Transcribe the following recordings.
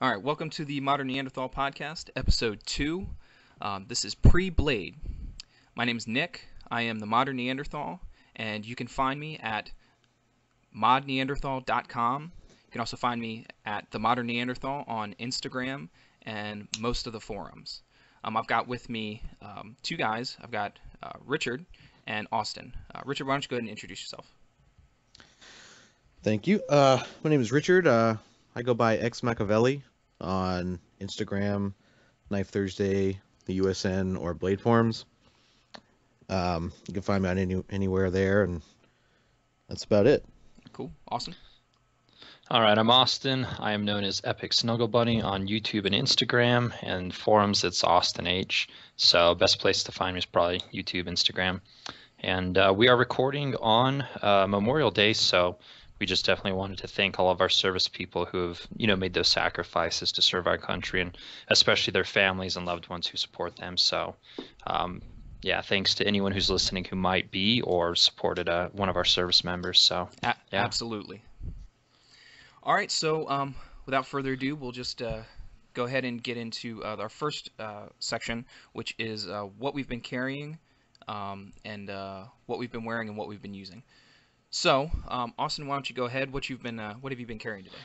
All right, welcome to the Modern Neanderthal Podcast, Episode 2. This is pre-Blade. My name is Nick. I am the Modern Neanderthal, and you can find me at modneanderthal.com. You can also find me at the Modern Neanderthal on Instagram and most of the forums. I've got with me two guys. I've got Richard and Austin. Richard, why don't you go ahead and introduce yourself? Thank you. My name is Richard. I go by X Machiavelli on Instagram, Knife Thursday, the USN, or Blade Forums. You can find me on anywhere there, and that's about it. Cool. Awesome. All right, I'm Austin. I am known as Epic Snuggle Bunny on YouTube and Instagram, and forums it's Austin H. So best place to find me is probably YouTube, Instagram. And we are recording on Memorial Day, so we just definitely wanted to thank all of our service people who have, made those sacrifices to serve our country, and especially their families and loved ones who support them. So, yeah, thanks to anyone who's listening who might be or supported one of our service members. So, yeah. Absolutely. All right, so without further ado, we'll just go ahead and get into our first section, which is what we've been carrying and what we've been wearing and what we've been using. So, Austin, why don't you go ahead? What have you been carrying today?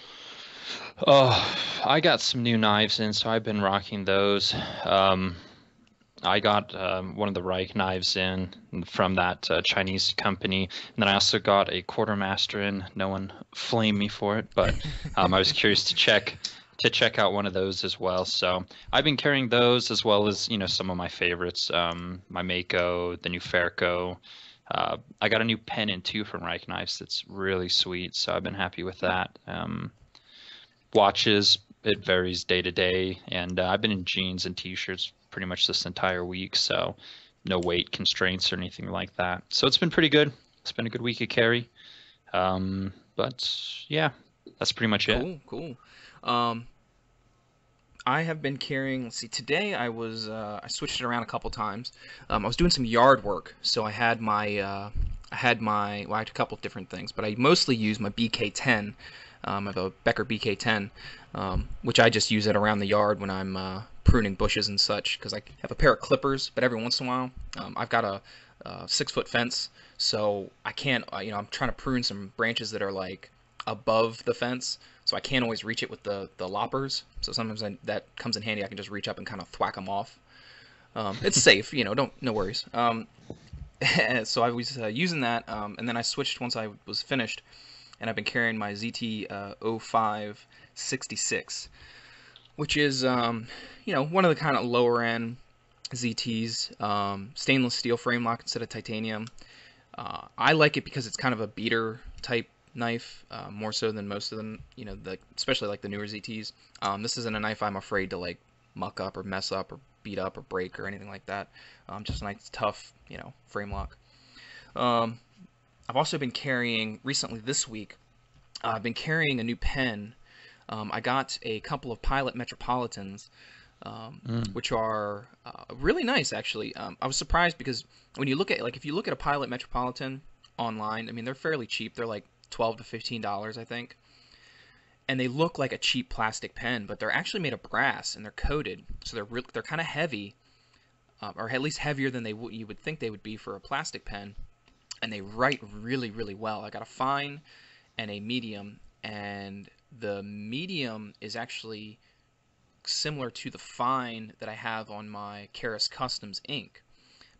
Oh, I got some new knives in, so I've been rocking those. I got one of the Reich knives in from that Chinese company, and then I also got a quartermaster in. No one flamed me for it, but I was curious to check out one of those as well. So I've been carrying those as well as some of my favorites, my Mako, the new Ferco. I got a new pen in too from Reich Knives that's really sweet, so I've been happy with that. Watches, it varies day to day, and I've been in jeans and t-shirts pretty much this entire week, so no weight constraints or anything like that. So it's been pretty good. It's been a good week of carry. But yeah, that's pretty much it. Cool. I have been carrying, let's see, today I switched it around a couple times. I was doing some yard work, so I had well, I had a couple of different things, but I mostly use my BK10. I have a Becker BK10, which I just use it around the yard when I'm pruning bushes and such, because I have a pair of clippers, but every once in a while, I've got a 6-foot fence, so I can't, I'm trying to prune some branches that are like above the fence, so I can't always reach it with the loppers. So sometimes that comes in handy. I can just reach up and kind of thwack them off. It's safe, no worries. So I was using that, and then I switched once I was finished, and I've been carrying my ZT 0566, which is one of the kind of lower end ZTs, stainless steel frame lock instead of titanium. I like it because it's kind of a beater type knife, more so than most of them, especially like the newer ZTs. This isn't a knife I'm afraid to like muck up or mess up or beat up or break or anything like that. Just a nice tough, frame lock. I've also been carrying, recently this week, I've been carrying a new pen. I got a couple of Pilot Metropolitans, which are really nice, actually. I was surprised because when you look at, if you look at a Pilot Metropolitan online, I mean, they're fairly cheap. They're like $12 to $15, I think. And they look like a cheap plastic pen, but they're actually made of brass and they're coated, so they're kind of heavy, or at least heavier than you would think they would be for a plastic pen. And they write really, really well. I got a fine and a medium, and the medium is actually similar to the fine that I have on my Keras Customs ink,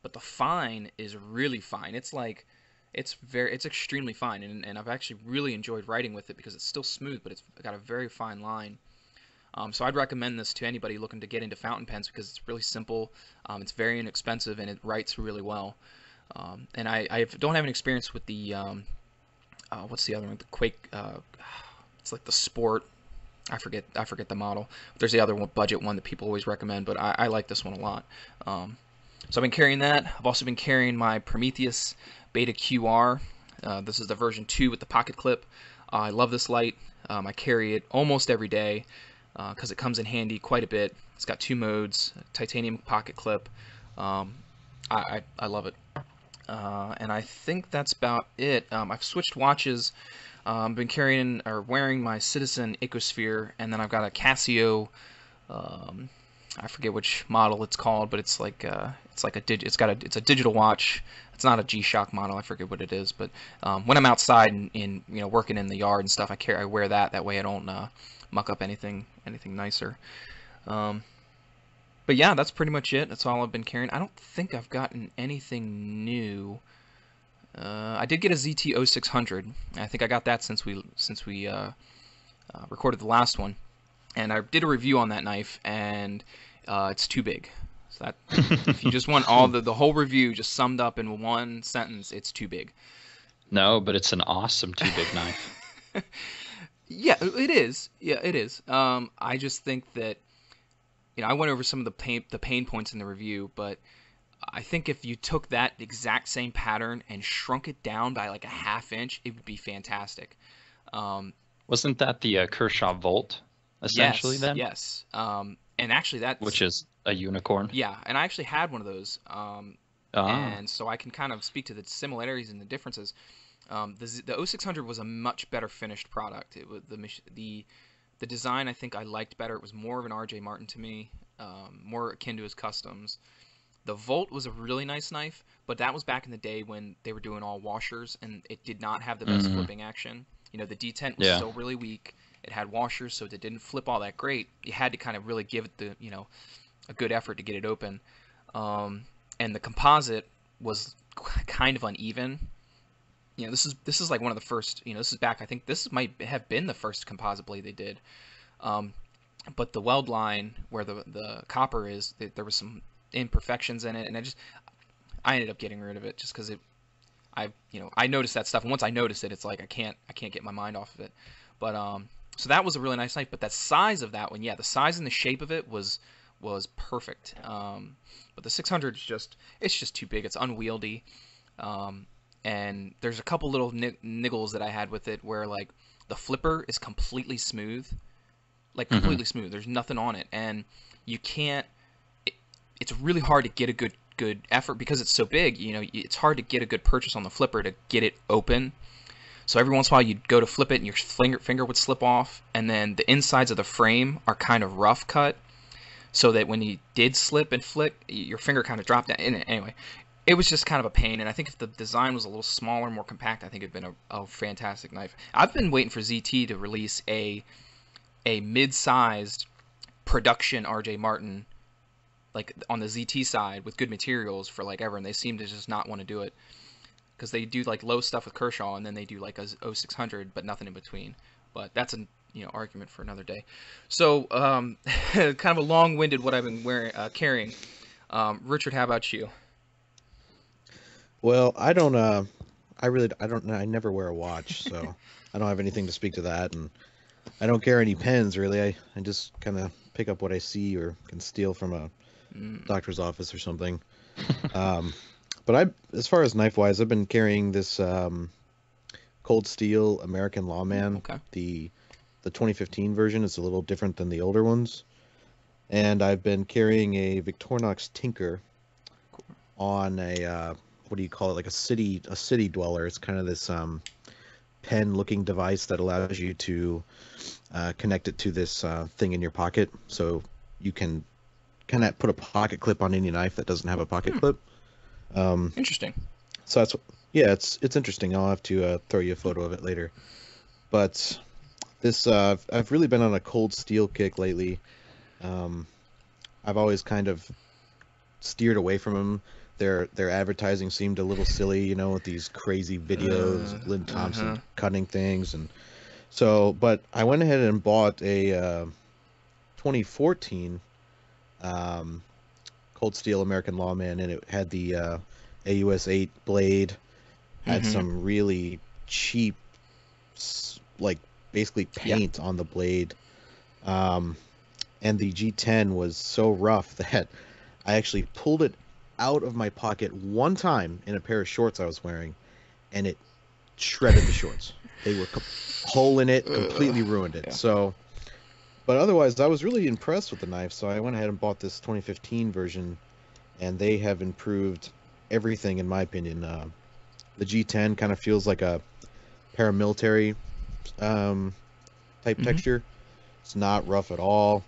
but the fine is really fine. It's extremely fine, and I've actually really enjoyed writing with it because it's still smooth, but it's got a very fine line. So I'd recommend this to anybody looking to get into fountain pens because it's really simple, it's very inexpensive, and it writes really well. And I don't have an experience with the what's the other one? The Quake. It's like the Sport. I forget the model. But there's the other one, budget one that people always recommend, but I like this one a lot. So I've been carrying that. I've also been carrying my Prometheus Beta QR. This is the version 2 with the pocket clip. I love this light. I carry it almost every day because it comes in handy quite a bit. It's got 2 modes, titanium pocket clip. I love it. And I think that's about it. I've switched watches Been carrying or wearing my Citizen Icosphere, and then I've got a Casio. I forget which model it's called, but it's like it's a digital watch. It's not a G-Shock model. I forget what it is, but when I'm outside and in working in the yard and stuff, I wear that. That way I don't muck up anything nicer. But yeah, that's pretty much it. That's all I've been carrying. I don't think I've gotten anything new. I did get a ZT-0600. I think I got that since we recorded the last one, and I did a review on that knife, and it's too big. So that if you just want all the whole review just summed up in one sentence, it's too big. No, but it's an awesome too big knife. Yeah, it is. Yeah, it is. I just think that I went over some of the pain points in the review, but I think if you took that exact same pattern and shrunk it down by like a ½ inch, it would be fantastic. Wasn't that the Kershaw Volt, essentially, yes, then? Yes. And actually Which is a unicorn. Yeah, and I actually had one of those. And so I can kind of speak to the similarities and the differences. The 0600 was a much better finished product. It was the design I think I liked better. It was more of an RJ Martin to me, more akin to his customs. The Volt was a really nice knife, but that was back in the day when they were doing all washers, and it did not have the best flipping action. The detent was still really weak. It had washers, so it didn't flip all that great. You had to kind of really give it a good effort to get it open. And the composite was kind of uneven. This is like one of the first. This is back. I think this might have been the first composite blade they did. But the weld line where the copper is, there was some imperfections in it, and I ended up getting rid of it just because I noticed that stuff, and once I noticed it, it's like I can't get my mind off of it. But so that was a really nice knife. But that size of that one, yeah, the size and the shape of it was perfect. But the 600 it's just too big. It's unwieldy. And there's a couple little niggles that I had with it where like the flipper is completely smooth, like completely smooth. There's nothing on it, and you can't. It's really hard to get a good effort because it's so big. It's hard to get a good purchase on the flipper to get it open. So every once in a while you'd go to flip it and your finger would slip off, and then the insides of the frame are kind of rough cut, so that when you did slip and flick, your finger kind of dropped down. Anyway, it was just kind of a pain, and I think if the design was a little smaller, more compact, I think it'd been a fantastic knife. I've been waiting for ZT to release a mid-sized production RJ Martin, like on the ZT side with good materials for like ever, and they seem to just not want to do it because they do like low stuff with Kershaw, and then they do like a 0600, but nothing in between. But that's an argument for another day. So kind of a long-winded what I've been carrying. Richard, how about you? Well, I never wear a watch, so I don't have anything to speak to that, and I don't carry any pens really. I just kind of pick up what I see or can steal from a doctor's office or something. But as far as knife wise, I've been carrying this Cold Steel American Lawman. Okay. The 2015 version is a little different than the older ones, and I've been carrying a Victorinox Tinker on a what do you call it? Like a city dweller. It's kind of this pen-looking device that allows you to connect it to this thing in your pocket, so you can kind of put a pocket clip on any knife that doesn't have a pocket clip. Interesting. So it's interesting. I'll have to throw you a photo of it later. But this I've really been on a Cold Steel kick lately. I've always kind of steered away from them. Their advertising seemed a little silly, with these crazy videos of Lynn Thompson cutting things, and so. But I went ahead and bought a 2014 Cold Steel American Lawman, and it had the AUS 8 blade, had some really cheap, like basically paint on the blade, and the G10 was so rough that I actually pulled it out of my pocket one time in a pair of shorts I was wearing, and it shredded the shorts. They were hole in it, completely ruined it. Yeah. So, but otherwise, I was really impressed with the knife. So I went ahead and bought this 2015 version, and they have improved everything in my opinion. The G10 kind of feels like a paramilitary type Hmm. texture. It's not rough at all.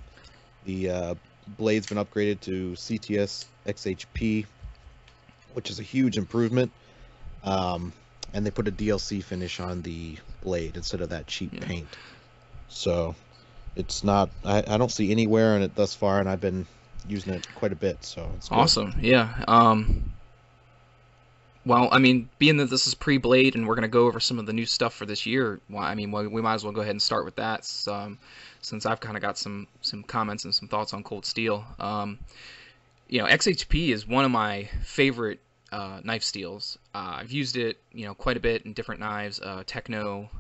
The blade's been upgraded to CTS XHP, which is a huge improvement. Um, and they put a DLC finish on the blade instead of that cheap Yeah. paint. So it's not. I don't see any wear on it thus far, and I've been using it quite a bit, so it's good. Awesome. Yeah. Well, I mean, being that this is pre-Blade and we're going to go over some of the new stuff for this year, well, I mean, we might as well go ahead and start with that, since I've kind of got some comments and some thoughts on Cold Steel. XHP is one of my favorite knife steels. I've used it, quite a bit in different knives, Techno,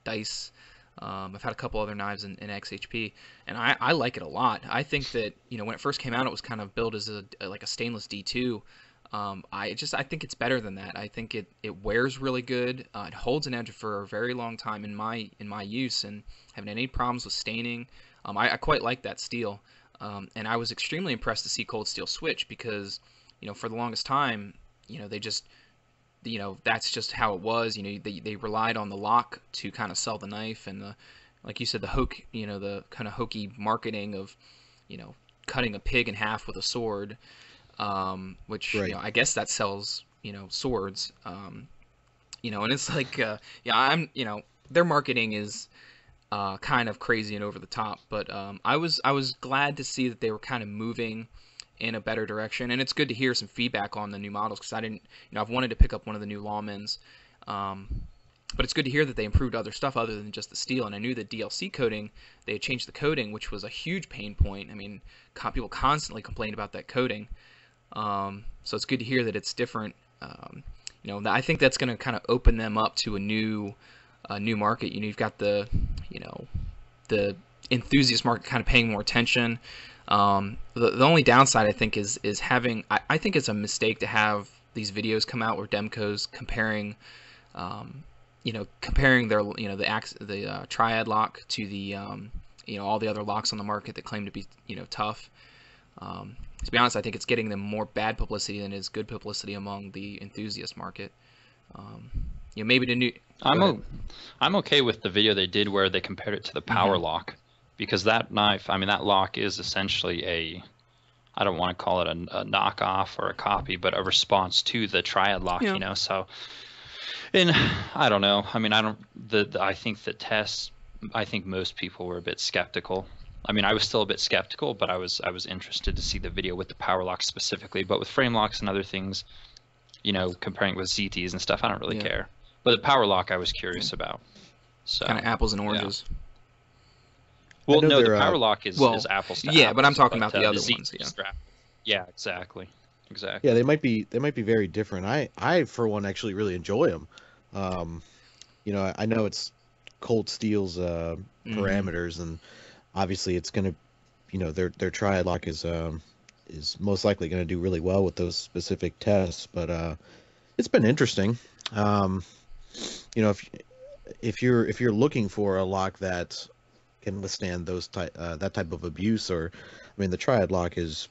Dice. I've had a couple other knives in XHP, and I like it a lot. I think that when it first came out, it was kind of billed as like a stainless D2. I think it's better than that. I think it wears really good. It holds an edge for a very long time in my use, and haven't had any problems with staining. I quite like that steel, and I was extremely impressed to see Cold Steel switch because for the longest time they just that's just how it was. They relied on the lock to kind of sell the knife, and like you said, the kind of hokey marketing of cutting a pig in half with a sword, which Right. I guess that sells swords. And it's like yeah, their marketing is kind of crazy and over the top, but I was glad to see that they were kind of moving in a better direction, and it's good to hear some feedback on the new models because I didn't, I've wanted to pick up one of the new Lawmans, but it's good to hear that they improved other stuff other than just the steel. And I knew the DLC coating, they had changed the coating, which was a huge pain point. I mean, people constantly complained about that coating, so it's good to hear that it's different. I think that's going to kind of open them up to a new market. You've got the enthusiast market kind of paying more attention. The only downside I think is having I think it's a mistake to have these videos come out where Demco's comparing their the triad lock to the all the other locks on the market that claim to be tough. To be honest, I think it's getting them more bad publicity than it is good publicity among the enthusiast market. Maybe the new. Go ahead. I'm okay with the video they did where they compared it to the power Hmm. lock, because that knife, I mean, that lock is essentially I don't want to call it a knockoff or a copy, but a response to the triad lock, Yeah. So, and I don't know. I mean, I think the tests, I think most people were a bit skeptical. I mean, I was still a bit skeptical, but I was interested to see the video with the power lock specifically. But with frame locks and other things, comparing it with ZTs and stuff, I don't really Yeah. care. But the power lock I was curious about. So, Kind of apples and yeah. oranges. Well, know no, the they're power lock is Well, apples to yeah, apples. but I'm talking about the other Z ones. Yeah. strap. Yeah, exactly. Yeah, they might be very different. I for one actually really enjoy them. I know it's Cold Steel's Hmm. parameters, and obviously it's gonna, their triad lock is most likely gonna do really well with those specific tests. But it's been interesting. Um, if you're looking for a lock that can withstand that type of abuse, or I mean, the triad lock is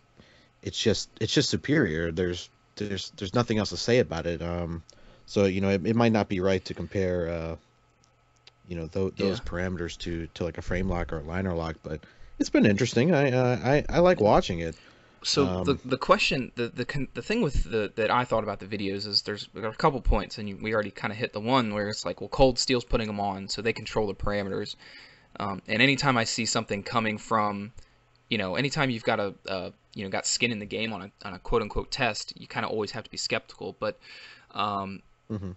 it's just superior. There's nothing else to say about it. So it might not be right to compare Yeah. those parameters to like a frame lock or a liner lock, but it's been interesting. I like watching it. So the Um, the question the thing with that I thought about the videos is there are a couple points, and we already kind of hit the one where it's like, well, Cold Steel's putting them on, so they control the parameters. And anytime I see something coming from, anytime you've got got skin in the game on a quote unquote test, you kind of always have to be skeptical. But um, mhm.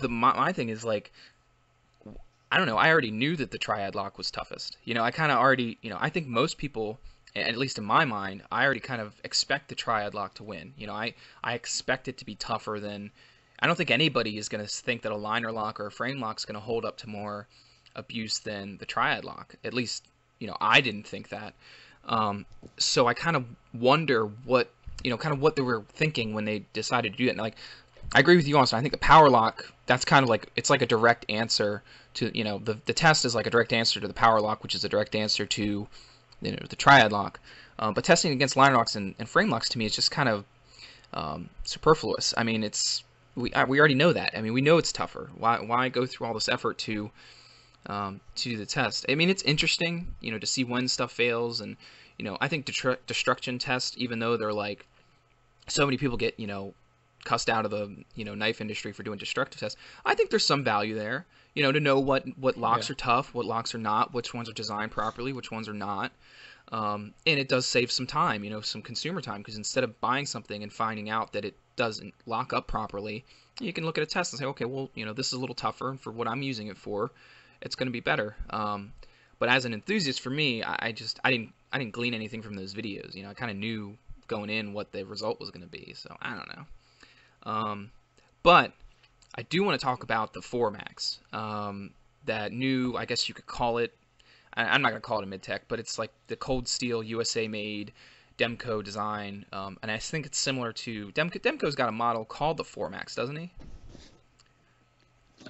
my thing is like, I don't know. I already knew that the triad lock was toughest. I kind of already, I think most people, at least in my mind, I already kind of expect the triad lock to win. I expect it to be tougher than. I don't think anybody is going to think that a liner lock or a frame lock is going to hold up to more abuse than the triad lock. At least, I didn't think that. So I kind of wonder what they were thinking when they decided to do it. And like, I agree with you also. I think the power lock, that's kind of like, it's like a direct answer to, the test is like a direct answer to the power lock, which is a direct answer to, the triad lock. But testing against liner locks and frame locks to me is just kind of superfluous. I mean, it's we already know that. I mean, we know it's tougher. Why go through all this effort to do the test? I mean, it's interesting, to see when stuff fails, and I think destruction tests, even though they're like, so many people get cussed out of the knife industry for doing destructive tests. I think there's some value there, to know what locks are tough, what locks are not, which ones are designed properly, which ones are not. And it does save some time, some consumer time, because instead of buying something and finding out that it doesn't lock up properly, you can look at a test and say, okay, well, this is a little tougher, and for what I'm using it for, it's going to be better. But as an enthusiast, for me, I didn't glean anything from those videos. I kind of knew going in what the result was going to be, so I don't know. But I do want to talk about the Formax, that new, I guess you could call it, I'm not going to call it a mid-tech, but it's like the cold steel USA made Demco design, and I think it's similar to Demco's got a model called the Formax, doesn't he?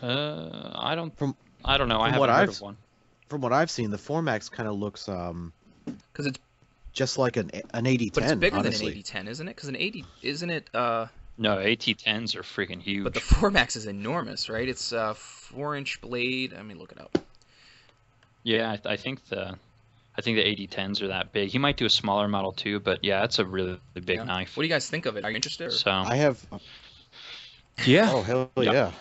I don't know. I from haven't what heard of one. From what I've seen, the Formax kind of looks Because it's just like an 8010. But it's bigger honestly. than an 8010, isn't it? Because an 80, isn't it? No, AT10s are freaking huge. But the Formax is enormous, right? It's a 4-inch blade. Let me look it up. Yeah, I think the AT10s are that big. He might do a smaller model too, but yeah, it's a really big knife. What do you guys think of it? Are you interested? Or? So I have. yeah. Oh hell yeah!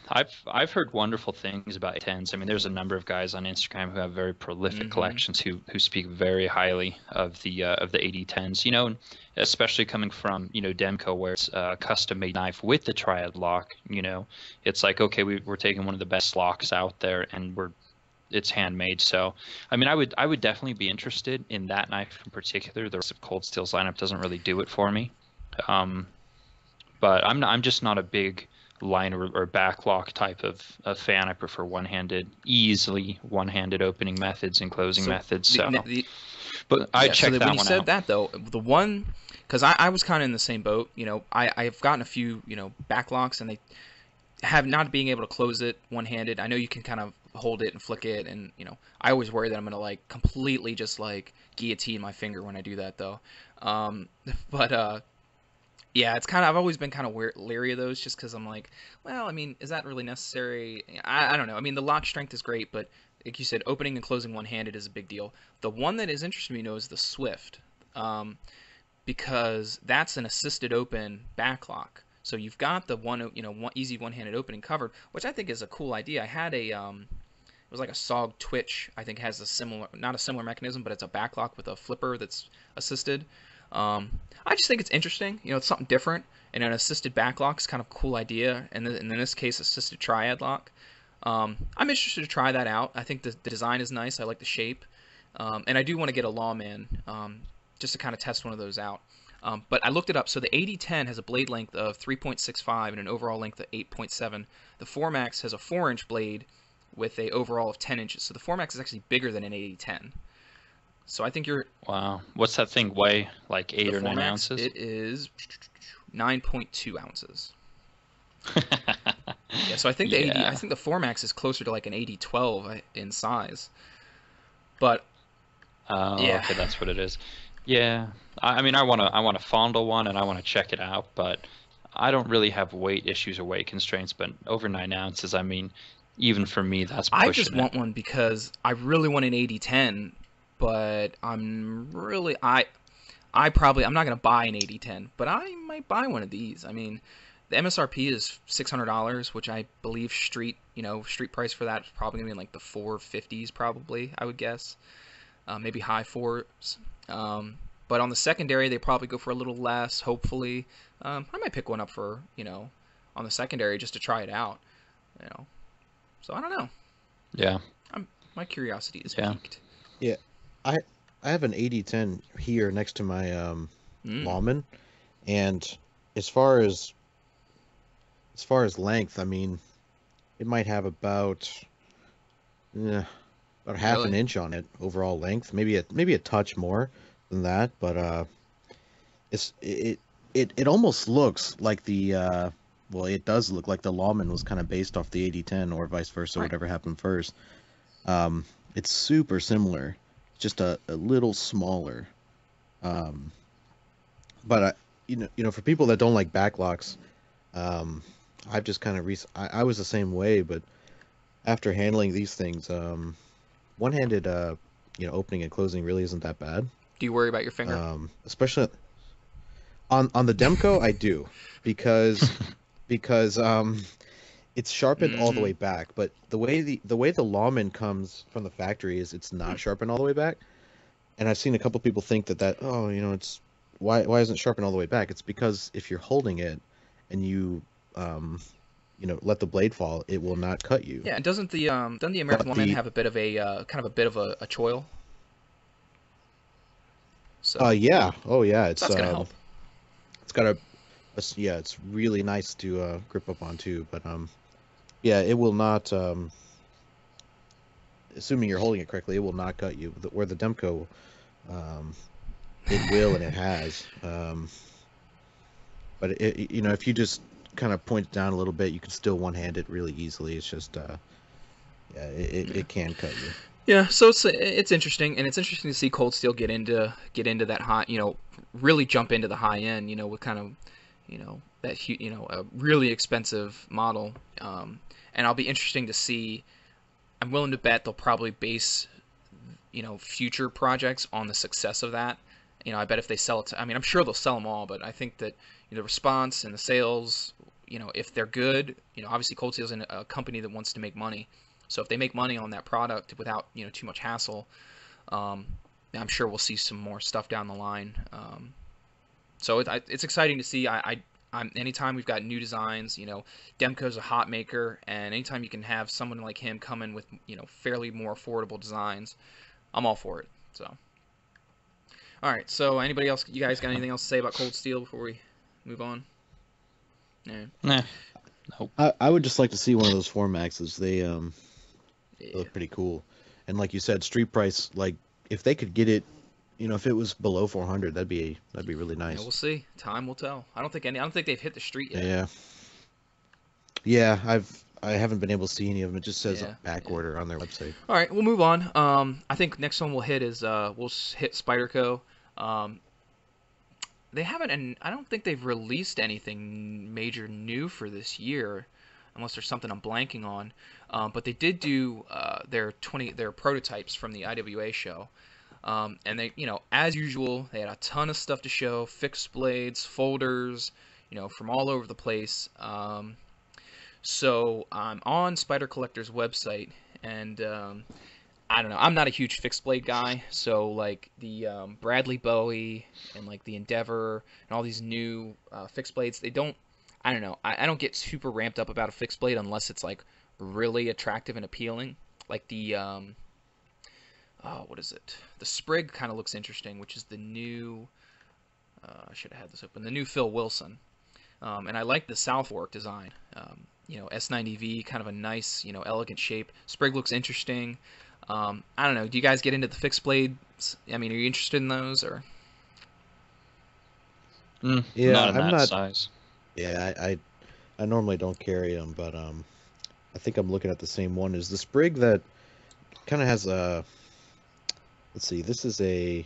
I've heard wonderful things about A10s. I mean, there's a number of guys on Instagram who have very prolific collections who speak very highly of the AD10s. Especially coming from Demco, where it's a custom-made knife with the triad lock. It's like, okay, we're taking one of the best locks out there, and it's handmade. So I mean, I would definitely be interested in that knife in particular. The rest of Cold Steel's lineup doesn't really do it for me. But I'm just not a big line or backlock type of fan. I prefer easily one-handed opening methods and closing methods. But I checked that one out. When you said that though, the one, because I was kind of in the same boat. I've gotten a few backlocks, and they have not being able to close it one-handed. I know you can kind of hold it and flick it, and I always worry that I'm gonna like completely just like guillotine my finger when I do that though. Yeah, it's kind of, I've always been kind of leery of those, just because I'm like, well, I mean, is that really necessary? I don't know. I mean, the lock strength is great, but like you said, opening and closing one-handed is a big deal. The one that is interesting to me is the Swift, because that's an assisted open backlock. So you've got the one easy one-handed opening covered, which I think is a cool idea. I had it was like a SOG Twitch, I think has a similar, not a similar mechanism, but it's a backlock with a flipper that's assisted. I just think it's interesting. It's something different, and an assisted backlock is kind of a cool idea, and in this case, assisted triad lock. I'm interested to try that out. I think the design is nice. I like the shape, and I do want to get a Lawman just to kind of test one of those out. But I looked it up. So the 8010 has a blade length of 3.65 and an overall length of 8.7. The Formax has a 4-inch blade with a overall of 10 inches. So the Formax is actually bigger than an 8010. So I think you're... Wow. What's that thing weigh? Like 8 or 9 Formax, ounces? It is 9.2 ounces. Yeah, so I think the Formax is closer to like an 8012 in size. But okay, that's what it is. Yeah. I mean, I want to fondle one and I want to check it out, but I don't really have weight issues or weight constraints, but over 9 ounces, I mean, even for me, that's pushing I just want one because I really want an 8010. But I'm not gonna buy an 8010, but I might buy one of these. I mean, the MSRP is $600, which I believe street price for that is probably gonna be in like the 450s, probably, I would guess, maybe high fours. But on the secondary, they probably go for a little less. Hopefully, I might pick one up for on the secondary just to try it out. So I don't know. Yeah. My curiosity is piqued. Yeah. I have an 8010 here next to my Lawman, and as far as length, I mean, it might have about half an inch on it overall length, maybe a touch more than that, but it almost looks like the it does look like the Lawman was kind of based off the 8010 or vice versa, right. Whatever happened first. It's super similar. Just a little smaller, but for people that don't like backlocks, I've just kind of I was the same way, but after handling these things, one-handed, opening and closing really isn't that bad. Do you worry about your finger? Especially on the Demco, I do, because it's sharpened all the Mm-hmm. way back. But the way the Lawman comes from the factory is it's not sharpened all the way back. And I've seen a couple people think that oh, it's why isn't it sharpened all the way back? It's because if you're holding it and you let the blade fall, it will not cut you. Yeah, and doesn't the American But Lawman have a bit of a kind of a bit of a choil? So yeah, oh yeah, that's gonna help. it's got yeah, it's really nice to grip up on too. But yeah, it will not. Assuming you're holding it correctly, it will not cut you. Where the Demco, um, it will and it has. But if you just kind of point it down a little bit, you can still one-hand it really easily. It's just, yeah, it can cut you. Yeah, so it's interesting, and it's interesting to see Cold Steel get into that high, really jump into the high end, with kind of, a really expensive model. And I'll be interesting to see. I'm willing to bet they'll probably base, future projects on the success of that. I bet if they sell it to, I mean, I'm sure they'll sell them all, but I think that the response and the sales, if they're good, obviously Cold Steel's a company that wants to make money. So if they make money on that product without too much hassle, um, I'm sure we'll see some more stuff down the line. So it's exciting to see. Anytime we've got new designs, Demko's a hot maker, and anytime you can have someone like him come in with fairly more affordable designs, I'm all for it. So, all right. So anybody else? You guys got anything else to say about Cold Steel before we move on? Yeah. Nah, nope. I would just like to see one of those Formaxes. They Yeah. look pretty cool. And like you said, street price, like if they could get it, if it was below 400, that'd be really Yeah, nice. we'll see. Time will tell. I don't think they've hit the street yet. Yeah. Yeah, I haven't been able to see any of them. It just says Yeah, back yeah. order on their website. All right, we'll move on. I think next one we'll hit is hit Spyderco. Um, they haven't, and I don't think they've released anything major new for this year, unless there's something I'm blanking on. But they did do their prototypes from the IWA show. And they, as usual, they had a ton of stuff to show, fixed blades, folders, from all over the place. So I'm on Spider Collector's website, and I don't know. I'm not a huge fixed blade guy, so like the Bradley Bowie and like the Endeavor and all these new fixed blades, they don't. I don't know. I don't get super ramped up about a fixed blade unless it's like really attractive and appealing. Like the what is it? The Sprig kind of looks interesting, which is the new. I should have had this open. The new Phil Wilson, and I like the South Fork design. S90V, kind of a nice, elegant shape. Sprig looks interesting. I don't know. Do you guys get into the fixed blades? I mean, are you interested in those or? Yeah, Not in I'm that not. size. Yeah, I normally don't carry them, but I think I'm looking at the same one. Is the Sprig that kind of has a. Let's see. This is I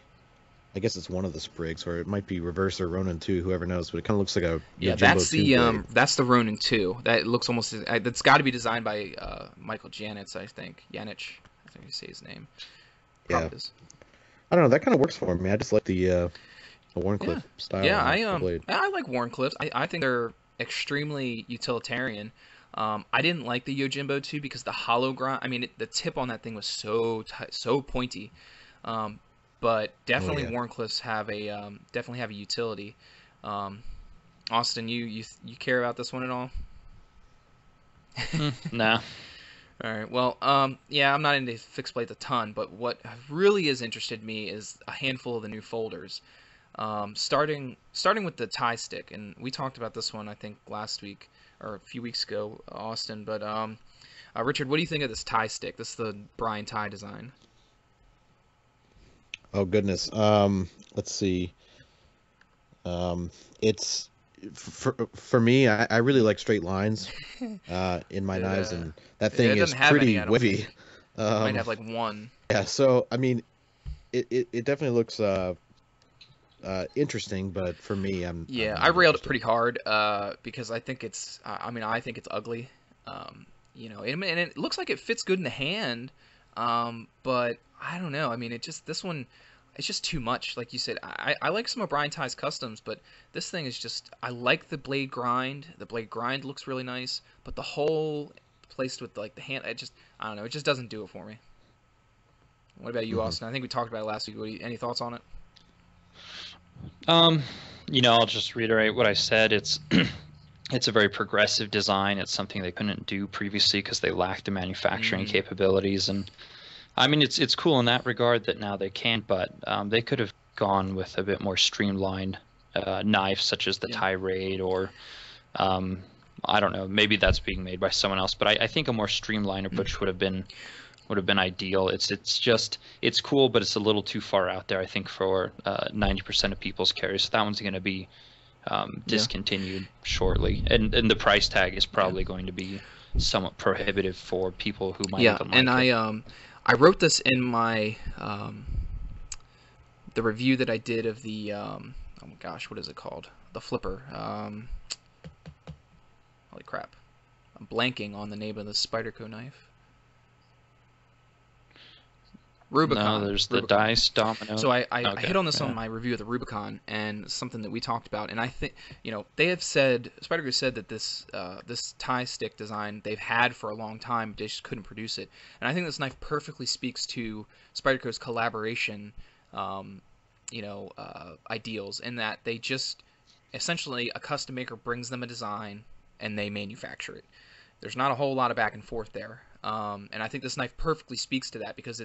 guess it's one of the Sprigs, or it might be Reverse or Ronin 2, whoever knows, but it kind of looks like a Yeah, Yojimbo 2 blade. that's the Ronin 2. That looks almost that's got to be designed by Michael Janitz, I think. Janich, I think you say his name. Yeah. Probably is. I don't know. That kind of works for me. I just like the Yeah. Warncliffe style Yeah, on the blade. I like Warncliffs. I think they're extremely utilitarian. I didn't like the Yojimbo 2 because the hollow grind. I mean, the tip on that thing was so pointy. But definitely yeah. Warncliffs definitely have a utility. Austin, you care about this one at all? Nah. All right. Well, yeah, I'm not into fixed blades a ton, but what really has interested me is a handful of the new folders. Starting with the tie stick, and we talked about this one I think last week or a few weeks ago, Austin. But Richard, what do you think of this tie stick? This is the Brian tie design. Oh goodness. Let's see. It's for me. I really like straight lines in my knives, and that thing It is doesn't have pretty any, I don't wavy. think. It might have like one. Yeah. So I mean, it definitely looks interesting, but for me, Yeah, I'm I not railed it interested. pretty hard because I think it's I mean I think it's ugly. And it looks like it fits good in the hand, but I don't know. I mean, it just this one, it's just too much. Like you said, I like some of Brian Ty's customs, but this thing is just I like the blade grind. The blade grind looks really nice, but the whole placed with like the hand, I don't know. It just doesn't do it for me. What about you, Hmm. Austin? I think we talked about it last week. Any thoughts on it? Um, I'll just reiterate what I said. It's it's a very progressive design. It's something they couldn't do previously because they lacked the manufacturing Mm, capabilities. And I mean, it's cool in that regard that now they can, but they could have gone with a bit more streamlined knives, such as the yeah. Tirade, or um, I don't know, maybe that's being made by someone else. But I think a more streamlined approach would have been ideal. It's cool, but it's a little too far out there, I think, for 90% of people's carries. So that one's going to be Yeah. discontinued shortly, and the price tag is Yeah. probably going to be somewhat prohibitive for people who might Yeah, even and like it. I wrote this in my the review that I did of the oh my gosh, what is it called? The flipper. Holy crap! I'm blanking on the name of the Spyderco knife. No, Rubicon. there's the Rubicon. dice domino. So I Okay, hit on this on yeah. my review of the Rubicon, and something that we talked about, and I think they have said Spyderco said that this tie stick design they've had for a long time, but they just couldn't produce it, and I think this knife perfectly speaks to Spyderco's collaboration, ideals, in that they just essentially a custom maker brings them a design and they manufacture it. There's not a whole lot of back and forth there, and I think this knife perfectly speaks to that because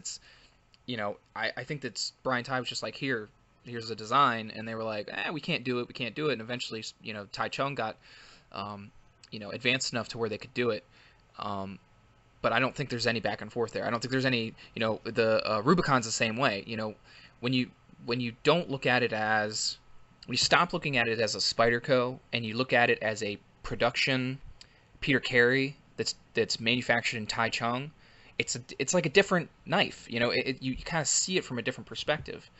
I think that Brian Ty was just like, here's a design, and they were like, we can't do it, and eventually, Tai Chung got, advanced enough to where they could do it. Um, but I don't think there's any back and forth there. I don't think there's any, the Rubicon's the same way. When you when you don't look at it as, when you stop looking at it as a Spyderco and you look at it as a production Peter Carey that's manufactured in Taichung, it's like a different knife. You kind of see it from a different perspective.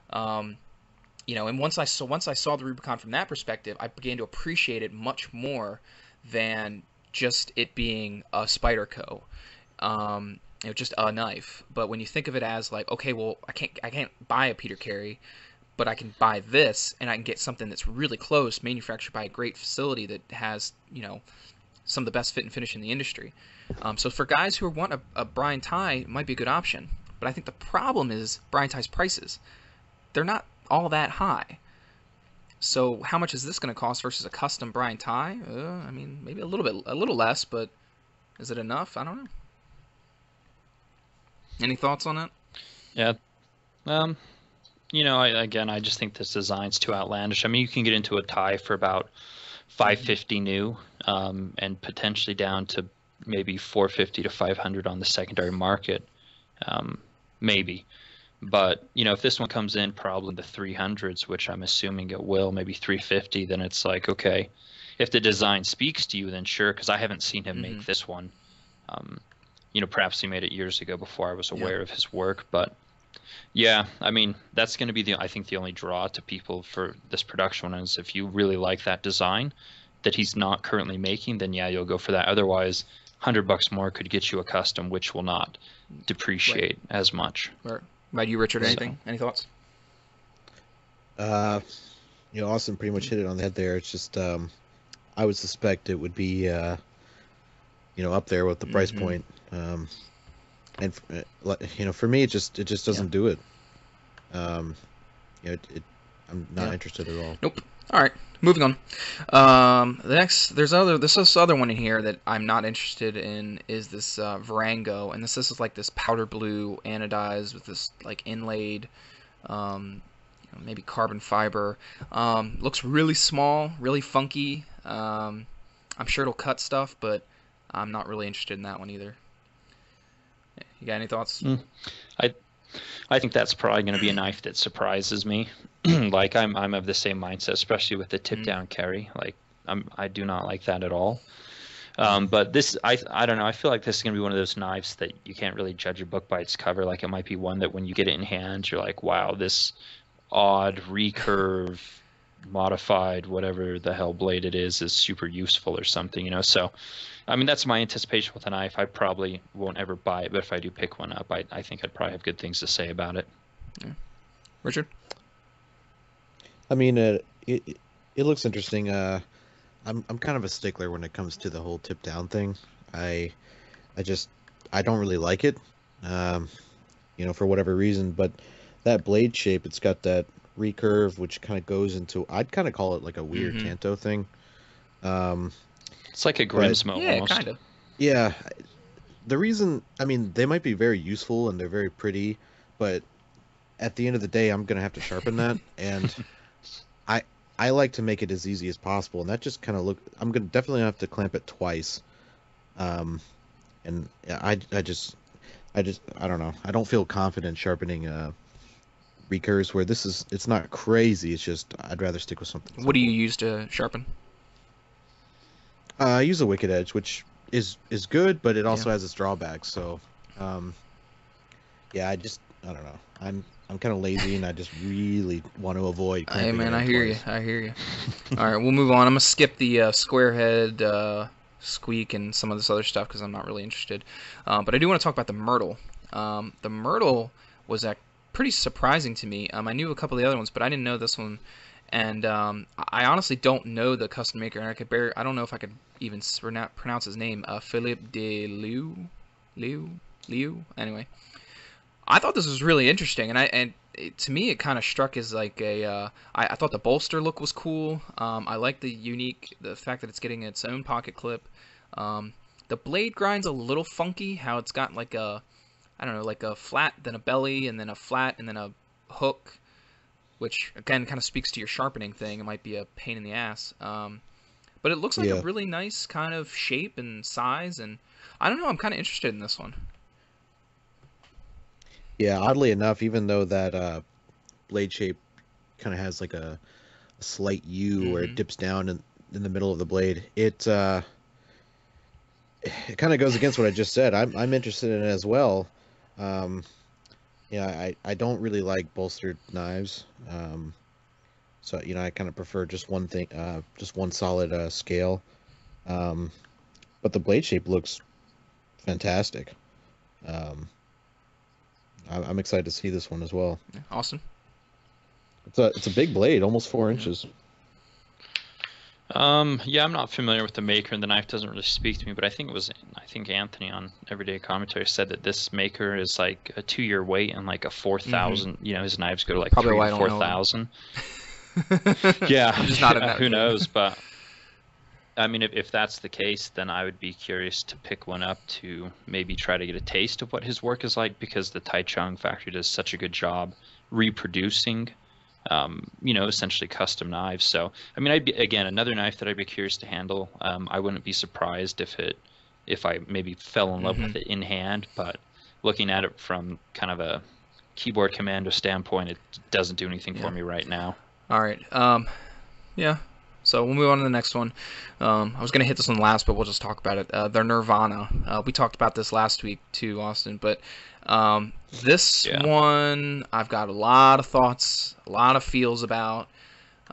Um, and once I saw the Rubicon from that perspective, I began to appreciate it much more than just it being a Spyderco. Just a knife. But when you think of it as like, okay, well, I can't buy a Peter Carey, but I can buy this and I can get something that's really close, manufactured by a great facility that has, some of the best fit and finish in the industry. So for guys who want a Brian Ty, it might be a good option. But I think the problem is Brian Ty's prices. They're not all that high. So how much is this going to cost versus a custom Brian Ty? I mean, maybe a little less, but is it enough? I don't know. Any thoughts on it? Yeah. Um, I just think this design's too outlandish. I mean, you can get into a tie for about 550 new, and potentially down to maybe 450 to 500 on the secondary market, maybe. But if this one comes in probably in the 300s, which I'm assuming it will, maybe 350, then it's like, okay, if the design speaks to you, then sure, because I haven't seen him Mm-hmm. make this one. Perhaps he made it years ago before I was Yeah. aware of his work, but yeah, I mean, that's going to be I think the only draw to people for this production one is if you really like that design that he's not currently making, then yeah, you'll go for that. Otherwise, $100 more could get you a custom, which will not Right. depreciate as much. Right. About you, Richard? Right. Anything? Any thoughts? Uh, Austin pretty much hit it on the head there. It's just, I would suspect it would be, up there with the price Mm-hmm. point. And for me, it just doesn't do it. Um, I'm not Yeah. interested at all. Nope. All right. Moving on. There's this other one in here that I'm not interested in is this Verango, and this is like this powder blue anodized with this like inlaid, maybe carbon fiber. Looks really small, really funky. I'm sure it'll cut stuff, but I'm not really interested in that one either. You got any thoughts? Mm. I I think that's probably going to be a knife that surprises me. Like I'm of the same mindset, especially with the tip Mm, down carry. Like I do not like that at all. But this, I don't know. I feel like this is going to be one of those knives that you can't really judge a book by its cover. Like it might be one that when you get it in hand, you're like, wow, this odd recurve modified whatever the hell blade it is super useful or something, you know. So I mean, that's my anticipation with a knife. I probably won't ever buy it, but if I do pick one up, I think I'd probably have good things to say about it. Yeah. Richard? I mean, it looks interesting. I'm kind of a stickler when it comes to the whole tip down thing. I I just I don't really like it, um, for whatever reason. But that blade shape, it's got that recurve, which kind of goes into, I'd kind of call it like a weird Mm-hmm. Tanto thing. Um, It's like a but Grimsmo Yeah, almost. kind of. yeah, the reason, I mean, they might be very useful and they're very pretty, but at the end of the day, I'm gonna have to sharpen that, and I I like to make it as easy as possible, and that just kind of I'm gonna definitely have to clamp it twice. Um, and yeah, I don't know. I don't feel confident sharpening recurves where it's not crazy. It's just I'd rather stick with something What do you simple. use to sharpen? I use a Wicked Edge, which is good, but it Yeah. also has its drawbacks. So, um, yeah, I don't know. I'm kind of lazy, and I just really want to avoid Hey clamping it man, I in hear you. twice. I hear you. All right, we'll move on. I'm gonna skip the square head, squeak, and some of this other stuff because I'm not really interested. But I do want to talk about the Myrtle. The Myrtle was pretty surprising to me. I knew a couple of the other ones, but I didn't know this one. And I honestly don't know the custom maker, and I don't know if I could even pronounce his name. Philippe de Liu. Anyway, I thought this was really interesting, to me it kind of struck as like I thought the bolster look was cool. I like the fact that it's getting its own pocket clip. Um, the blade grind's a little funky, how it's got like a, I don't know, like a flat, then a belly, and then a flat, and then a hook, which again kind of speaks to your sharpening thing. It might be a pain in the ass. But it looks like a Yeah, really nice kind of shape and size, and I don't know, I'm kind of interested in this one. yeah. Oddly enough, even though that blade shape kind of has like a slight U where it Hmm. dips down in the middle of the blade, it kind of goes against what I just said. I'm interested in it as well. Um, yeah, I don't really like bolstered knives. So I kind of prefer just one thing, just one solid scale. Um, but the blade shape looks fantastic. Um, I'm excited to see this one as well. Yeah, Austin? It's a big blade, almost four Yeah. inches. Yeah, I'm not familiar with the maker, and the knife doesn't really speak to me. But I think Anthony on Everyday Commentary said that this maker is like a 2-year wait and like a Hmm. 4,000. You know, his knives go to like Probably three why to I don't four know him. thousand. Yeah, I'm just not in that who vein. knows? But I mean, if that's the case, then I would be curious to pick one up to maybe try to get a taste of what his work is like, because the Taichung factory does such a good job reproducing, essentially custom knives. So, I mean, again, another knife that I'd be curious to handle. I wouldn't be surprised if I maybe fell in love Hmm. with it in hand, but looking at it from kind of a keyboard commando standpoint, it doesn't do anything Yeah. for me right now. All right. Yeah. So we'll move on to the next one. I was gonna hit this one last, but we'll just talk about it. They're Nirvana. We talked about this last week too, Austin. But this Yeah. one, I've got a lot of thoughts, a lot of feels about.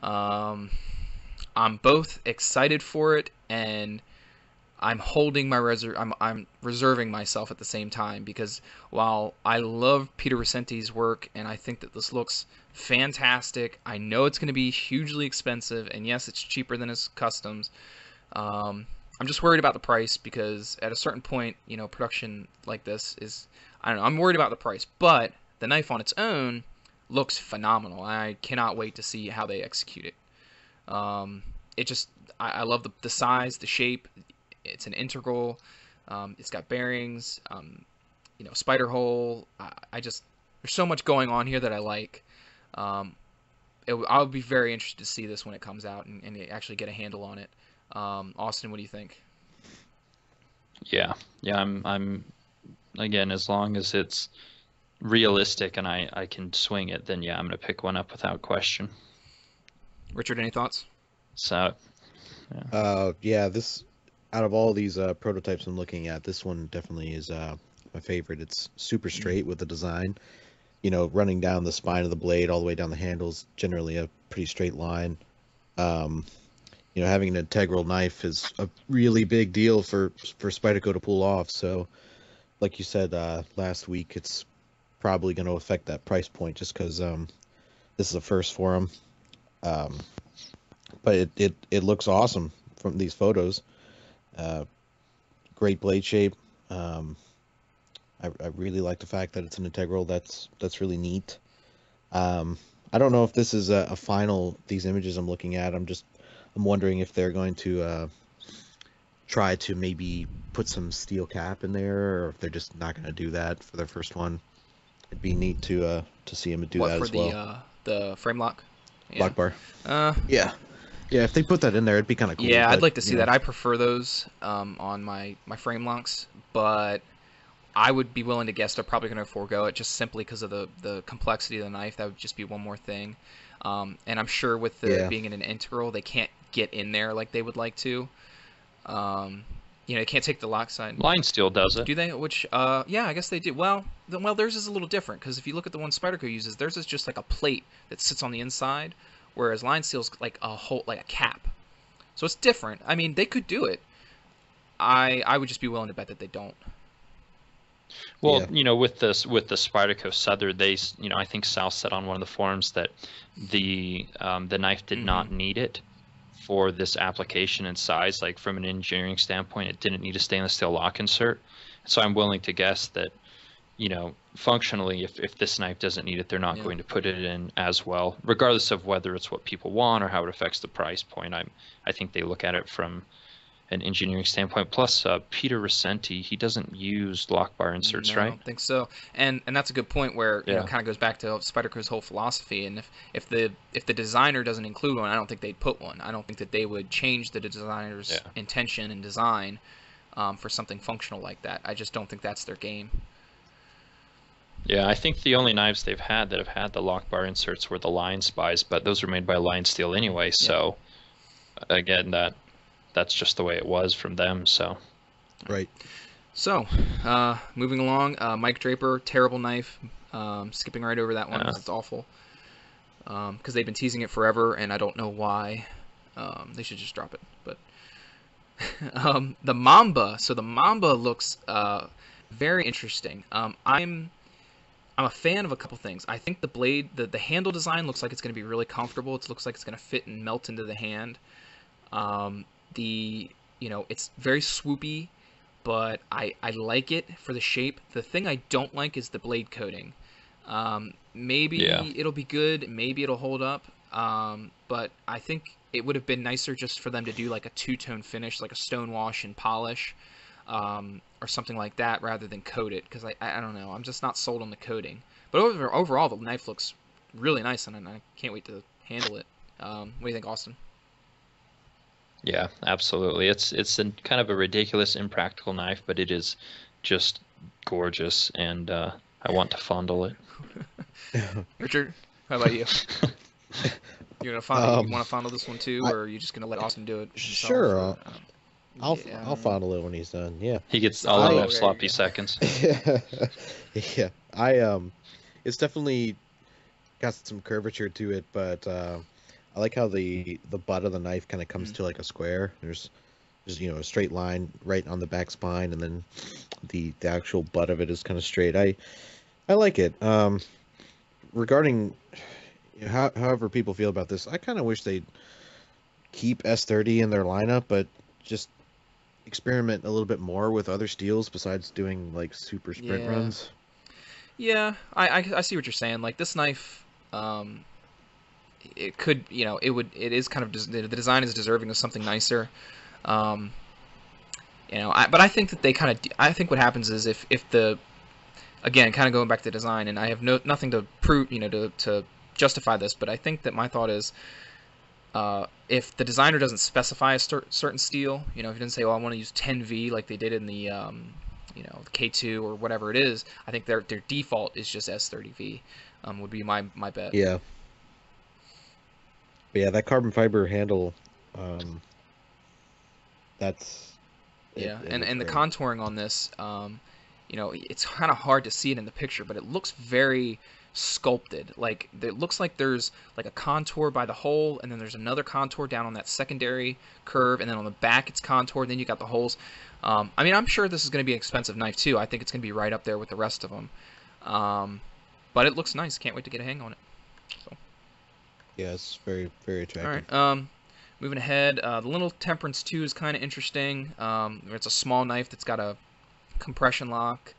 Um, I'm both excited for it and I'm reserving myself at the same time because while I love Peter Recenti's work and I think that this looks fantastic, I know it's going to be hugely expensive, and yes, it's cheaper than his customs. I'm just worried about the price because at a certain point, production like this is, I don't know, I'm worried about the price, but the knife on its own looks phenomenal. I cannot wait to see how they execute it. Um, it just, I love the size, the shape. It's an integral. It's got bearings. Spider hole. I just, there's so much going on here that I like. Um, I'll be very interested to see this when it comes out and actually get a handle on it. Austin, what do you think? Yeah. I'm again, as long as it's realistic and I can swing it, then yeah, I'm gonna pick one up without question. Richard, any thoughts? So yeah. Yeah, this out of all these prototypes I'm looking at, this one definitely is my favorite. It's super Mm. straight with the design. running down the spine of the blade all the way down the handles, generally a pretty straight line. Um, Having an integral knife is a really big deal for Spyderco to pull off. So, like you said last week, it's probably going to affect that price point just because this is a first for them. But it looks awesome from these photos. Great blade shape. I really like the fact that it's an integral. That's really neat. I don't know if this is a final. These images I'm looking at, I'm wondering if they're going to try to maybe put some steel cap in there, or if they're just not going to do that for their first one. It'd be neat to see them do that as well. What, for the frame lock? Yeah. Lock bar. Yeah. Yeah, if they put that in there, it'd be kind of cool. Yeah, I'd like to see that. I prefer those on my frame locks, but I would be willing to guess they're probably going to forego it just simply because of the complexity of the knife. That would just be one more thing. And I'm sure with being in an integral, they can't get in there like they would like to. They can't take the lock side. Line steel does it. Do they? Which, yeah, I guess they do. Well, theirs is a little different because if you look at the one Spyderco uses, theirs is just like a plate that sits on the inside, whereas line steel's like a cap. So it's different. I mean, they could do it. I would just be willing to bet that they don't. Well, with the Spyderco Souther, I think Sal said on one of the forums that the knife did not need it for this application and size. Like from an engineering standpoint, it didn't need a stainless steel lock insert. So I'm willing to guess that, functionally, if this knife doesn't need it, they're not going to put it in as well, regardless of whether it's what people want or how it affects the price point. I think they look at it from an engineering standpoint. Plus, Peter Recenti, he doesn't use lock bar inserts, right? I don't think so. And that's a good point where it kind of goes back to Spyderco's whole philosophy. And if the designer doesn't include one, I don't think they'd put one. I don't think that they would change the designer's intention and design for something functional like that. I just don't think that's their game. Yeah, I think the only knives they've had that have had the lock bar inserts were the Line Spies, but those were made by Line Steel anyway. So again, that's just the way it was from them. So right. So moving along, Mike Draper, terrible knife. Skipping right over that one because it's awful. Because they've been teasing it forever, and I don't know why. They should just drop it. But the Mamba. So the Mamba looks very interesting. I'm a fan of a couple things. I think the blade, the handle design looks like it's going to be really comfortable. It looks like it's going to fit and melt into the hand. It's very swoopy, but I like it for the shape. The thing I don't like is the blade coating. Maybe it'll be good, maybe it'll hold up, but I think it would have been nicer just for them to do like a two-tone finish, like a stone wash and polish, or something like that, rather than coat it, because I don't know, I'm just not sold on the coating. But overall, the knife looks really nice, and I can't wait to handle it. What do you think, Austin? Yeah, absolutely. It's kind of a ridiculous, impractical knife, but it is just gorgeous, and I want to fondle it. Richard, how about you? You want to fondle this one too, or are you just gonna let Austin do it himself? Sure. I'll fondle it when he's done. Yeah. He gets all of them sloppy seconds. Yeah. It's definitely got some curvature to it, but I like how the butt of the knife kind of comes to like a square. There's a straight line right on the back spine, and then the actual butt of it is kind of straight. I like it. Regarding however people feel about this, I kind of wish they'd keep S30 in their lineup, but just experiment a little bit more with other steels besides doing like super sprint runs. Yeah, I see what you're saying. Like this knife, it could, it is kind of, the design is deserving of something nicer. But I think that I think what happens is if again, kind of going back to design, and I have nothing to prove, to justify this, but I think that my thought is, if the designer doesn't specify a certain steel, if he doesn't say, "Oh, I want to use 10V," like they did in the, the K2 or whatever it is, I think their default is just S30V. Would be my bet. Yeah. But yeah, that carbon fiber handle, that's. And the contouring on this, it's kind of hard to see it in the picture, but it looks very sculpted. Like it looks like there's like a contour by the hole, and then there's another contour down on that secondary curve, and then on the back it's contoured. Then you got the holes. I mean, I'm sure this is going to be an expensive knife too. I think it's going to be right up there with the rest of them. But it looks nice. Can't wait to get a hang on it. So. Yeah, it's very, very attractive. All right. Moving ahead, the little Temperance 2 is kind of interesting. It's a small knife that's got a compression lock.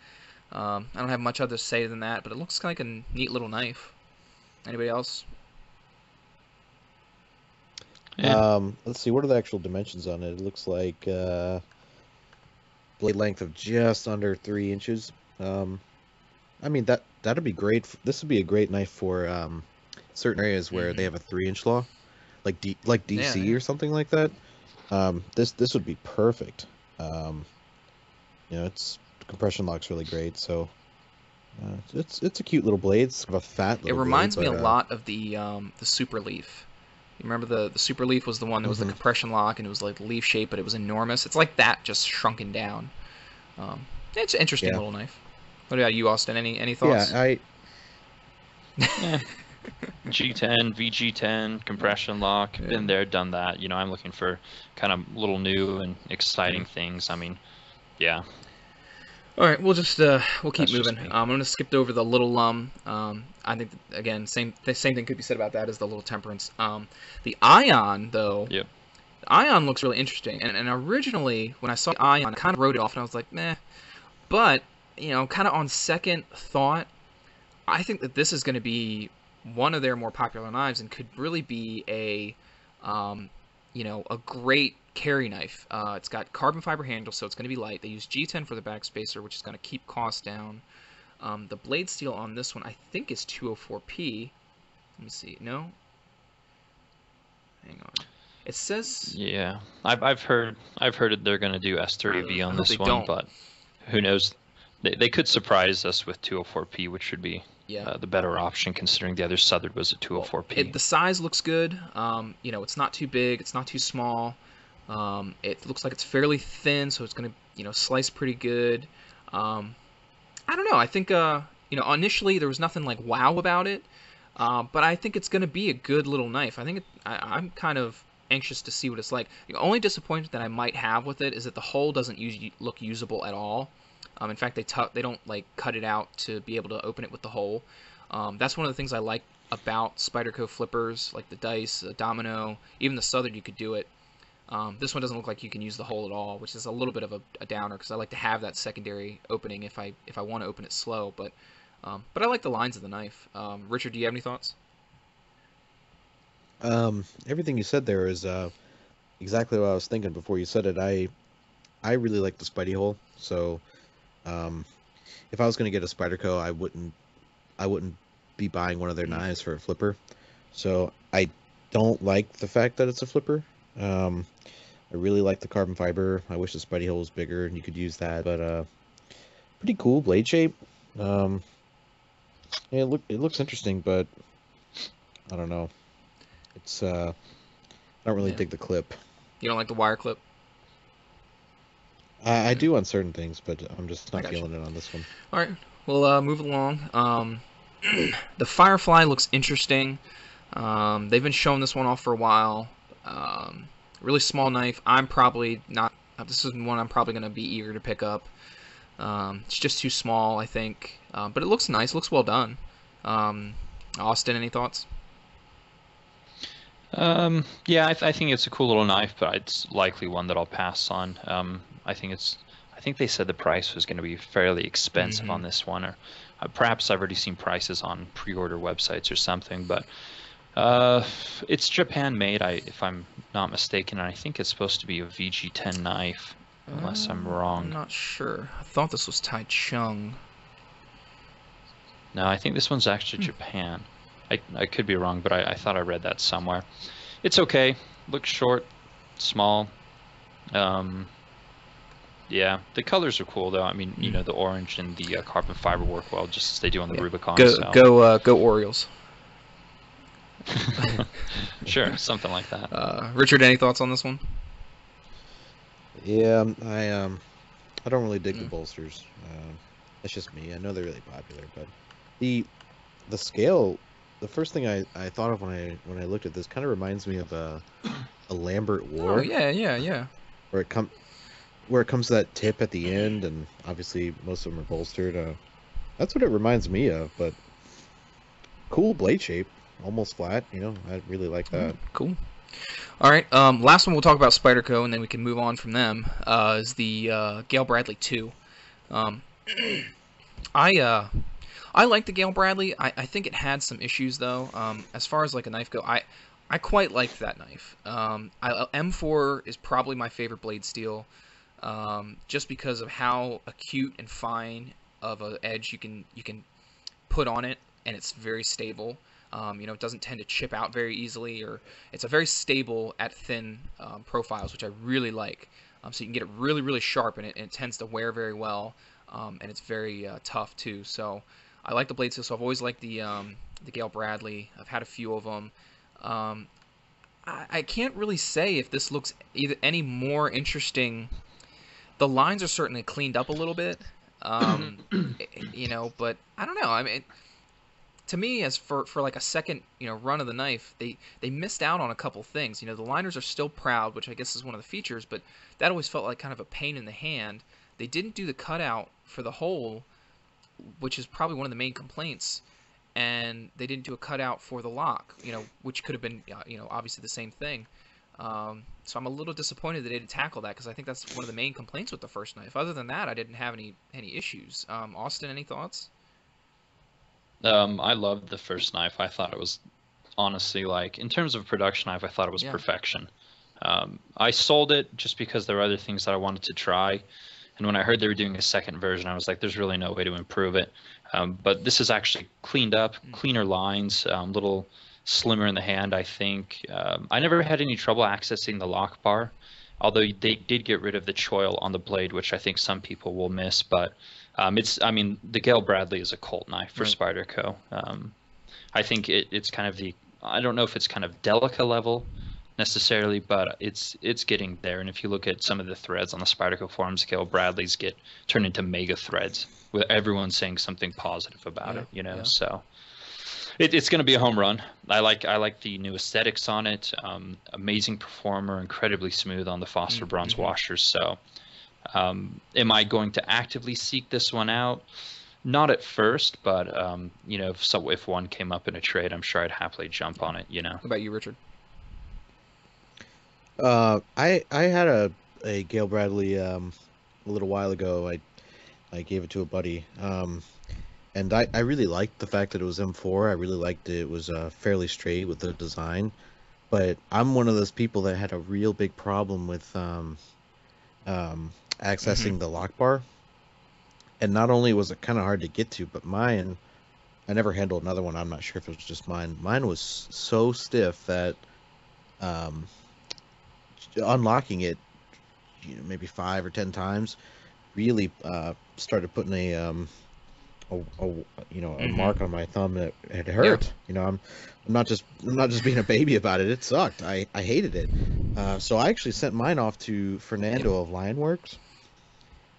I don't have much other to say than that, but it looks like a neat little knife. Anybody else? Yeah. Let's see, what are the actual dimensions on it? It looks like blade length of just under 3 inches. I mean, that'd be great. This would be a great knife for certain areas where they have a 3-inch law, like DC Yeah. or something like that. This would be perfect. Its compression lock's really great, so it's a cute little blade. It's kind of a fat It little reminds blade, me but, a lot of the Super Leaf. You remember the Super Leaf was the one that was the compression lock, and it was like leaf shape, but it was enormous. It's like that, just shrunken down. It's an interesting little knife. What about you, Austin? Any thoughts? Yeah, Yeah. G10, VG10, compression lock, been there, done that. I'm looking for kind of little new and exciting things. I mean, yeah. All right, we'll keep That's just moving. me. I'm gonna skip over the little I think again, the same thing could be said about that as the little Temperance. The Ion though. Yep. The Ion looks really interesting, and originally when I saw the Ion, I kind of wrote it off, and I was like, meh. But kind of on second thought, I think that this is going to be one of their more popular knives and could really be a great carry knife. It's got carbon fiber handle, so it's going to be light. They use G10 for the backspacer, which is going to keep costs down. The blade steel on this one, I think, is 204p. Let me see. No? Hang on. It says... Yeah, I've heard they're going to do S3V on this one, but who knows? They could surprise us with 204p, which would be the better option considering the other Southern was a 204p. The size looks good. It's not too big. It's not too small. It looks like it's fairly thin, so it's going to slice pretty good. I don't know. I think initially there was nothing like wow about it, but I think it's going to be a good little knife. I think I'm kind of anxious to see what it's like. The only disappointment that I might have with it is that the hole doesn't look usable at all. In fact, they don't like cut it out to be able to open it with the hole. That's one of the things I like about Spyderco flippers, like the dice, the domino, even the Southern. You could do it. This one doesn't look like you can use the hole at all, which is a little bit of a downer because I like to have that secondary opening if I want to open it slow. But I like the lines of the knife. Richard, do you have any thoughts? Everything you said there is exactly what I was thinking before you said it. I really like the Spidey hole, so if I was going to get a Spyderco, I wouldn't be buying one of their knives for a flipper. So I don't like the fact that it's a flipper. I really like the carbon fiber. I wish the Spidey hole was bigger and you could use that, but pretty cool blade shape. Yeah, it looks interesting, but I don't know. It's I don't really dig the clip. You don't like the wire clip? I do on certain things, but I'm just not gotcha. feeling it on this one. All right, we'll move along. The Firefly looks interesting. They've been showing this one off for a while. Really small knife. I'm probably not. This is one I'm probably going to be eager to pick up. It's just too small, I think. But it looks nice. It looks well done. Austin, any thoughts? Yeah, I think it's a cool little knife, but it's likely one that I'll pass on. I think they said the price was going to be fairly expensive on this one, or perhaps I've already seen prices on pre-order websites or something. But it's Japan made, if I'm not mistaken, and I think it's supposed to be a VG10 knife, unless I'm wrong. I'm not sure. I thought this was Taichung. No, I think this one's actually Japan. I could be wrong, but I thought I read that somewhere. It's okay. Looks short, small. Yeah, the colors are cool though. I mean, the orange and the carbon fiber work well, just as they do on the Rubicon. Go Orioles. Sure, something like that. Richard, any thoughts on this one? Yeah, I don't really dig the bolsters. That's just me. I know they're really popular, but the the scale, the first thing I thought of when I looked at this kind of reminds me of a Lambert Oh War, yeah, yeah, yeah. where it comes to that tip at the end, and obviously most of them are bolstered. That's what it reminds me of, but cool blade shape, almost flat. I really like that. Cool. All right. Last one we'll talk about Spyderco, and then we can move on from them. Is the Gale Bradley 2. Um, I like the Gale Bradley. I think it had some issues though. As far as like a knife go, I quite liked that knife. M4 is probably my favorite blade steel, just because of how acute and fine of an edge you can put on it, and it's very stable. It doesn't tend to chip out very easily, or it's a very stable at thin profiles, which I really like. So you can get it really, really sharp, and it tends to wear very well, and it's very tough too. So I like the blade steel. So I've always liked the Gale Bradley. I've had a few of them. I can't really say if this looks either any more interesting. The lines are certainly cleaned up a little bit, but I don't know. I mean, to me, as for like a second run of the knife, they missed out on a couple things. The liners are still proud, which I guess is one of the features, but that always felt like kind of a pain in the hand. They didn't do the cutout for the hole, which is probably one of the main complaints, and they didn't do a cutout for the lock, which could have been obviously the same thing. So I'm a little disappointed that they didn't tackle that, because I think that's one of the main complaints with the first knife. Other than that, I didn't have any issues. Austin, any thoughts? I loved the first knife. I thought it was honestly, like, in terms of production knife, I thought it was Yeah. perfection. I sold it just because there were other things that I wanted to try. And when I heard they were doing a second version, I was like, there's really no way to improve it. But this is actually cleaned up, cleaner lines, a little slimmer in the hand, I think. I never had any trouble accessing the lock bar, although they did get rid of the choil on the blade, which I think some people will miss. But I mean, the Gale Bradley is a cult knife for Right. Spyderco. I think it's kind of I don't know if it's kind of Delica level necessarily, but it's getting there. And if you look at some of the threads on the Spyderco forums, Gale Bradley's get turned into mega threads with everyone saying something positive about Yeah. it. Yeah. So it's going to be a home run. I like the new aesthetics on it. Amazing performer, incredibly smooth on the phosphor bronze washers. So am I going to actively seek this one out? Not at first, but if one came up in a trade, I'm sure I'd happily jump on it. What about you, Richard? I had a Gale Bradley a little while ago. I gave it to a buddy. And I really liked the fact that it was M4. I really liked it was fairly straight with the design. But I'm one of those people that had a real big problem with accessing the lock bar. And not only was it kind of hard to get to, but mine, I never handled another one. I'm not sure if it was just mine. Mine was so stiff that um, unlocking it, maybe 5 or 10 times, really started putting a mark on my thumb that it hurt. I'm not just being a baby about it. It sucked. I hated it. So I actually sent mine off to Fernando of Lionworks,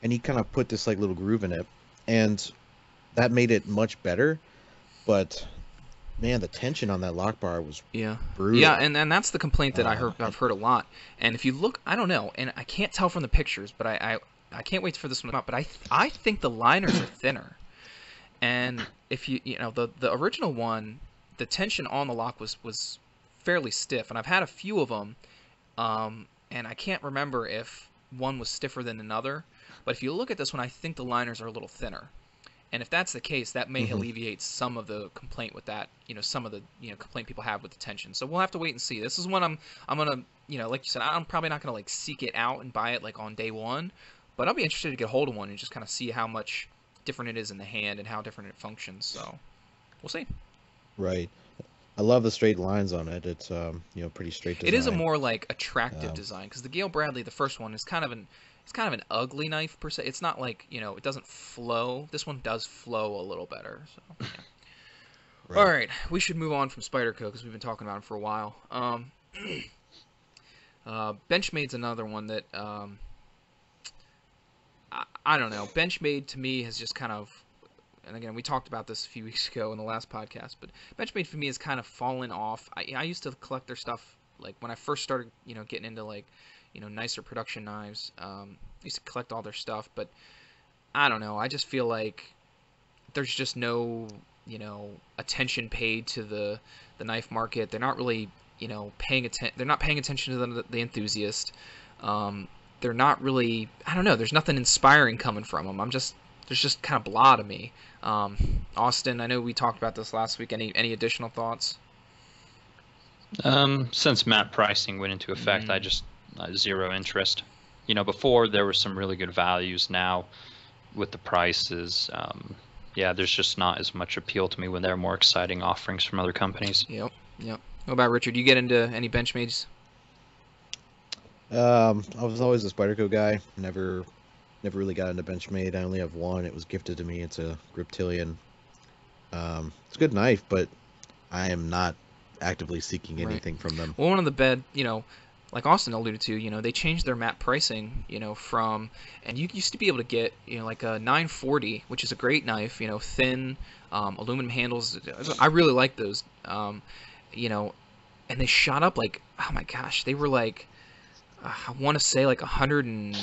and he kind of put this like little groove in it, and that made it much better. But man, the tension on that lock bar was Yeah. brutal. Yeah, and that's the complaint that I've heard a lot. And if you look, I don't know, and I can't tell from the pictures, but I can't wait for this one to come out. But I think the liners are thinner. And if the original one, the tension on the lock was fairly stiff, and I've had a few of them, and I can't remember if one was stiffer than another. But if you look at this one, I think the liners are a little thinner. And if that's the case, that may alleviate some of the complaint with that, some of the complaint people have with the tension. So we'll have to wait and see. This is one I'm gonna, like you said, I'm probably not gonna like seek it out and buy it like on day one, but I'll be interested to get a hold of one and just kind of see how much different it is in the hand and how different it functions. So we'll see. Right. I love the straight lines on it. It's pretty straight design. It is a more like attractive Um, design, because the Gale Bradley, the first one, is kind of an ugly knife per se. It's not like it doesn't flow. This one does flow a little better. So yeah. Right. All right, we should move on from Spyderco because we've been talking about him for a while. Benchmade's another one that I don't know. Benchmade to me has just kind of and again, we talked about this a few weeks ago in the last podcast, but Benchmade for me has kind of fallen off. I used to collect their stuff like when I first started, getting into like, nicer production knives. I used to collect all their stuff, but I don't know. I just feel like there's just no, attention paid to the knife market. They're not really, paying attention. They're not paying attention to the enthusiast. They're not really. I don't know. There's nothing inspiring coming from them. There's just kind of blah to me. Austin, I know we talked about this last week. Any additional thoughts? Since map pricing went into effect, I just zero interest. Before there were some really good values. Now, with the prices, there's just not as much appeal to me when there are more exciting offerings from other companies. Yep. What about Richard? Do you get into any Benchmades? I was always a Spyderco guy. Never really got into Benchmade. I only have one. It was gifted to me. It's a Griptilian. It's a good knife, but I am not actively seeking anything from them. Well, one of the like Austin alluded to, they changed their map pricing, from, and you used to be able to get, like a 940, which is a great knife, thin, aluminum handles. I really like those, and they shot up like, oh my gosh, they were like, I want to say like 100 and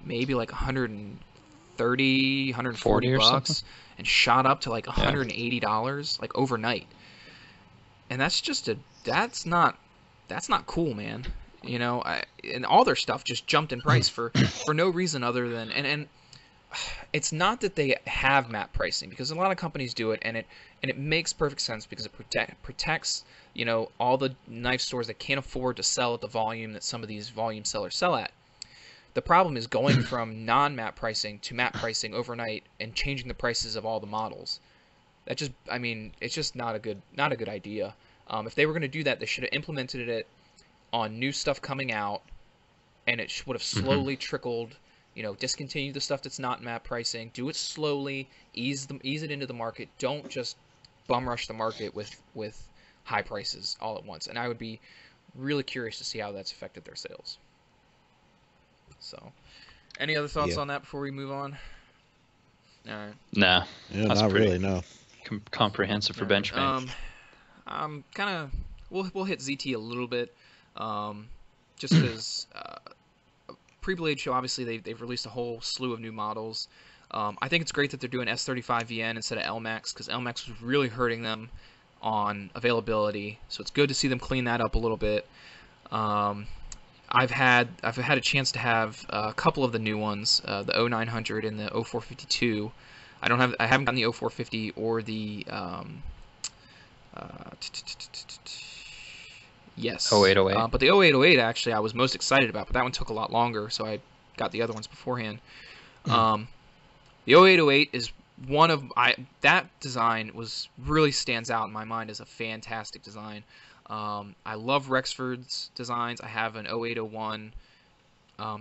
maybe like 130, 140 bucks, and shot up to like $180 like overnight. And that's not cool, man. And all their stuff just jumped in price for no reason other than and it's not that they have map pricing, because a lot of companies do it, and it makes perfect sense because it protects all the knife stores that can't afford to sell at the volume that some of these volume sellers sell at. The problem is going from non-map pricing to map pricing overnight and changing the prices of all the models. It's just not a good idea. If they were going to do that, they should have implemented it on new stuff coming out, and it would have slowly trickled. Discontinue the stuff that's not map pricing. Do it slowly. Ease it into the market. Don't just bum rush the market with high prices all at once. And I would be really curious to see how that's affected their sales. So, any other thoughts on that before we move on? All right. No. Yeah, not really. No. Comprehensive for Benchmade. I'm kind of we'll hit ZT a little bit, just because pre-Blade show, obviously they've released a whole slew of new models. I think it's great that they're doing S35VN instead of LMAX, because LMAX was really hurting them on availability. So it's good to see them clean that up a little bit. I've had a chance to have a couple of the new ones, the 0900 and the 0452. I haven't gotten the 0450 or the yes. 0808. But the 0808 actually I was most excited about, but that one took a lot longer, so I got the other ones beforehand. The 0808 is that design really stands out in my mind as a fantastic design. I love Rexford's designs. I have an 0801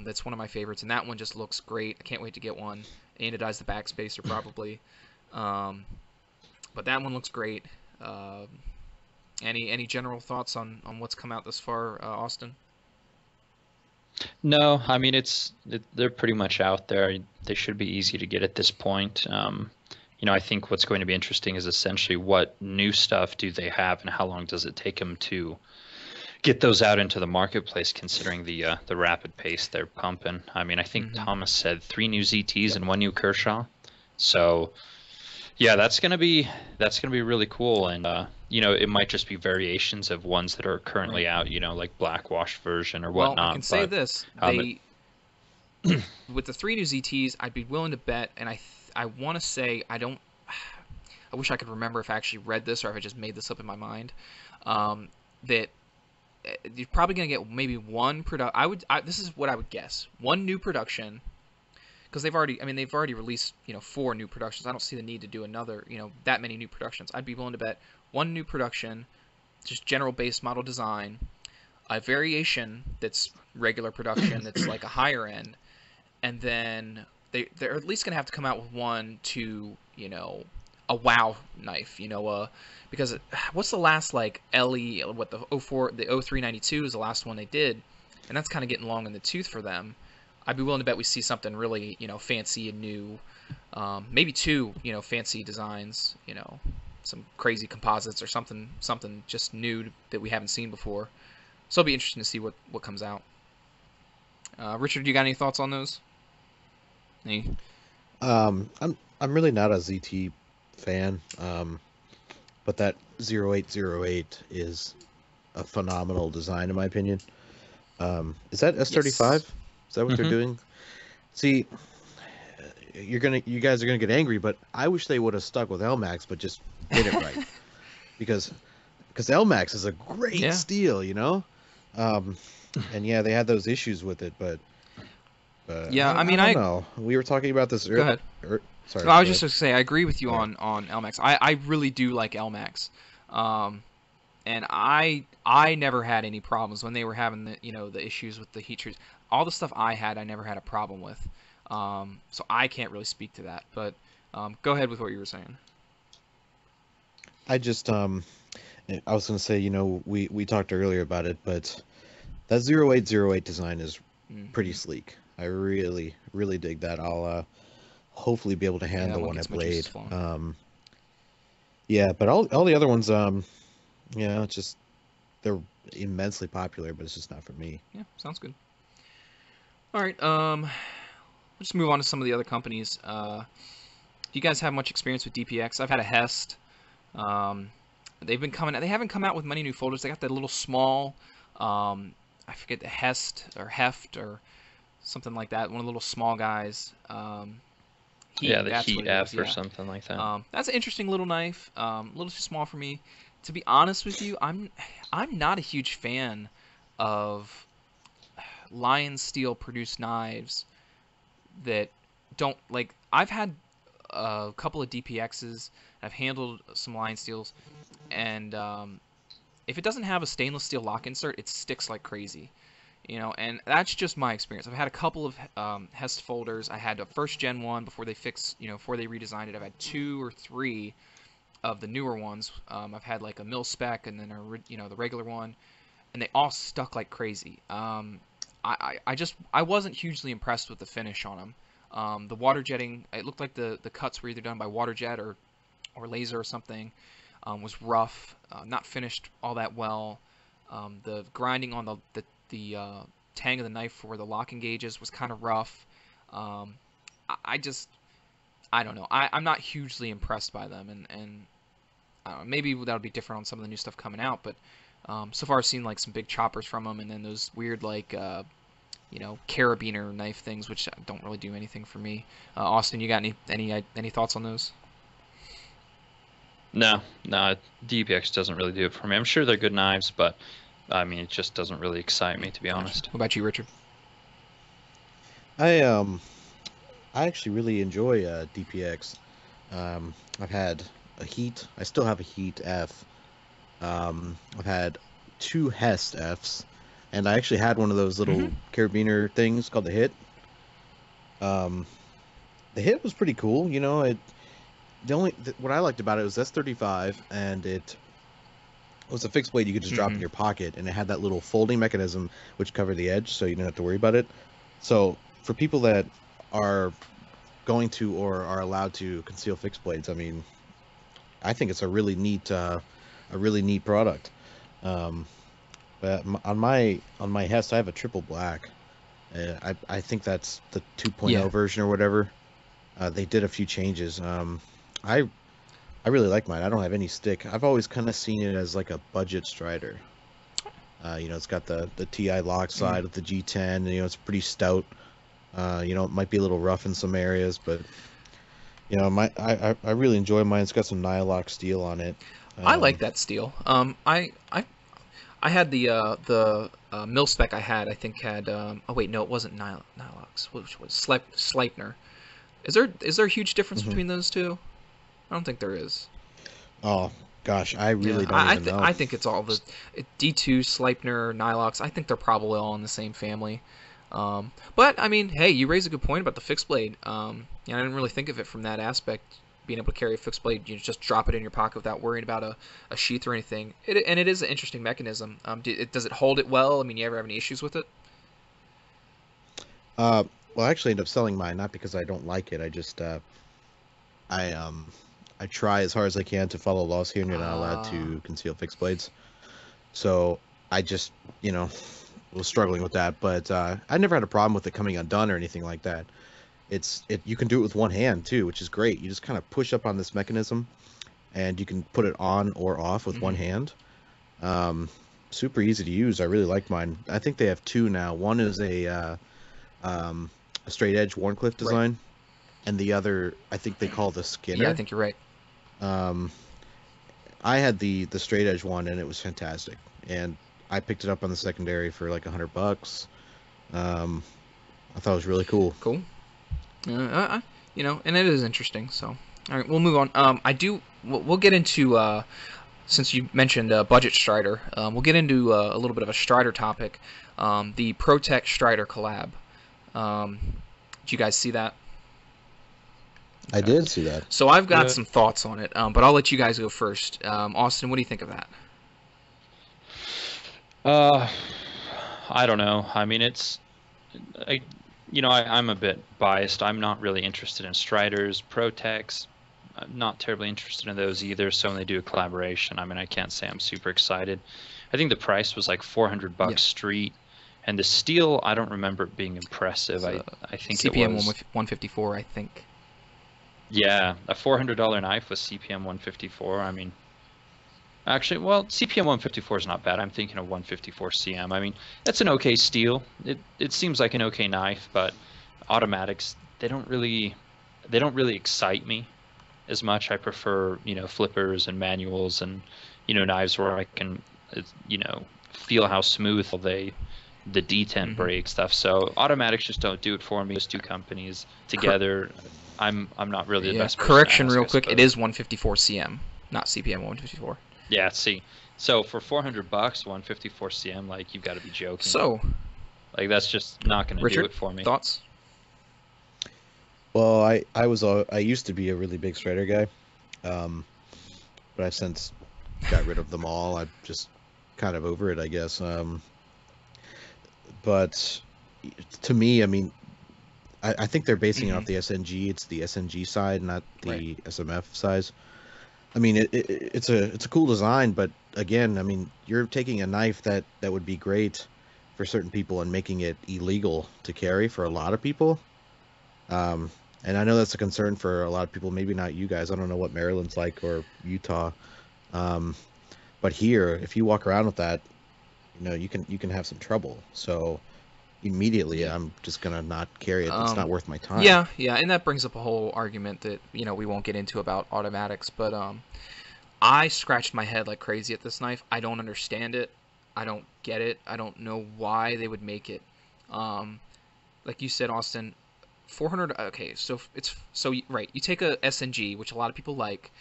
that's one of my favorites, and that one just looks great. I can't wait to get one. Anodize the backspacer probably. But that one looks great. Any general thoughts on what's come out this far, Austin? No, I mean they're pretty much out there. They should be easy to get at this point. I think what's going to be interesting is essentially what new stuff do they have, and how long does it take them to get those out into the marketplace, considering the rapid pace they're pumping. I mean, I think Thomas said 3 new ZTs and 1 new Kershaw. So yeah, that's gonna be really cool, and it might just be variations of ones that are currently out, like black wash version or whatnot. Well, I can say this: with the 3 new ZTs, I'd be willing to bet, and I want to say I wish I could remember if I actually read this or if I just made this up in my mind. That you're probably gonna get maybe one this is what I would guess: 1 new production. Because they've already released 4 new productions. I don't see the need to do another that many new productions. I'd be willing to bet 1 new production, just general base model design, a variation that's regular production that's like a higher end, and then they're at least gonna have to come out with 1 to a wow knife, because what's the last like LE, the 0392 is the last one they did, and that's kind of getting long in the tooth for them. I'd be willing to bet we see something really, fancy and new. Maybe two, fancy designs, some crazy composites or something just new that we haven't seen before. So it'll be interesting to see what comes out. Richard, you got any thoughts on those? Any? I'm really not a ZT fan, but that 0808 is a phenomenal design in my opinion. Is that S35? Yes. Is that what they're doing? See, you guys are gonna get angry, but I wish they would have stuck with LMAX, but just did it right, because LMAX is a great steel, and yeah, they had those issues with it, but Yeah, I mean, don't know. We were talking about this Go ahead. Sorry. No, I was go just going to say, I agree with you on LMAX. I really do like LMAX. And I never had any problems when they were having the issues with the heat treats. All the stuff I had, I never had a problem with. So I can't really speak to that. But go ahead with what you were saying. I just I was going to say, we talked earlier about it, but that 0808 design is pretty sleek. I really, really dig that. I'll hopefully be able to handle one at Blade. Yeah, but all the other ones, it's just they're immensely popular, but it's just not for me. Yeah, sounds good. All right, let's move on to some of the other companies. Do you guys have much experience with DPX? I've had a Hest. They haven't come out with many new folders. They got that little small, I forget the Heft or something like that. One of the little small guys. Heat F or something like that. That's an interesting little knife. A little too small for me. To be honest with you, I'm not a huge fan of Lion Steel produced knives that don't like. I've had a couple of DPXs. I've handled some Lion Steels, and if it doesn't have a stainless steel lock insert, it sticks like crazy. And that's just my experience. I've had a couple of Hest folders. I had a first gen one before they before they redesigned it. I've had 2 or 3 of the newer ones. I've had like a mil spec and then the regular one, and they all stuck like crazy. I wasn't hugely impressed with the finish on them. The water jetting, it looked like the cuts were either done by water jet or laser or something. Was rough, not finished all that well. The grinding on the tang of the knife for the locking gauges was kind of rough. I don't know. I'm not hugely impressed by them, and I don't know, maybe that'll be different on some of the new stuff coming out. But so far I've seen like some big choppers from them, and then those weird like carabiner knife things, which don't really do anything for me. Austin, you got any thoughts on those? No, DPX doesn't really do it for me. I'm sure they're good knives, but I mean, it just doesn't really excite me, to be honest. What about you, Richard? I actually really enjoy DPX. I've had a Heat. I still have a Heat F. I've had 2 Hest Fs, and I actually had one of those little carabiner things called the Hit. The Hit was pretty cool. What I liked about it was S35, and it was a fixed blade you could just drop in your pocket, and it had that little folding mechanism which covered the edge, so you didn't have to worry about it. So for people that are going to or are allowed to conceal fixed blades, I mean, I think it's a really neat product. But on my Hest, I have a triple black. I think that's the 2.0 version or whatever. They did a few changes. I really like mine. I don't have any stick. I've always kind of seen it as like a budget strider. It's got the TI lock side with the G10. It's pretty stout. It might be a little rough in some areas, but I really enjoy mine. It's got some Nylock steel on it. I like that steel. I had the mil spec I think had oh wait, no, it wasn't Nylox. Which was Sleipner. Is there a huge difference between those two? I don't think there is. Oh gosh, I really don't even know. I think it's all the D2, Sleipner, Nylox. I think they're probably all in the same family. But I mean, hey, you raise a good point about the fixed blade. I didn't really think of it from that aspect. Being able to carry a fixed blade, you just drop it in your pocket without worrying about a sheath or anything. And it is an interesting mechanism. Does it hold it well? I mean, you ever have any issues with it? Well, I actually ended up selling mine not because I don't like it. I just I I try as hard as I can to follow laws here, and you're not allowed Uh, to conceal fixed blades. So I just, was struggling with that, but I never had a problem with it coming undone or anything like that. You can do it with one hand too, which is great. You just kind of push up on this mechanism, and you can put it on or off with one mhm. hand. Um, Super easy to use. I really like mine. I think they have two now. One is um, a straight edge Warncliffe Right. design, and the other I think they call the Yeah, I Skinner. think you're right. Um, I had the straight edge one, and it was fantastic. And I picked it up on the secondary for like $100. Um, I thought it was really cool. Cool. And it is interesting. So, all right, we'll move on. We'll get into since you mentioned budget Strider. We'll get into a little bit of a Strider topic. The Protect Strider collab. Um, did you guys see that? I Okay. did see that. So I've got Yeah. some thoughts on it, but I'll let you guys go first. Austin, what do you think of that? Uh, I don't know. I mean, I, I'm a bit biased. I'm not really interested in Striders, Protex. I'm not terribly interested in those either. So when they do a collaboration, I mean, I can't say I'm super excited. I think the price was like Yeah, $400 street, and the steel, I don't remember it being impressive. it's I think it CPM was, 154, I think. yeah, a $400 knife with CPM 154. I mean, actually, well, CPM 154 is not bad. I'm thinking of 154 CM. I mean, that's an okay steel. It seems like an okay knife, but automatics, they don't really excite me as much. I prefer, flippers and manuals and, knives where I can, feel how smooth the detent Hmm. break stuff. So automatics just don't do it for me. Those two companies together, I'm not really the Yeah, best person to correction ask, real I quick. It suppose. is 154 CM, not CPM 154. Yeah, see. So for $400, 154 CM, like you've got to be joking. So, Like that's just not going to do Richard, it for me. thoughts? Well, I used to be a really big Strider guy, um, but I've since got rid of them all. I'm just kind of over it, I guess. But to me, I mean, I think they're basing it Hmm. off the SNG. It's the SNG side, not Right. the SMF size. I mean, it's a cool design, but again, I mean, you're taking a knife that would be great for certain people and making it illegal to carry for a lot of people. Um, and I know that's a concern for a lot of people. Maybe not you guys. I don't know what Maryland's like or Utah. Um, but here, if you walk around with that, you can have some trouble. So immediately, Yeah. I'm just gonna not carry it. It's not Um, worth my time. yeah, and that brings up a whole argument that we won't get into about automatics, but I scratched my head like crazy at this knife. I don't understand it. I don't get it. I don't know why they would make it. Um, like you said, Austin, 400. Okay, so right. You take a SNG, which a lot of people like,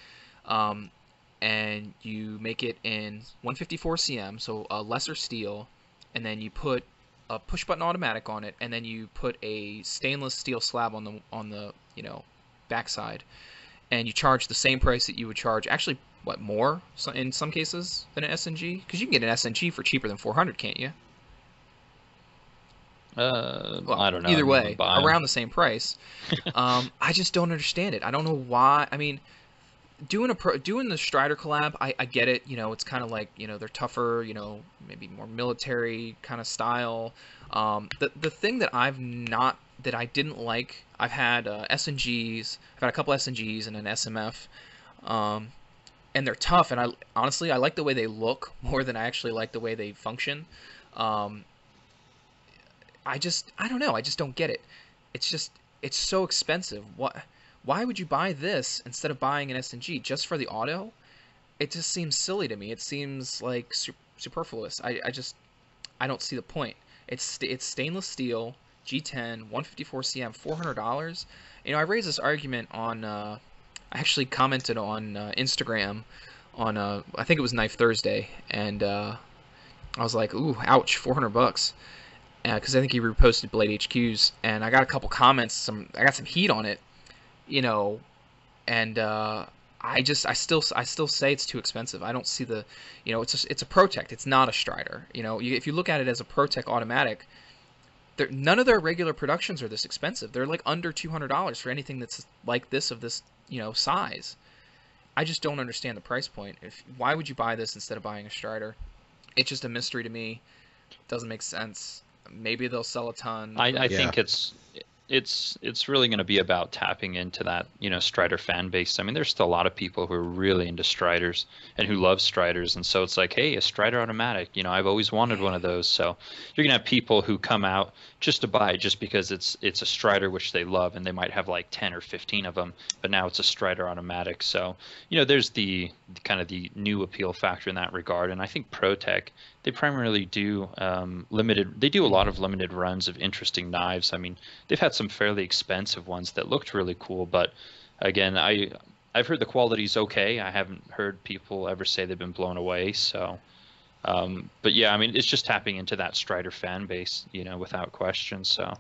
um, and you make it in 154 cm, so a lesser steel, and then you put a push button automatic on it, and then you put a stainless steel slab on the backside, and you charge the same price that you would charge, actually, what, more in some cases than an SNG, because you can get an SNG for cheaper than 400, can't you? Well, I don't know. I either never way, buy them. around the same price. I just don't understand it. I don't know why. I mean, doing the Strider collab, I get it. It's kind of like they're tougher. Maybe more military kind of style. The thing that I didn't like. I've had SNGs. I've had a couple SNGs and an SMF. Um, and they're tough. And I honestly I like the way they look more than I actually like the way they function. Um, I don't know. I just don't get it. It's so expensive. Why would you buy this instead of buying an SNG just for the auto? It just seems silly to me. It seems like superfluous. I don't see the point. It's stainless steel, G10, 154 cm, $400. I raised this argument on. I actually commented on Instagram on I think it was Knife Thursday, and I was like, "Ooh, ouch, $400." Because I think he reposted Blade HQs, and I got a couple comments. I got some heat on it, you know, and I still say it's too expensive. I don't see it's a Protect. It's not a Strider. If you look at it as a Protect automatic, none of their regular productions are this expensive. They're like under $200 for anything that's like this of this, size. I just don't understand the price point. Why would you buy this instead of buying a Strider? It's just a mystery to me. Doesn't make sense. Maybe they'll sell a ton. I Yeah. think it's really going to be about tapping into that, Strider fan base. I mean, there's still a lot of people who are really into Striders and who love Striders, and so it's like, hey, a Strider automatic, I've always wanted one of those. So you're going to have people who come out just to buy it just because it's a Strider which they love, and they might have like 10 or 15 of them, but now it's a Strider automatic. So, there's the kind of the new appeal factor in that regard. And I think ProTech, they primarily do they do a lot of limited runs of interesting knives. I mean, they've had some fairly expensive ones that looked really cool, but again, I've heard the quality's okay. I haven't heard people ever say they've been blown away. So, but yeah, I mean, it's just tapping into that Strider fan base, without question. So,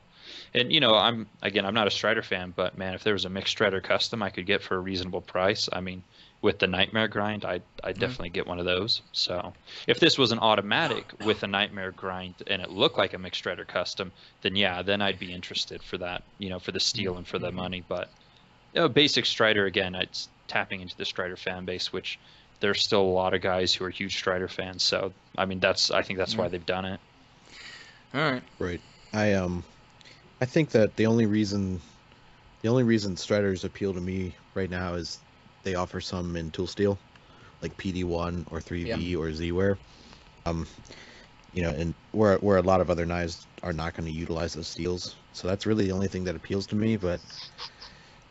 and I'm not a Strider fan, but man, if there was a mixed Strider custom I could get for a reasonable price, I mean, with the Nightmare grind, I'd definitely get one of those. So if this was an automatic with a Nightmare grind and it looked like a mixed Strider custom, then yeah, then I'd be interested for that, for the steel and for the money. But basic Strider, again, it's tapping into the Strider fan base, which there's still a lot of guys who are huge Strider fans. So I mean, I think that's why they've done it. All right. Right. I think that the only reason Striders appeal to me right now is they offer some in tool steel, like PD1 or 3V or Z-Wear. And where a lot of other knives are not going to utilize those steels. So that's really the only thing that appeals to me.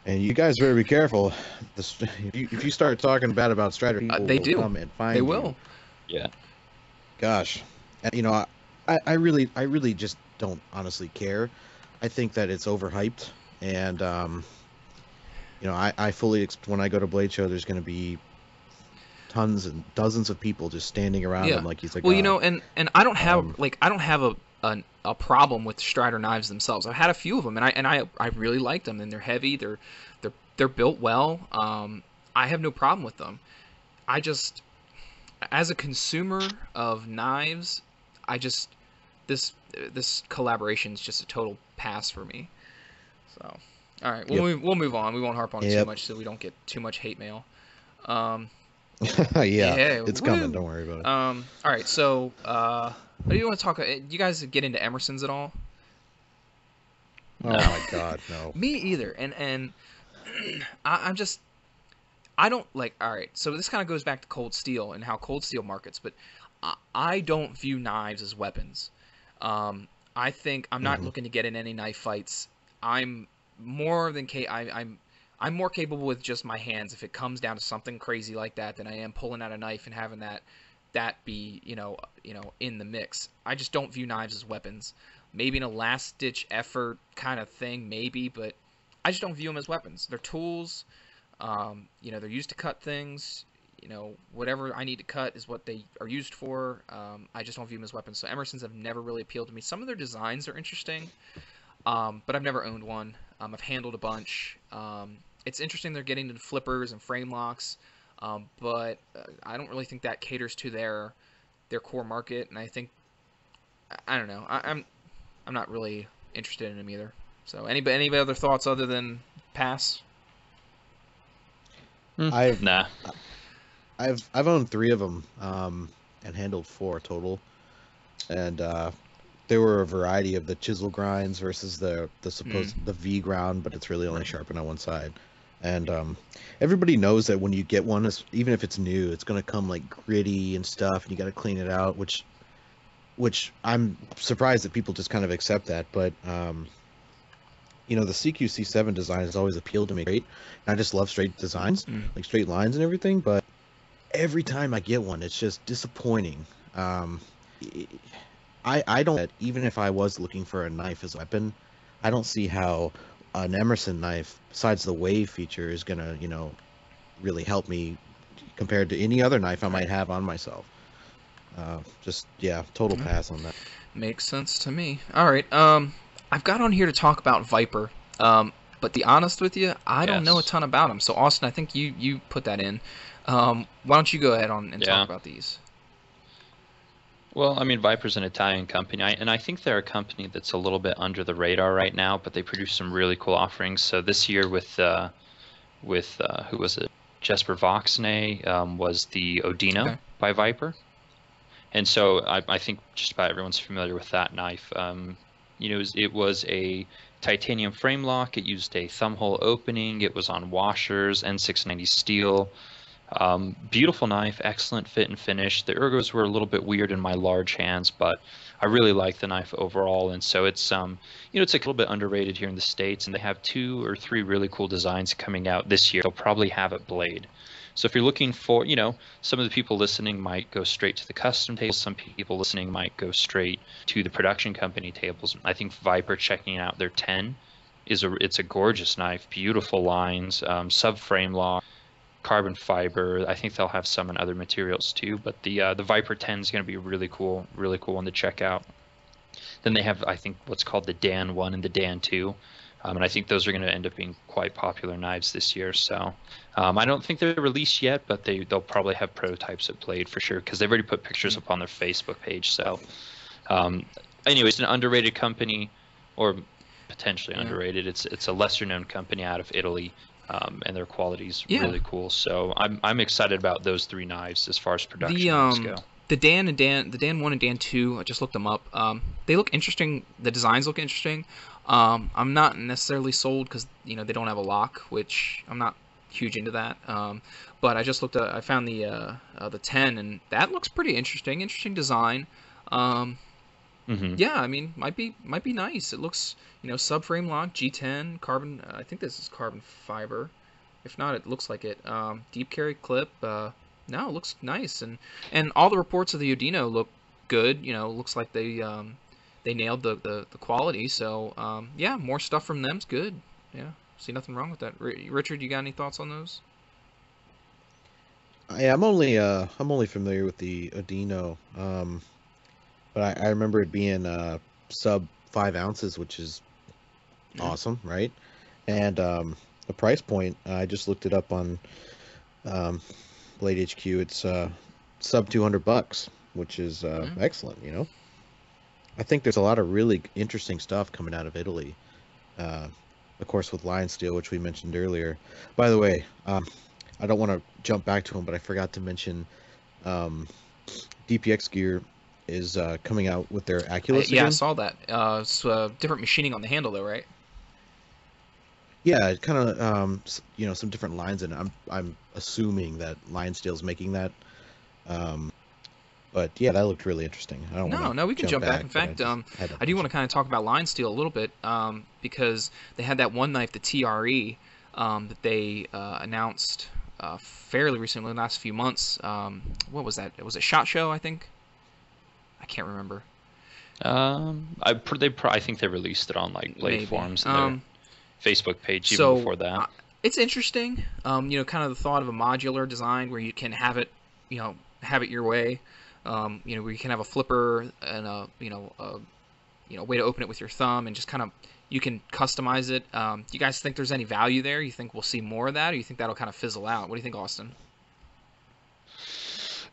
And you guys better be careful. If you start talking bad about Strider, people they will do. come and find They you. will. Yeah. Gosh, and, I really just don't honestly care. I think that it's overhyped, and I fully expect when I go to Blade Show, there's going to be tons and dozens of people just standing around him like he's like. Well, and I don't have a problem with Strider knives themselves. I've had a few of them, and I really like them, and they're heavy. They're built well. I have no problem with them. I just, as a consumer of knives, this collaboration is just a total pass for me. So, all right, we'll move on. We won't harp on it too much, so we don't get too much hate mail. It's coming. Don't worry about it. All right, so what do you want to talk? Do you guys get into Emerson's at all? Oh my God, no. Me either. And I don't like. All right, so this kind of goes back to Cold Steel and how Cold Steel markets, but I don't view knives as weapons. I think I'm not looking to get in any knife fights. I'm more capable with just my hands. If it comes down to something crazy like that, than I am pulling out a knife and having that be in the mix. I just don't view knives as weapons. Maybe in a last ditch effort kind of thing, maybe, but I just don't view them as weapons. They're tools. They're used to cut things. Whatever I need to cut is what they are used for. I just don't view them as weapons. So Emerson's have never really appealed to me. Some of their designs are interesting, but I've never owned one. I've handled a bunch. It's interesting they're getting into flippers and frame locks, but I don't really think that caters to their core market. And I don't know. I'm not really interested in them either. So any other thoughts other than pass? Nah. I've owned 3 of them and handled 4 total, and there were a variety of the chisel grinds versus the V ground, but it's really only sharpened on one side. And everybody knows that when you get one, even if it's new, it's gonna come like gritty and stuff, and you got to clean it out. Which I'm surprised that people just kind of accept that. But the CQC7 design has always appealed to me. Great, and I just love straight designs, like straight lines and everything. But every time I get one, it's just disappointing. I don't, even if I was looking for a knife as a weapon, I don't see how an Emerson knife, besides the wave feature, is gonna, really help me compared to any other knife I might have on myself. Total pass on that. Makes sense to me. All right, I've got on here to talk about Viper, but to be honest with you, I don't know a ton about them. So Austin, I think you put that in. Why don't you go ahead and talk about these? Well, I mean, Viper's an Italian company, and I think they're a company that's a little bit under the radar right now, but they produce some really cool offerings. So this year with who was it? Jesper Voxnay was the Odino Okay. by Viper. And so I think just about everyone's familiar with that knife. You know, it was a titanium frame lock. It used a thumb hole opening. It was on washers, N690 steel. Beautiful knife, excellent fit and finish. The ergos were a little bit weird in my large hands, but I really like the knife overall. And so it's you know, it's a little bit underrated here in the States, and they have 2 or 3 really cool designs coming out this year. They'll probably have it blade. So if you're looking for, you know, some of the people listening might go straight to the custom tables. Some people listening might go straight to the production company tables. I think Viper, checking out their 10 it's a gorgeous knife, beautiful lines, subframe lock, carbon fiber. I think they'll have some in other materials too, but the Viper 10 is going to be a really cool one to check out. Then they have, I think, what's called the Dan 1 and the Dan 2. And I think those are going to end up being quite popular knives this year. So I don't think they're released yet, but they'll probably have prototypes at Blade for sure, because they've already put pictures up on their Facebook page. So anyways, an underrated company, or potentially underrated. It's a lesser known company out of Italy. And their quality's really cool. So I'm excited about those 3 knives as far as production knives go. The Dan 1 and Dan 2, I just looked them up. They look interesting. The designs look interesting. I'm not necessarily sold because, you know, they don't have a lock, which I'm not huge into that. But I just looked at, I found the 10, and that looks pretty interesting. Interesting design. Yeah, I mean, might be nice. It looks, you know, subframe lock, G10, carbon. I think this is carbon fiber. If not, it looks like it. Deep carry clip. No, it looks nice, and all the reports of the Odino look good. You know, looks like they nailed the quality. So yeah, more stuff from them's good. Yeah, see nothing wrong with that. Richard, you got any thoughts on those? I'm only familiar with the Odino, but I remember it being sub 5 ounces, which is awesome, right? And the price point, I just looked it up on Blade HQ. It's sub $200, which is excellent. You know, I think there's a lot of really interesting stuff coming out of Italy. Of course, with Lion Steel, which we mentioned earlier. By the way, I don't want to jump back to him, but I forgot to mention DPX Gear is coming out with their Aculus Yeah, again. I saw that. It's different machining on the handle, though, right? Yeah, it kind of you know, some different lines, and I'm assuming that Lion Steel's making that. But yeah, that looked really interesting. I don't want No, we can jump back. In fact, I do want to kind of talk about Lion Steel a little bit because they had that one knife, the TRE, that they announced fairly recently, in the last few months. What was that? Was it SHOT Show, I think? I can't remember. I think they released it on like Blade forums and their Facebook page even before that. It's interesting. You know, kind of the thought of a modular design where you can have it, you know, have it your way. You know, where you can have a flipper and a way to open it with your thumb, and just kind of, you can customize it. Do you guys think there's any value there? You think we'll see more of that, or you think that'll kind of fizzle out? What do you think, Austin?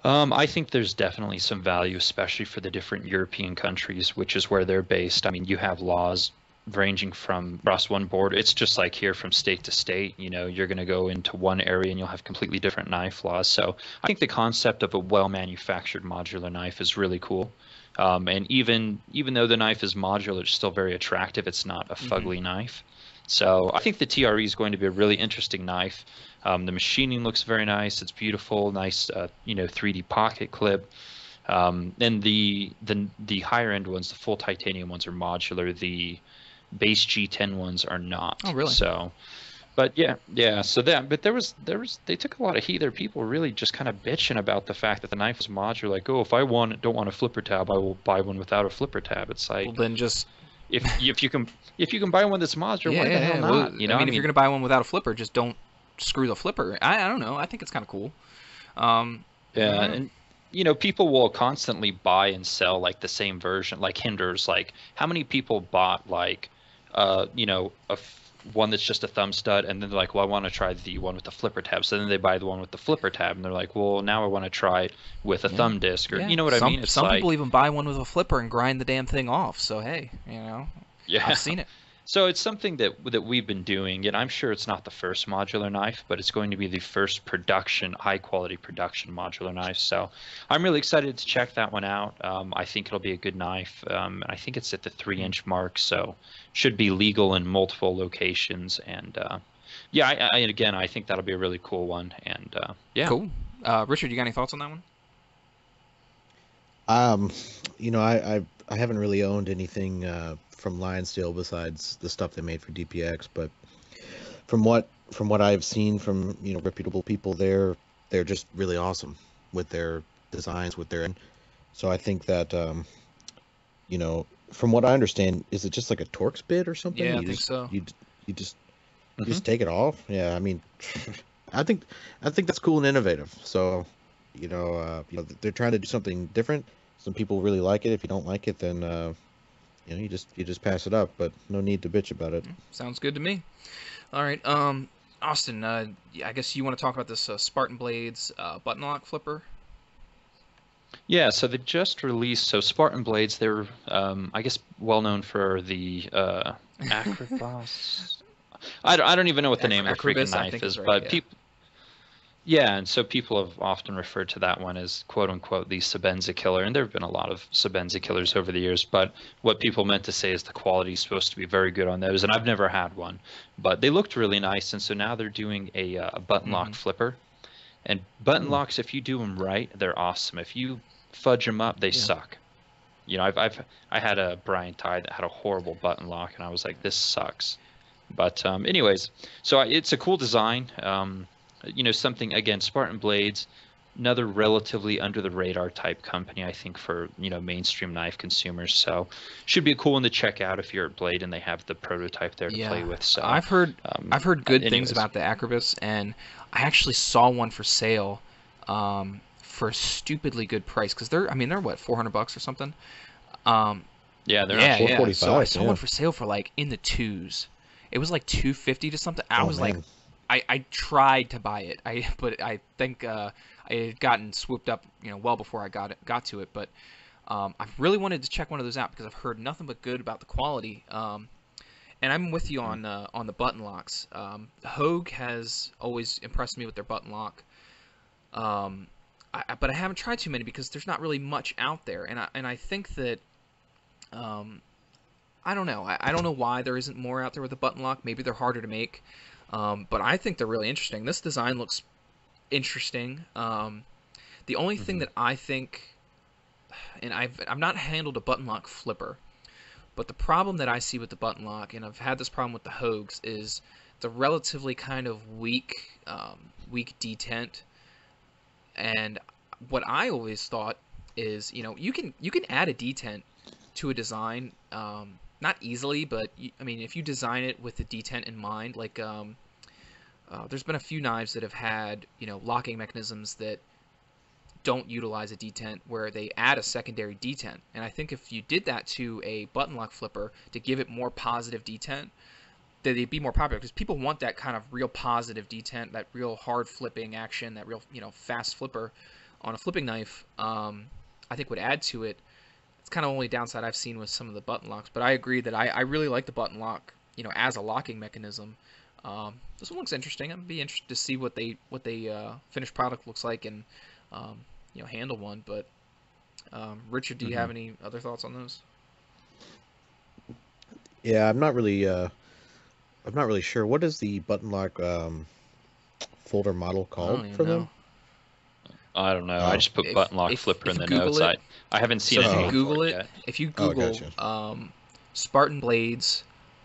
I think there's definitely some value, especially for the different European countries, which is where they're based. I mean, you have laws ranging from across one border. It's just like here from state to state. You know, you're going to go into one area and you'll have completely different knife laws. So I think the concept of a well-manufactured modular knife is really cool. And even though the knife is modular, it's still very attractive. It's not a fugly knife. So I think the TRE is going to be a really interesting knife. The machining looks very nice. It's beautiful, nice, you know, 3D pocket clip. And the higher end ones, the full titanium ones, are modular. The base G10 ones are not. Oh, really? So, but yeah. So they took a lot of heat there. People really just kind of bitching about the fact that the knife was modular. Like, oh, if I don't want a flipper tab, I will buy one without a flipper tab. It's like, Well, then just if you can buy one that's modular, why the hell not? Well, You know, I mean, if you're gonna buy one without a flipper, just don't screw the flipper. I don't know. I think it's kind of cool. And you know, people will constantly buy and sell like the same version, like Hinders. Like, how many people bought like, you know, one that's just a thumb stud, and then they're like, well, I want to try the one with the flipper tab. So then they buy the one with the flipper tab, and they're like, well, now I want to try it with a Yeah. thumb disc, or Yeah. you know what I mean? It's Some like, people even buy one with a flipper and grind the damn thing off. So hey, yeah. I've seen it. So it's something that we've been doing, and I'm sure it's not the first modular knife, but it's going to be the first high quality production modular knife. So I'm really excited to check that one out. I think it'll be a good knife. I think it's at the 3-inch mark, so should be legal in multiple locations. And yeah, I think that'll be a really cool one. And yeah. Cool. Richard, you got any thoughts on that one? I haven't really owned anything from Lion Steel besides the stuff they made for DPX, but from what I've seen from reputable people there, they're just really awesome with their designs, so I think that from what I understand, is it just like a Torx bit or something? Yeah, I think so. You just take it off. Yeah, I mean, I think that's cool and innovative. So they're trying to do something different. Some people really like it. If you don't like it, then you just pass it up. But no need to bitch about it. Sounds good to me. All right, Austin. I guess you want to talk about this Spartan Blades button lock flipper. Yeah, so they just released. So Spartan Blades, they're I guess well known for the Acrobas. I don't even know what the name of the freaking knife is, but people. Yeah, and so people have often referred to that one as quote-unquote the Sebenza killer, and there have been a lot of Sebenza killers over the years, but what people meant to say is the quality is supposed to be very good on those, and I've never had one, but they looked really nice, and so now they're doing a button lock flipper, and button locks, if you do them right, they're awesome. If you fudge them up, they suck. I had a Brian Ty that had a horrible button lock, and I was like, this sucks. But anyways, so it's a cool design. Something, again, Spartan Blades, another relatively under the radar type company, I think, for mainstream knife consumers. So should be a cool one to check out if you're at Blade and they have the prototype there to play with. So I've heard good things about the Acrobas, and I actually saw one for sale for a stupidly good price, because they're what, $400 or something. Yeah, they're not $445. So I saw one for sale for like in the twos. It was like $250 to something. I was like, I tried to buy it, but I think I had gotten swooped up, well before I got to it. But I really wanted to check one of those out because I've heard nothing but good about the quality. And I'm with you on the button locks. Hogue has always impressed me with their button lock. But I haven't tried too many because there's not really much out there, and I think that I don't know. I don't know why there isn't more out there with a button lock. Maybe they're harder to make. But I think they're really interesting. This design looks interesting. The only thing that I think, and I've not handled a button lock flipper, but the problem that I see with the button lock, and I've had this problem with the Hogues, is the relatively kind of weak detent. And what I always thought is, you can add a detent to a design, not easily, but if you design it with the detent in mind, like there's been a few knives that have had locking mechanisms that don't utilize a detent, where they add a secondary detent. And I think if you did that to a button lock flipper to give it more positive detent, that they'd be more popular, because people want that kind of real positive detent, that real hard flipping action, that real fast flipper on a flipping knife. I think would add to it. It's kind of only downside I've seen with some of the button locks, but I agree that I really like the button lock, as a locking mechanism. This one looks interesting. I'd be interested to see what they finished product looks like, and handle one. But Richard, do you have any other thoughts on those? Yeah, I'm not really sure. What is the button lock folder model called for them? I don't know. I just put button lock flipper in the notes. I haven't seen it. If you Google Spartan Blades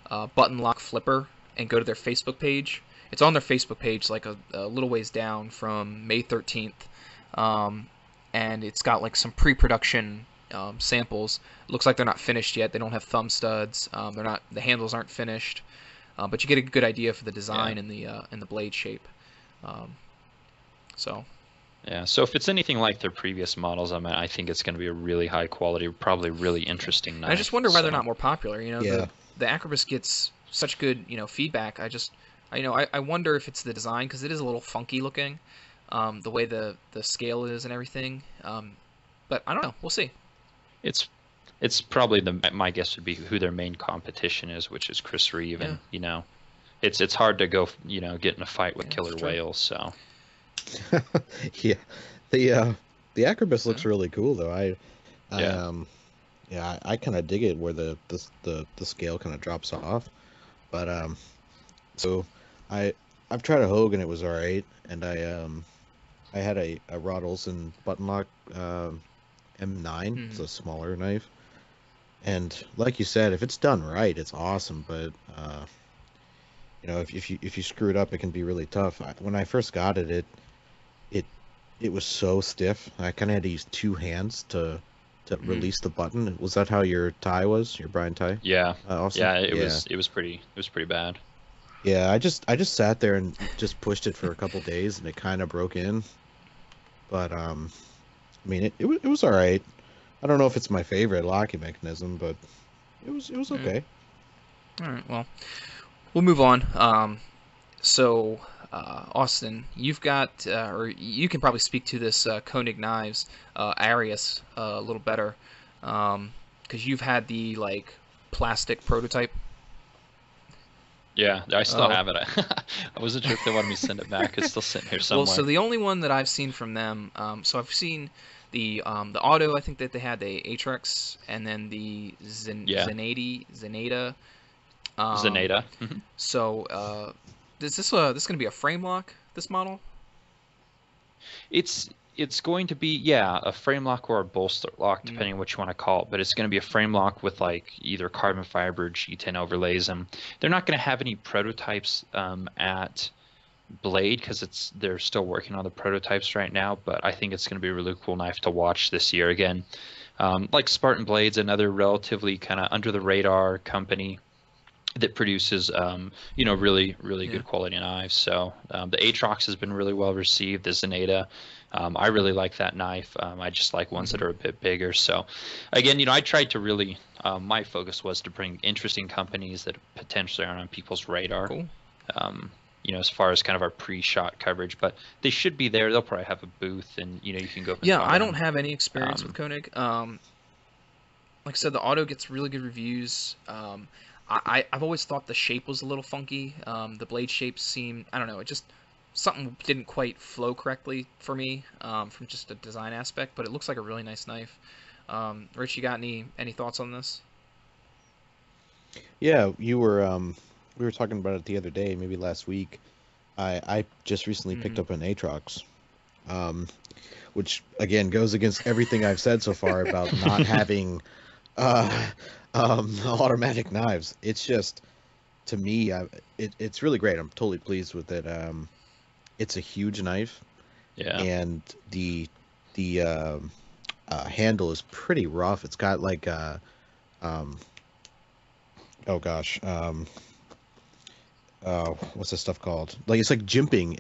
button lock flipper and go to their Facebook page, it's on their Facebook page, like a little ways down from May 13th, and it's got like some pre-production samples. It looks like they're not finished yet. They don't have thumb studs. The handles aren't finished, but you get a good idea for the design and the blade shape. Yeah, so if it's anything like their previous models, I think it's going to be a really high quality, probably really interesting knife. I just wonder why they're not more popular. The Acrobas gets such good, feedback. I wonder if it's the design because it is a little funky looking, the way the scale is and everything. But I don't know. We'll see. It's it's probably my guess would be who their main competition is, which is Chris Reeve, Yeah. and it's hard to go get in a fight with Yeah, killer that's true. whales. So Yeah, the Acrobus Yeah. looks really cool though. I yeah, yeah, I kind of dig it where the scale kind of drops off. But so I I've tried a Hogue and it was all right, and I had a Rod Olson button lock M9. It's Hmm. a smaller knife, and like you said, if it's done right, it's awesome. But if you screw it up, it can be really tough. When I first got it, it it was so stiff. I kind of had to use two hands to Hmm. release the button. Was that how your tie was? Your Brian tie? yeah, Austin? yeah. It Yeah. was it was pretty bad. Yeah, I just sat there and just pushed it for a couple days and it kind of broke in. But I mean it was all right. I don't know if it's my favorite locking mechanism, but it was Yeah. okay. All right. Well, we'll move on. So, Austin, you've got, or you can probably speak to this Koenig knives, Arius, a little better, because you've had the like plastic prototype. Yeah, I still Oh, have it. I wasn't sure if they wanted me to send it back. It's still sitting here well, so somewhere. the only one that I've seen from them, so I've seen the auto. I think that they had the Atrix, and then the Yeah, Zenata. Um, Zaneta. so, is this gonna be a frame lock? This model? It's going to be, yeah, a frame lock or a bolster lock, Mm, depending on what you want to call it. But it's going to be a frame lock with like either carbon fiber or G10 overlays. And they're not going to have any prototypes at Blade because they're still working on the prototypes right now. But I think it's going to be a really cool knife to watch this year again. Like Spartan Blades, another relatively kind of under the radar company that produces really really yeah. good quality knives. So the Atrox has been really well received. The Zenata, I really like that knife. I just like ones that Hmm. are a bit bigger. So again, I tried to really my focus was to bring interesting companies that potentially aren't on people's radar. Cool. Um, as far as kind of our pre-shot coverage, but they should be there. They'll probably have a booth, and you can go up and Yeah, talk I to don't them. have any experience with Um, Koenig. Like I said, the auto gets really good reviews. I've always thought the shape was a little funky. The blade shapes seem, I don't know, it just something didn't quite flow correctly for me from just a design aspect. But it looks like a really nice knife. Rich, you got any thoughts on this? Yeah, we were talking about it the other day, maybe last week. I just recently picked Hmm. up an Atrox, um, which again goes against everything I've said so far about not having uh, automatic knives. It's just to me, it's really great. I'm totally pleased with it. It's a huge knife, yeah. and the handle is pretty rough. It's got like um, oh gosh, what's this stuff called? Like it's like jimping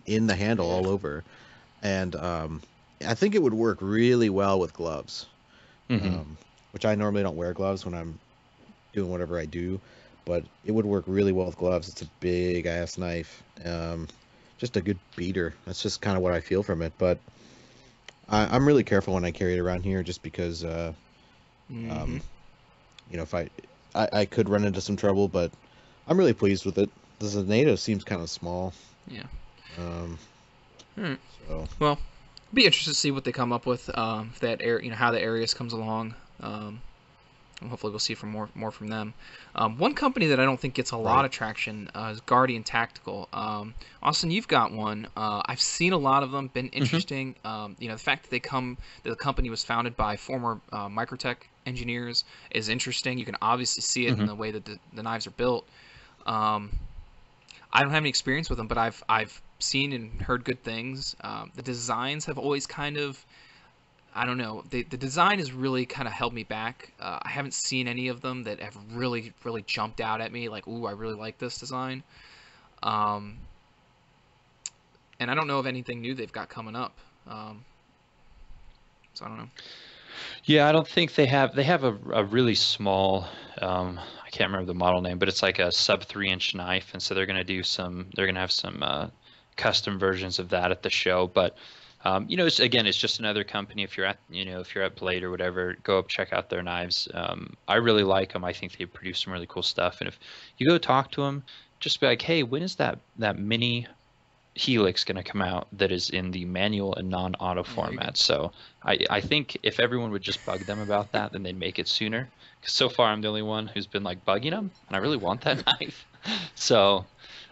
in the handle Yeah. all over, and I think it would work really well with gloves. hmm Um, which I normally don't wear gloves when I'm doing whatever I do, but it would work really well with gloves. It's a big ass knife. Just a good beater. That's just kind of what I feel from it. But I'm really careful when I carry it around here, just because Hmm. um, if I could run into some trouble, but I'm really pleased with it. The Zanata seems kind of small. Yeah. Um, All right. so Well, be interested to see what they come up with. If that how the Arius comes along. And hopefully we'll see from more from them. One company that I don't think gets a lot right. of traction is Guardian Tactical. Austin, you've got one. I've seen a lot of them. Been hmm interesting. The fact that that the company was founded by former Microtech engineers is interesting. You can obviously see it in hmm the way that the knives are built. Um, I don't have any experience with them, but I've seen and heard good things. The designs have always kind of, I don't know. The design has really kind of held me back. I haven't seen any of them that have really jumped out at me like, ooh, I really like this design. Um, and I don't know of anything new they've got coming up. Um, so I don't know. Yeah, I don't think they have a really small I can't remember the model name, but it's like a sub 3-inch knife, and so they're gonna have some custom versions of that at the show. But it's just another company. If you're at Blade or whatever, go up, check out their knives. I really like them. I think they produce some really cool stuff. And if you go talk to them, just be like, hey, when is that mini Helix going to come out that is in the manual and non-auto format? So I think if everyone would just bug them about that, then they'd make it sooner. Because so far I'm the only one who's been like bugging them, and I really want that knife. So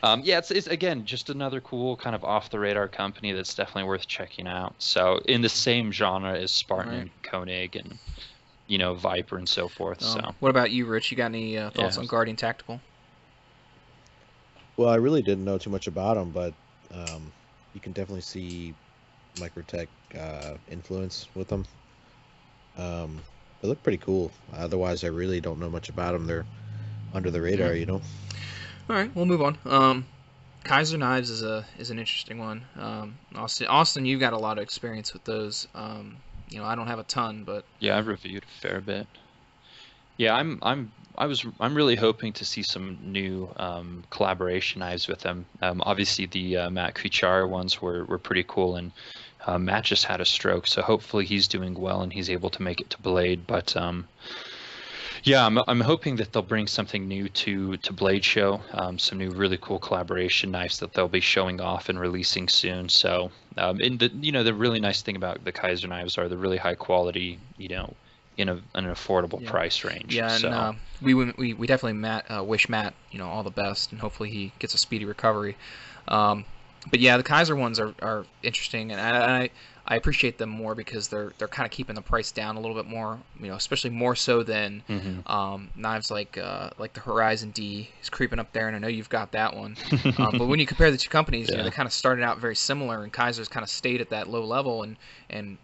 it's again just another cool kind of off the radar company that's definitely worth checking out. So in the same genre as Spartan and Koenig and Viper and so forth. So what about you, Rich? You got any thoughts on Guardian Tactical? Well, I really didn't know too much about them, but you can definitely see Microtech influence with them. They look pretty cool. Otherwise, I really don't know much about them. They're under the radar, All right, we'll move on. Kaiser Knives is an interesting one. Austin, you've got a lot of experience with those. I don't have a ton, but yeah, I've reviewed a fair bit. Yeah, I'm really hoping to see some new collaboration knives with them. Obviously, the Matt Kuchar ones were pretty cool, and Matt just had a stroke, so hopefully he's doing well and he's able to make it to Blade. But I'm hoping that they'll bring something new to Blade Show, some new really cool collaboration knives that they'll be showing off and releasing soon. So, the really nice thing about the Kaiser knives are the really high quality, in an affordable price range. Yeah, and so. we definitely wish Matt all the best, and hopefully he gets a speedy recovery. But yeah, the Kaiser ones are interesting, and I appreciate them more because they're kind of keeping the price down a little bit more, especially more so than knives like the Horizon D is creeping up there, and I know you've got that one. But when you compare the two companies, they kind of started out very similar, and Kaiser's kind of stayed at that low level, and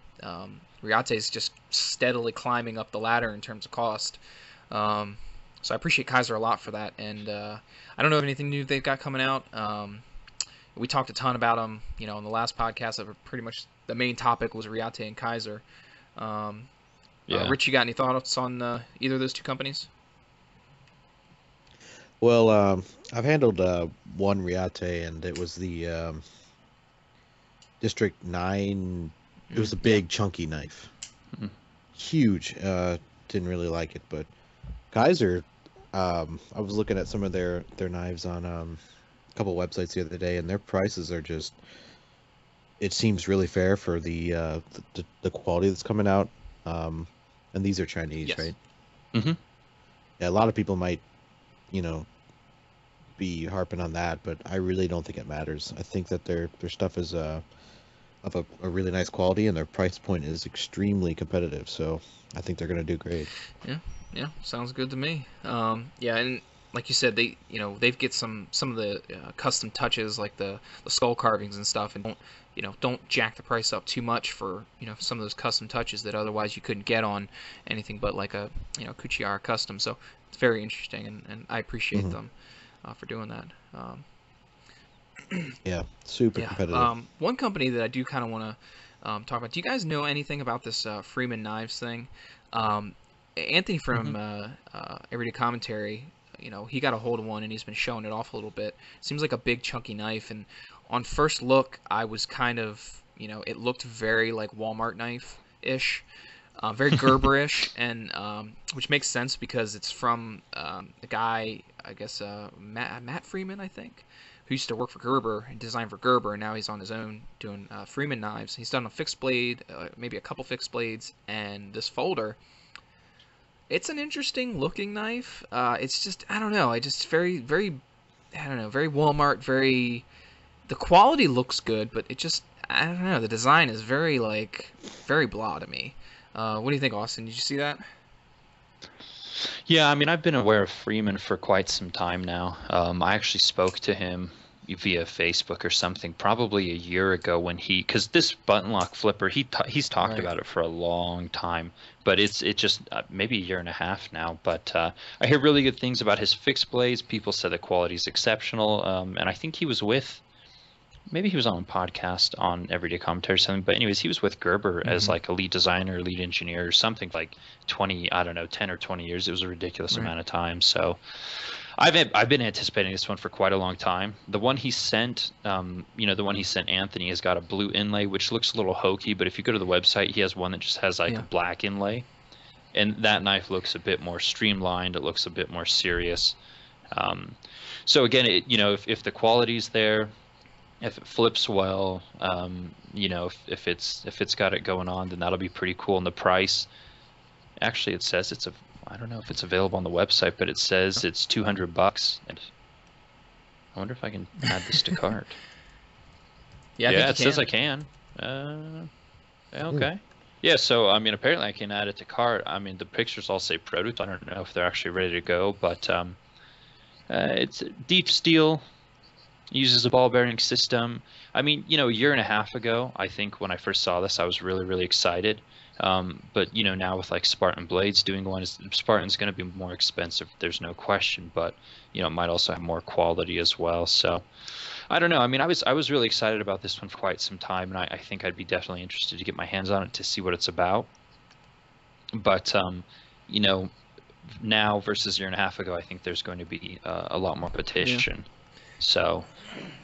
Riate is just steadily climbing up the ladder in terms of cost. So I appreciate Kaiser a lot for that, and I don't know of anything new they've got coming out. We talked a ton about them, in the last podcast. Pretty much the main topic was Riate and Kaiser. Rich, you got any thoughts on either of those two companies? Well, I've handled one Riate, and it was the District 9. It was a big, chunky knife. Huge. Didn't really like it, but Kaiser, I was looking at some of their knives on a couple websites the other day, and their prices are just, it seems really fair for the quality that's coming out. And these are Chinese, right? Mm-hmm. Yeah, a lot of people might, be harping on that, but I really don't think it matters. I think that their stuff is of a really nice quality, and their price point is extremely competitive, so I think they're going to do great. Yeah, sounds good to me. And like you said, they've get some of the custom touches, like the skull carvings and stuff, and don't jack the price up too much for some of those custom touches that otherwise you couldn't get on anything but like a Kuchiyara custom. So it's very interesting, and I appreciate them for doing that. Yeah, super competitive. One company that I do kind of want to talk about. Do you guys know anything about this Freeman Knives thing? Anthony from Everyday Commentary, he got a hold of one and he's been showing it off a little bit. Seems like a big chunky knife, and on first look, I was kind of, it looked very like Walmart knife-ish. Very Gerber-ish, and which makes sense because it's from the guy, I guess, Matt Freeman, I think, who used to work for Gerber and design for Gerber, and now he's on his own doing Freeman knives. He's done a fixed blade, maybe a couple fixed blades, and this folder. It's an interesting looking knife. It's just, I don't know, very Walmart, the quality looks good, but it just, I don't know, the design is very blah to me. What do you think, Austin? Did you see that? Yeah, I mean, I've been aware of Freeman for quite some time now. I actually spoke to him via Facebook or something probably a year ago when because this button lock flipper, he's talked about it for a long time, but it's just maybe a year and a half now. But I hear really good things about his fixed blades. People said the quality is exceptional, and I think he was with maybe he was on a podcast on Everyday Commentary or something. But anyways, he was with Gerber as like a lead designer, lead engineer, or something like 20, I don't know, 10 or 20 years. It was a ridiculous amount of time. So I've been anticipating this one for quite a long time. The one he sent, the one he sent Anthony has got a blue inlay, which looks a little hokey. But if you go to the website, he has one that just has like a black inlay, and that knife looks a bit more streamlined. It looks a bit more serious. So again, if the quality's there, if it flips well, if it's got it going on, then that'll be pretty cool. And the price, actually, it says I don't know if it's available on the website, but it says it's $200. And I wonder if I can add this to cart. Yeah, it says I can. Okay. Yeah, so I mean, apparently I can add it to cart. I mean, the pictures all say prototype. I don't know if they're actually ready to go, but it's deep steel. Uses a ball bearing system. I mean, a year and a half ago, I think when I first saw this, I was really, really excited. But now with like Spartan Blades doing one, Spartan's going to be more expensive. There's no question, but it might also have more quality as well. So I don't know. I mean, I was really excited about this one for quite some time, and I think I'd be definitely interested to get my hands on it to see what it's about. But now versus a year and a half ago, I think there's going to be a lot more competition. Yeah. So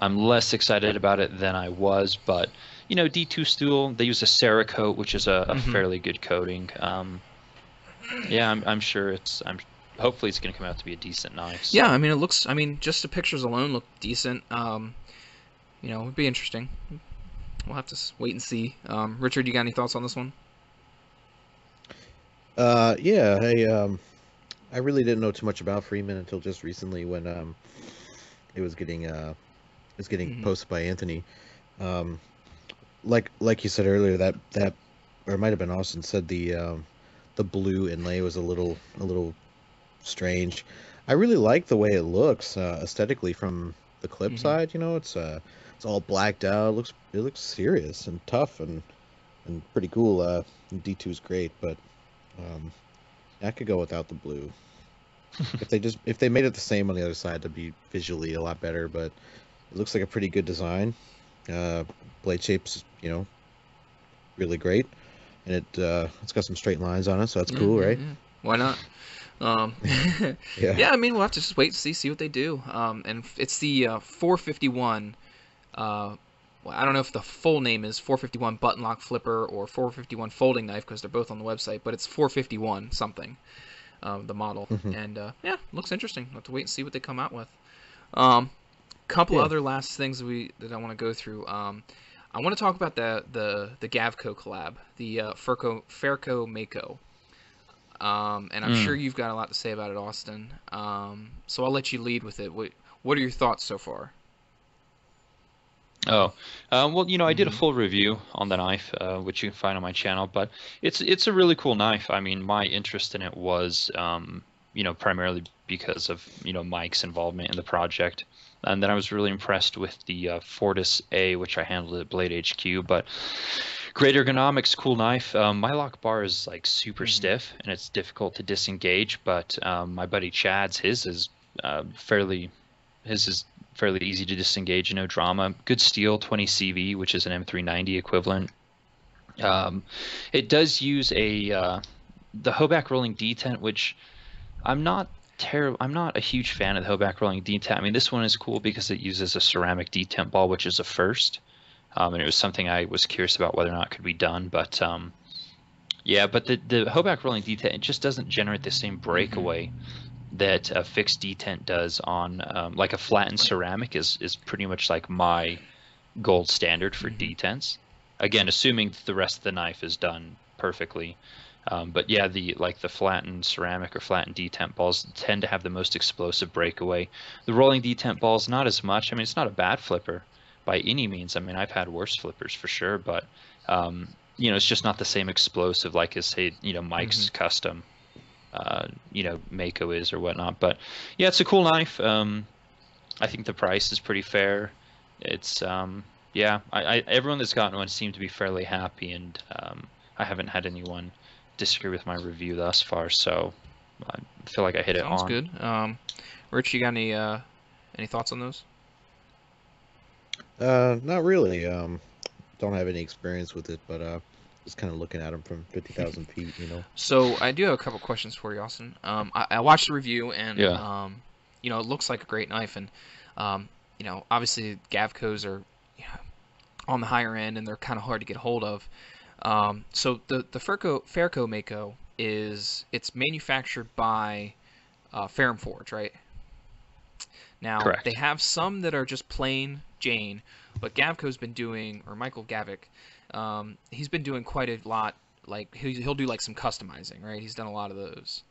I'm less excited about it than I was, but D2 steel, they use a Cerakote, which is a fairly good coating. Yeah, I'm sure hopefully it's going to come out to be a decent knife. So. Yeah, I mean, just the pictures alone look decent. It'd be interesting. We'll have to wait and see. Richard, you got any thoughts on this one? Yeah, I really didn't know too much about Freeman until just recently when it was getting posted by Anthony. Like you said earlier, that or it might have been Austin said the blue inlay was a little strange. I really like the way it looks aesthetically from the clip side. It's all blacked out. It looks serious and tough and pretty cool. D2 is great, but I could go without the blue. If they made it the same on the other side, that'd be visually a lot better. But it looks like a pretty good design. Blade shape's really great, and it's got some straight lines on it, so that's cool, right? Yeah. Why not? Yeah. I mean, we'll have to just wait to see what they do. And it's the 451. Well, I don't know if the full name is 451 button lock flipper or 451 folding knife because they're both on the website, but it's 451 something. The model, and looks interesting. We'll have to wait and see what they come out with. Couple other last things that I want to go through. I want to talk about the Gavco collab, the Fairco Mako. And I'm sure you've got a lot to say about it, Austin. So I'll let you lead with it. What are your thoughts so far? Well, I did a full review on the knife, which you can find on my channel, but it's a really cool knife. I mean, my interest in it was, primarily because of, Mike's involvement in the project. And then I was really impressed with the Fortis A, which I handled at Blade HQ, but great ergonomics, cool knife. My lock bar is like super stiff and it's difficult to disengage, but my buddy Chad's, his is fairly easy to disengage, no drama. Good steel, 20 CV, which is an M390 equivalent. It does use the Hoback rolling detent, which I'm not a huge fan of the Hoback rolling detent. I mean, this one is cool because it uses a ceramic detent ball, which is a first. And it was something I was curious about whether or not it could be done, but but the Hoback rolling detent, it just doesn't generate the same breakaway that a fixed detent does on like a flattened ceramic is pretty much like my gold standard for detents. Again, assuming the rest of the knife is done perfectly. But yeah, the flattened ceramic or flattened detent balls tend to have the most explosive breakaway. The rolling detent balls, not as much. I mean, it's not a bad flipper by any means. I mean, I've had worse flippers for sure, but it's just not the same explosive like as say, Mike's custom Mako is or whatnot. But yeah, it's a cool knife. I think the price is pretty fair. It's everyone that's gotten one seemed to be fairly happy, and I haven't had anyone disagree with my review thus far, so I feel like I hit it on. Sounds good. Rich, you got any thoughts on those? Not really. Don't have any experience with it, but just kind of looking at them from 50,000 feet, you know. So I do have a couple questions for you, Austin. I watched the review, and Yeah. it looks like a great knife, and obviously Gavcos are on the higher end, and they're kind of hard to get hold of. So the Ferco Mako it's manufactured by Ferrum Forge, right? Now they Correct. have some that are just plain Jane, but Gavco's been doing, or Michael Gavick, he's been doing quite a lot. Like he'll do like some customizing, right? He's done a lot of those.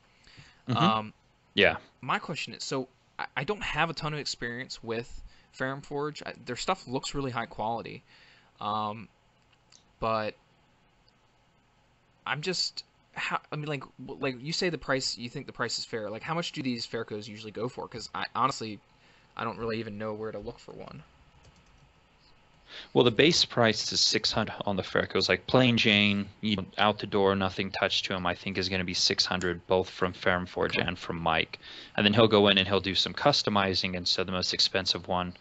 Hmm. Um, Yeah. my question is, so I don't have a ton of experience with Ferrum Forge. Their stuff looks really high quality, um, but I'm just I mean, like you say the price, you think the price is fair. Like, how much do these Faircos usually go for? Because I honestly, I don't really even know where to look for one. Well, the base price is 600 on the Ferricos. Like plain Jane, out the door, nothing touched to him. I think is going to be 600, both from Ferrum Forge Okay. and from Mike. And then he'll go in and he'll do some customizing. And so the most expensive one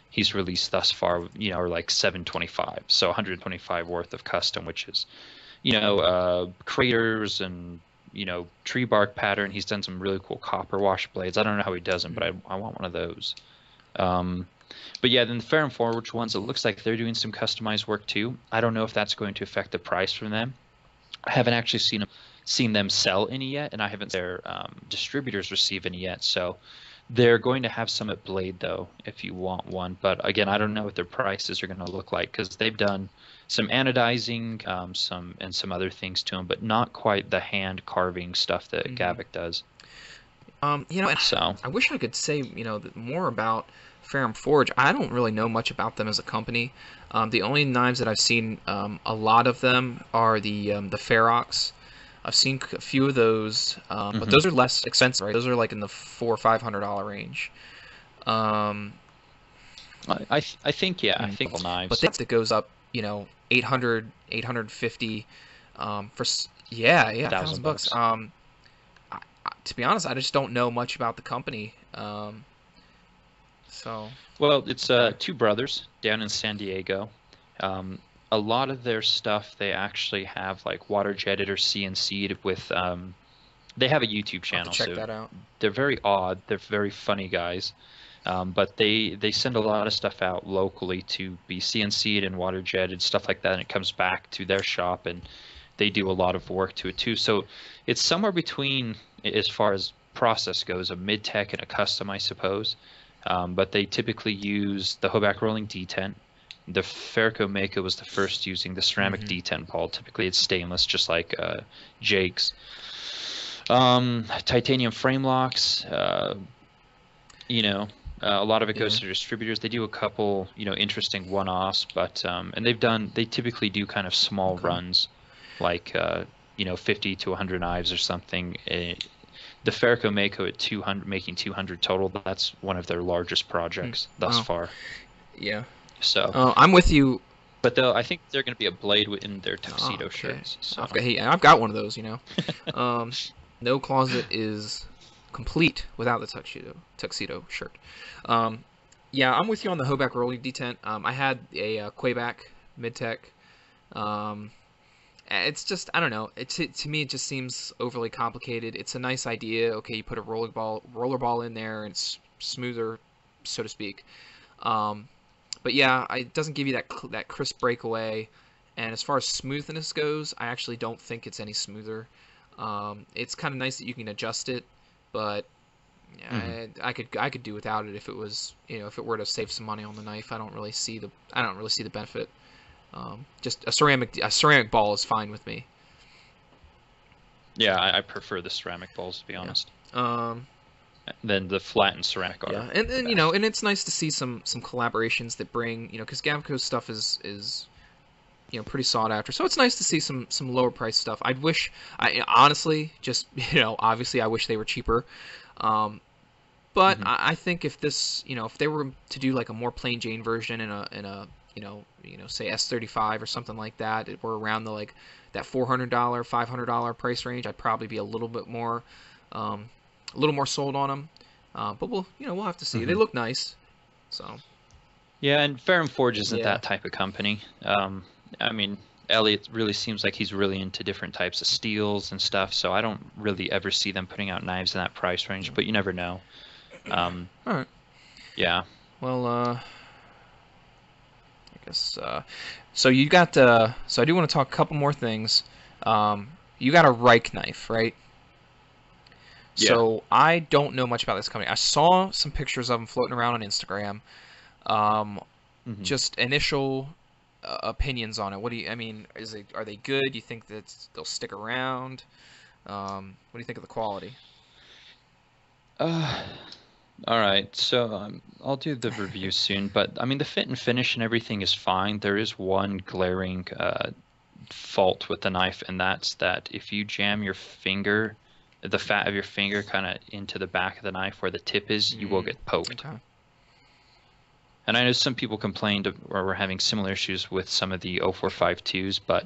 he's released thus far, are like 725. So 125 worth of custom, which is, craters and tree bark pattern. He's done some really cool copper wash blades. I don't know how he does them, but Mhm. I want one of those. Um, but yeah, then the Fair and Forward ones, it looks like they're doing some customized work too. I don't know if that's going to affect the price from them. I haven't actually seen them sell any yet, and I haven't seen their distributors receive any yet. So they're going to have some at Blade though, if you want one. But again, I don't know what their prices are going to look like because they've done some anodizing, some other things to them, but not quite the hand carving stuff that Mhm. Gavick does. And So. I wish I could say, more about Ferrum Forge. I don't really know much about them as a company. The only knives that I've seen, a lot of them are the Ferox. I've seen a few of those, but Mhm. those are less expensive, right? Those are like in the $400 or $500 range. Um, I think, yeah, I mm, think but knives, that goes up, 800, 850, yeah, 1,000 $1,000. bucks. To be honest, I just don't know much about the company. So Well, it's yeah. two brothers down in San Diego. Um, a lot of their stuff they actually have like water jetted or CNC'd with. They have a YouTube I'll have to channel, check so that out. they're very odd. They're very funny guys. But they send a lot of stuff out locally to be CNC'd and water jetted stuff like that, and it comes back to their shop, and they do a lot of work to it too. So it's somewhere between, as far as process goes, a mid-tech and a custom, I suppose. But they typically use the Hoback rolling detent. The Ferco Mako was the first using the ceramic Hmm. detent ball. Typically it's stainless, just like Jake's. Titanium frame locks, you know, a lot of it goes Yeah. to distributors. They do a couple, interesting one-offs, but and they typically do kind of small Okay. runs, like 50 to 100 knives or something. The Ferco Mako at 200, making 200 total. That's one of their largest Hmm. projects thus Wow. far. Yeah. So, I'm with you. but though I think they're going to be a blade in their Oh, tuxedo okay. shirts. So, Hey, I've got one of those. Um, no closet is complete without the tuxedo shirt. Um, yeah, I'm with you on the Hoback rolling detent. I had a Quayback mid tech. Um, it's just I don't know. To me it just seems overly complicated. It's a nice idea. Okay, you put a roller ball in there and it's smoother, so to speak. Um, but yeah, it doesn't give you that crisp breakaway. And as far as smoothness goes, I actually don't think it's any smoother. It's kind of nice that you can adjust it, but mhm. I could do without it if it was if it were to save some money on the knife. I don't really see the benefit. Just a ceramic ball is fine with me. Yeah, I prefer the ceramic balls to be Yeah. honest. Um, Then the flattened ceramic are yeah, and the and best. and it's nice to see some collaborations that bring because Gavco's stuff is pretty sought after. So it's nice to see some lower price stuff. I wish I honestly just obviously I wish they were cheaper. Um, but Hmm. I think if this if they were to do like a more plain Jane version in a say S35 or something like that, it were around the like that $400 $500 price range, I'd probably be um, a little more sold on them. But we'll have to see. They Hmm. look nice, so. Yeah, and Ferrum Forge isn't Yeah. that type of company. I mean, Elliot really seems like he's really into different types of steels and stuff, so I don't really ever see them putting out knives in that price range, but you never know. Um, All right. yeah. Well, I guess. So you got. So I do want to talk a couple more things. You got a Reich knife, right? Yeah. So I don't know much about this company. I saw some pictures of them floating around on Instagram. Um, Hmm. just initial opinions on it. What do you? I mean, are they good? Do you think that they'll stick around? What do you think of the quality? Uh, all right, so I'll do the review soon, but I mean, the fit and finish and everything is fine. There is one glaring fault with the knife, and that's that if you jam your finger, the fat of your finger kind of into the back of the knife where the tip is, you will get poked. Okay. And I know some people complained or were having similar issues with some of the 0452s, but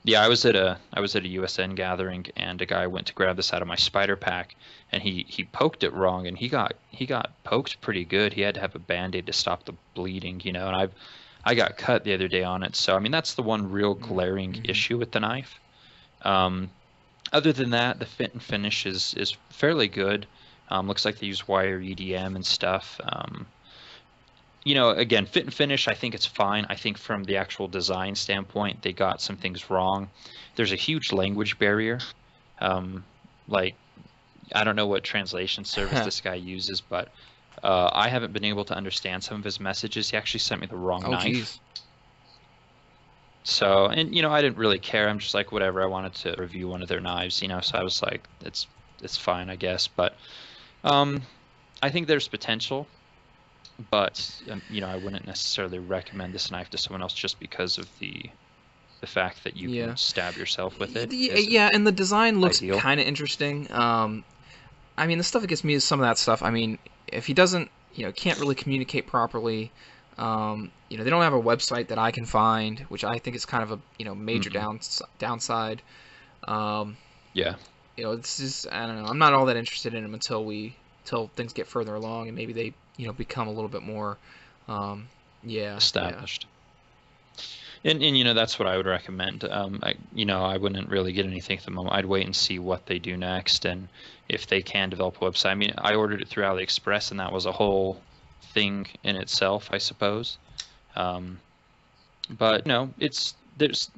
yeah, I was at a USN gathering, and a guy went to grab this out of my spider pack, and he poked it wrong, and he got poked pretty good. He had to have a band-aid to stop the bleeding, you know. And I got cut the other day on it, so I mean that's the one real glaring Mm-hmm. issue with the knife. Um, Other than that, the fit and finish is fairly good. Looks like they use wire EDM and stuff. You know, again, fit and finish, I think it's fine. I think from the actual design standpoint, they got some things wrong. There's a huge language barrier. Um, like, I don't know what translation service this guy uses, but I haven't been able to understand some of his messages. He actually sent me the wrong Oh, knife. geez. So, and you know, I didn't really care. I'm just like, whatever. I wanted to review one of their knives, you know. So I was like, it's fine, I guess. But um, I think there's potential. But you know, I wouldn't necessarily recommend this knife to someone else just because of the fact that you Yeah. can stab yourself with it. Yeah, and the design looks Ideal. kind of interesting. I mean, the stuff that gets me is some of that stuff. I mean, if he doesn't, can't really communicate properly, they don't have a website that I can find, which I think is kind of a, major Hmm. downside. Um, Yeah, it's just, I don't know. I'm not all that interested in him until things get further along and maybe they, become a little bit more, um, yeah. established. And you know, that's what I would recommend. I wouldn't really get anything at the moment. I'd wait and see what they do next, and if they can develop a website. I mean, I ordered it through AliExpress, and that was a whole thing in itself, I suppose. Um, but you know, there's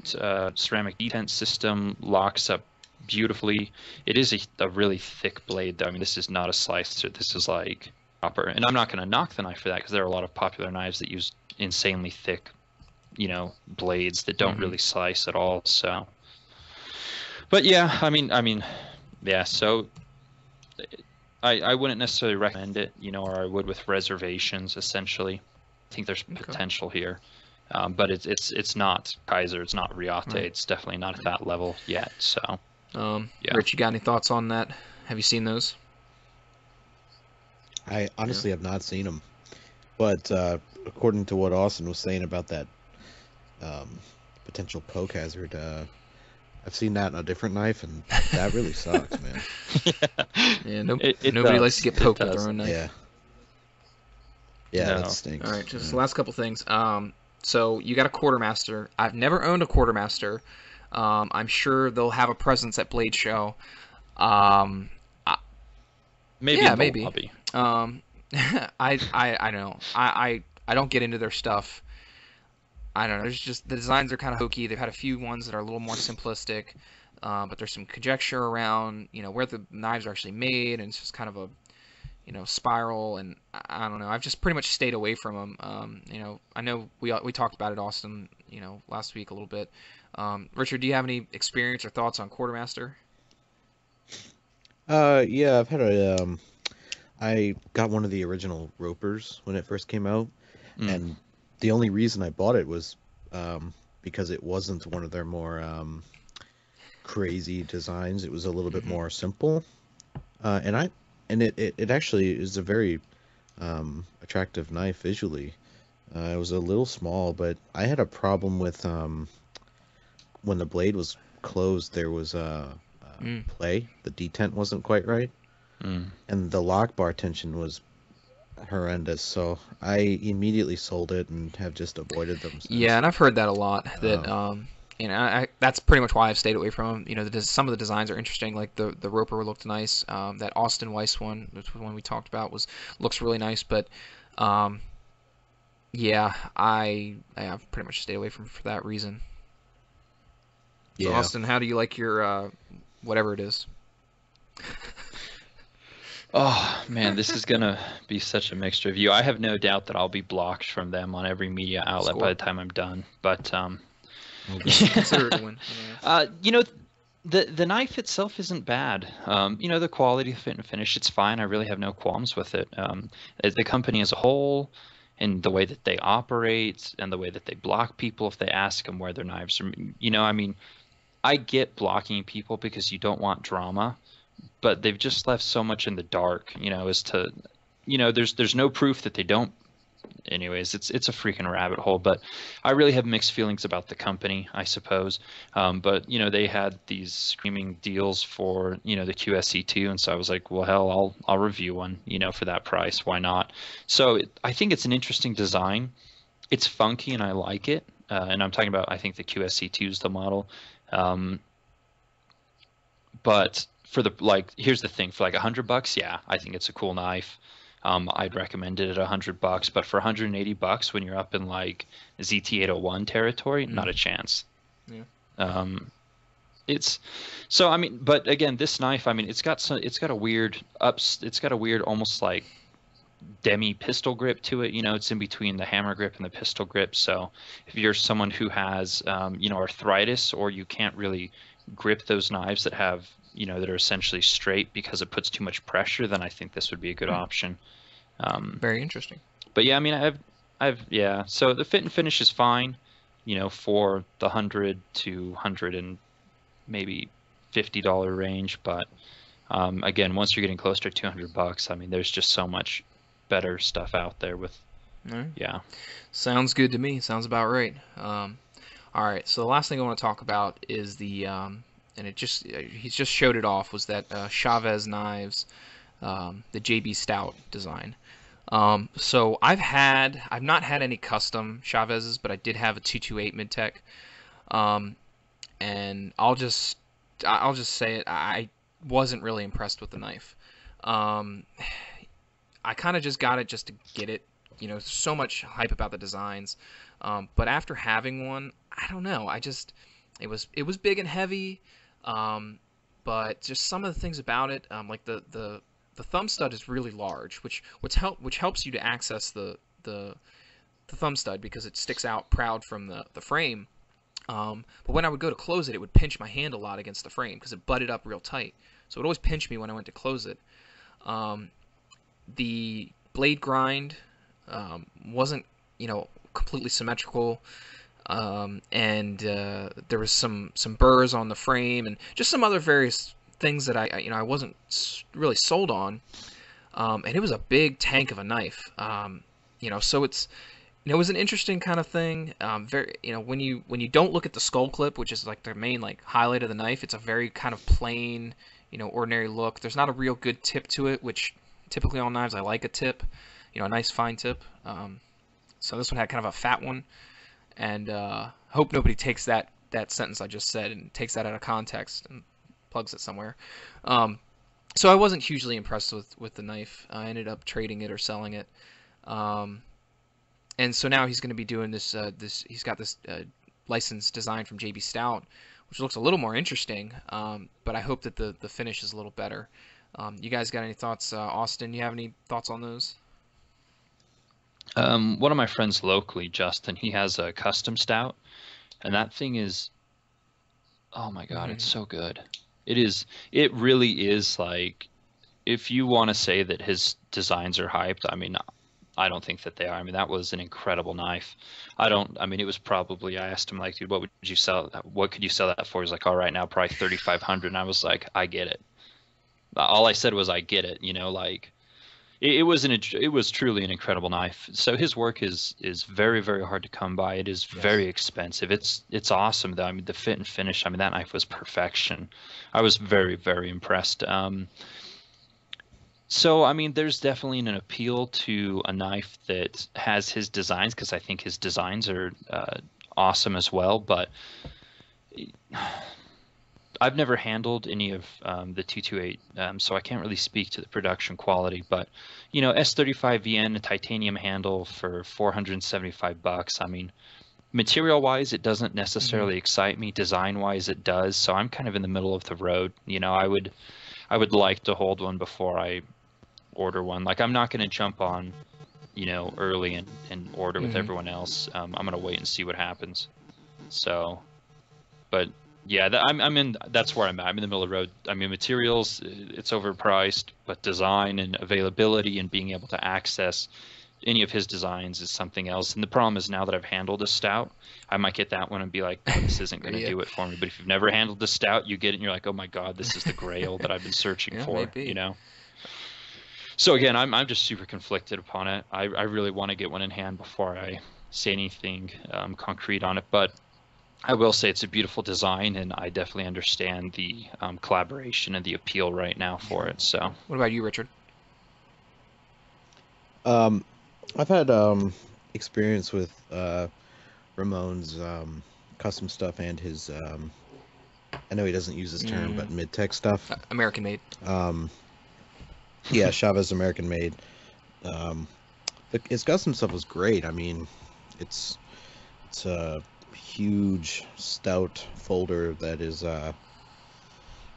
ceramic detent system, locks up beautifully. It is a really thick blade, though. I mean, this is not a slicer. This is like proper. And I'm not going to knock the knife for that because there are a lot of popular knives that use insanely thick, you know, blades that don't Hmm. really slice at all. So, but yeah, I mean, yeah. So I wouldn't necessarily recommend it, you know, or I would with reservations. Essentially, I think there's Okay. potential here, but it's not Kaiser, it's not Riate, Right. it's definitely not at that level yet. So yeah. Rich, you got any thoughts on that? Have you seen those? I Yeah. honestly have not seen them, but according to what Austin was saying about that um, potential poke hazard, I've seen that in a different knife, and that really sucks, man. Yeah, nope. It Nobody likes to does. get It poked with their does. own Yeah, knife. yeah, that No. All stinks. right, just Yeah. the last couple things. So you got a quartermaster. I've never owned a quartermaster. I'm sure they'll have a presence at Blade Show. Um, I, Maybe yeah, in the maybe. lobby. Um, I don't know. I don't get into their stuff. I don't know. There's just the designs are kind of hokey. They've had a few ones that are a little more simplistic, but there's some conjecture around, where the knives are actually made, and it's just kind of a, spiral. And I don't know. I've just pretty much stayed away from them. I know we talked about it, Austin, last week a little bit. Richard, do you have any experience or thoughts on Quartermaster? Yeah, I've had I got one of the original Ropers when it first came out, Mm. and the only reason I bought it was because it wasn't one of their more crazy designs. It was a little bit Hmm. more simple, and it actually is a very attractive knife visually. It was a little small, but I had a problem with when the blade was closed. There was Mm. play. The detent wasn't quite right, Mm. and the lock bar tension was horrendous. So I immediately sold it and have just avoided them Yeah, since. and I've heard that a lot. That Um, that's pretty much why I've stayed away from them. Some of the designs are interesting. Like the Roper looked nice. That Austin Weiss one, which was one we talked about, looks really nice. But um, yeah, I've pretty much stayed away from for that reason. So yeah, Austin, how do you like your whatever it is? Oh man, this is gonna be such a mixed review. I have no doubt that I'll be blocked from them on every media outlet by Score. the time I'm done. But oh god, Consider it a win. you know, the knife itself isn't bad. The quality, fit and finish, it's fine. I really have no qualms with it. The company as a whole, and the way that they operate, and the way that they block people if they ask them where their knives are. I mean, I get blocking people because you don't want drama, but they've just left so much in the dark, as to, there's no proof that they don't. Anyways, it's a freaking rabbit hole, but I really have mixed feelings about the company, I suppose. But they had these screaming deals for the QSC2, and so I was like, well, hell, I'll review one, for that price. Why not? So I think it's an interesting design. It's funky, and I like it. And I'm talking about, I think the QSC2 is the model. Um, but for here's the thing, for like $100, yeah, I think it's a cool knife. I'd recommend it at $100, but for $180 when you're up in like ZT801 territory, not a chance. Yeah. It's so, I mean, but again, this knife, I mean, it's got a weird almost like demi pistol grip to it. It's in between the hammer grip and the pistol grip. So if you're someone who has arthritis, or you can't really grip those knives that have that are essentially straight because it puts too much pressure, then I think this would be a good option. Very interesting. But yeah, I mean, yeah. So the fit and finish is fine, for the 100 to 100 and maybe $50 range. But again, once you're getting closer to $200, I mean, there's just so much better stuff out there with, All right. yeah. Sounds good to me. Sounds about right. All right. So the last thing I want to talk about is and he's just showed it off, was that Chavez Knives, the JB Stout design. So I've not had any custom Chavez's, but I did have a 228 mid-tech. And I'll just say it. I wasn't really impressed with the knife. I kind of just got it just to get it. So much hype about the designs. But after having one, I don't know. It was big and heavy. But just some of the things about it, like the thumb stud is really large, which helps you to access the thumb stud because it sticks out proud from the frame. But when I would go to close it, it would pinch my hand a lot against the frame because it butted up real tight. So it would always pinch me when I went to close it. The blade grind wasn't, completely symmetrical. And there was some burrs on the frame and just some other various things that I wasn't really sold on. And it was a big tank of a knife. So it was an interesting kind of thing. When you don't look at the skull clip, which is like the main highlight of the knife, it's a very kind of plain, ordinary look. There's not a real good tip to it, which typically on knives I like a tip, a nice fine tip. So this one had kind of a fat one, and hope nobody takes that sentence I just said and takes that out of context and plugs it somewhere. So I wasn't hugely impressed with the knife. I ended up trading it or selling it. And so now he's going to be doing this. He's got this licensed design from JB Stout, which looks a little more interesting. But I hope that the finish is a little better. You guys got any thoughts, Austin? You have any thoughts on those? One of my friends locally, Justin, he has a custom stout, and that thing is, oh my God, it's so good. It really is like, if you want to say that his designs are hyped, I mean, I don't think that they are. I mean, that was an incredible knife. I mean, it was probably, I asked him like, dude, what could you sell that for? He's like, all right, now probably 3,500. And I was like, I get it. All I said was, I get it. It was truly an incredible knife. So his work is very, very hard to come by. It is very expensive. It's awesome though. I mean, the fit and finish, I mean, that knife was perfection. I was very, very impressed. So, I mean, there's definitely an appeal to a knife that has his designs, because I think his designs are awesome as well. But I've never handled any of the 228, so I can't really speak to the production quality. But S35VN, a titanium handle for $475. I mean, material-wise, it doesn't Hmm. necessarily excite me. Design-wise, it does. So I'm kind of in the middle of the road. I would like to hold one before I order one. Like, I'm not going to jump on, early and order with Hmm. everyone else. I'm going to wait and see what happens. So, but yeah, that's where I'm at. I'm in the middle of the road. I mean, materials, it's overpriced, but design and availability and being able to access any of his designs is something else. And the problem is, now that I've handled a stout, I might get that one and be like, oh, this isn't going to Yeah. do it for me. But if you've never handled a stout, you get it and you're like, oh my God, this is the grail that I've been searching Yeah, for, maybe. So again, I'm just super conflicted upon it. I really want to get one in hand before I say anything concrete on it. But I will say it's a beautiful design, and I definitely understand the collaboration and the appeal right now for Sure. it. So What about you, Richard? Um, I've had experience with Ramon's custom stuff and his I know he doesn't use this term, Mm, but mid-tech stuff. American made. Um, yeah, Chavez American made. Um, his custom stuff was great. I mean, it's it's a huge stout folder that is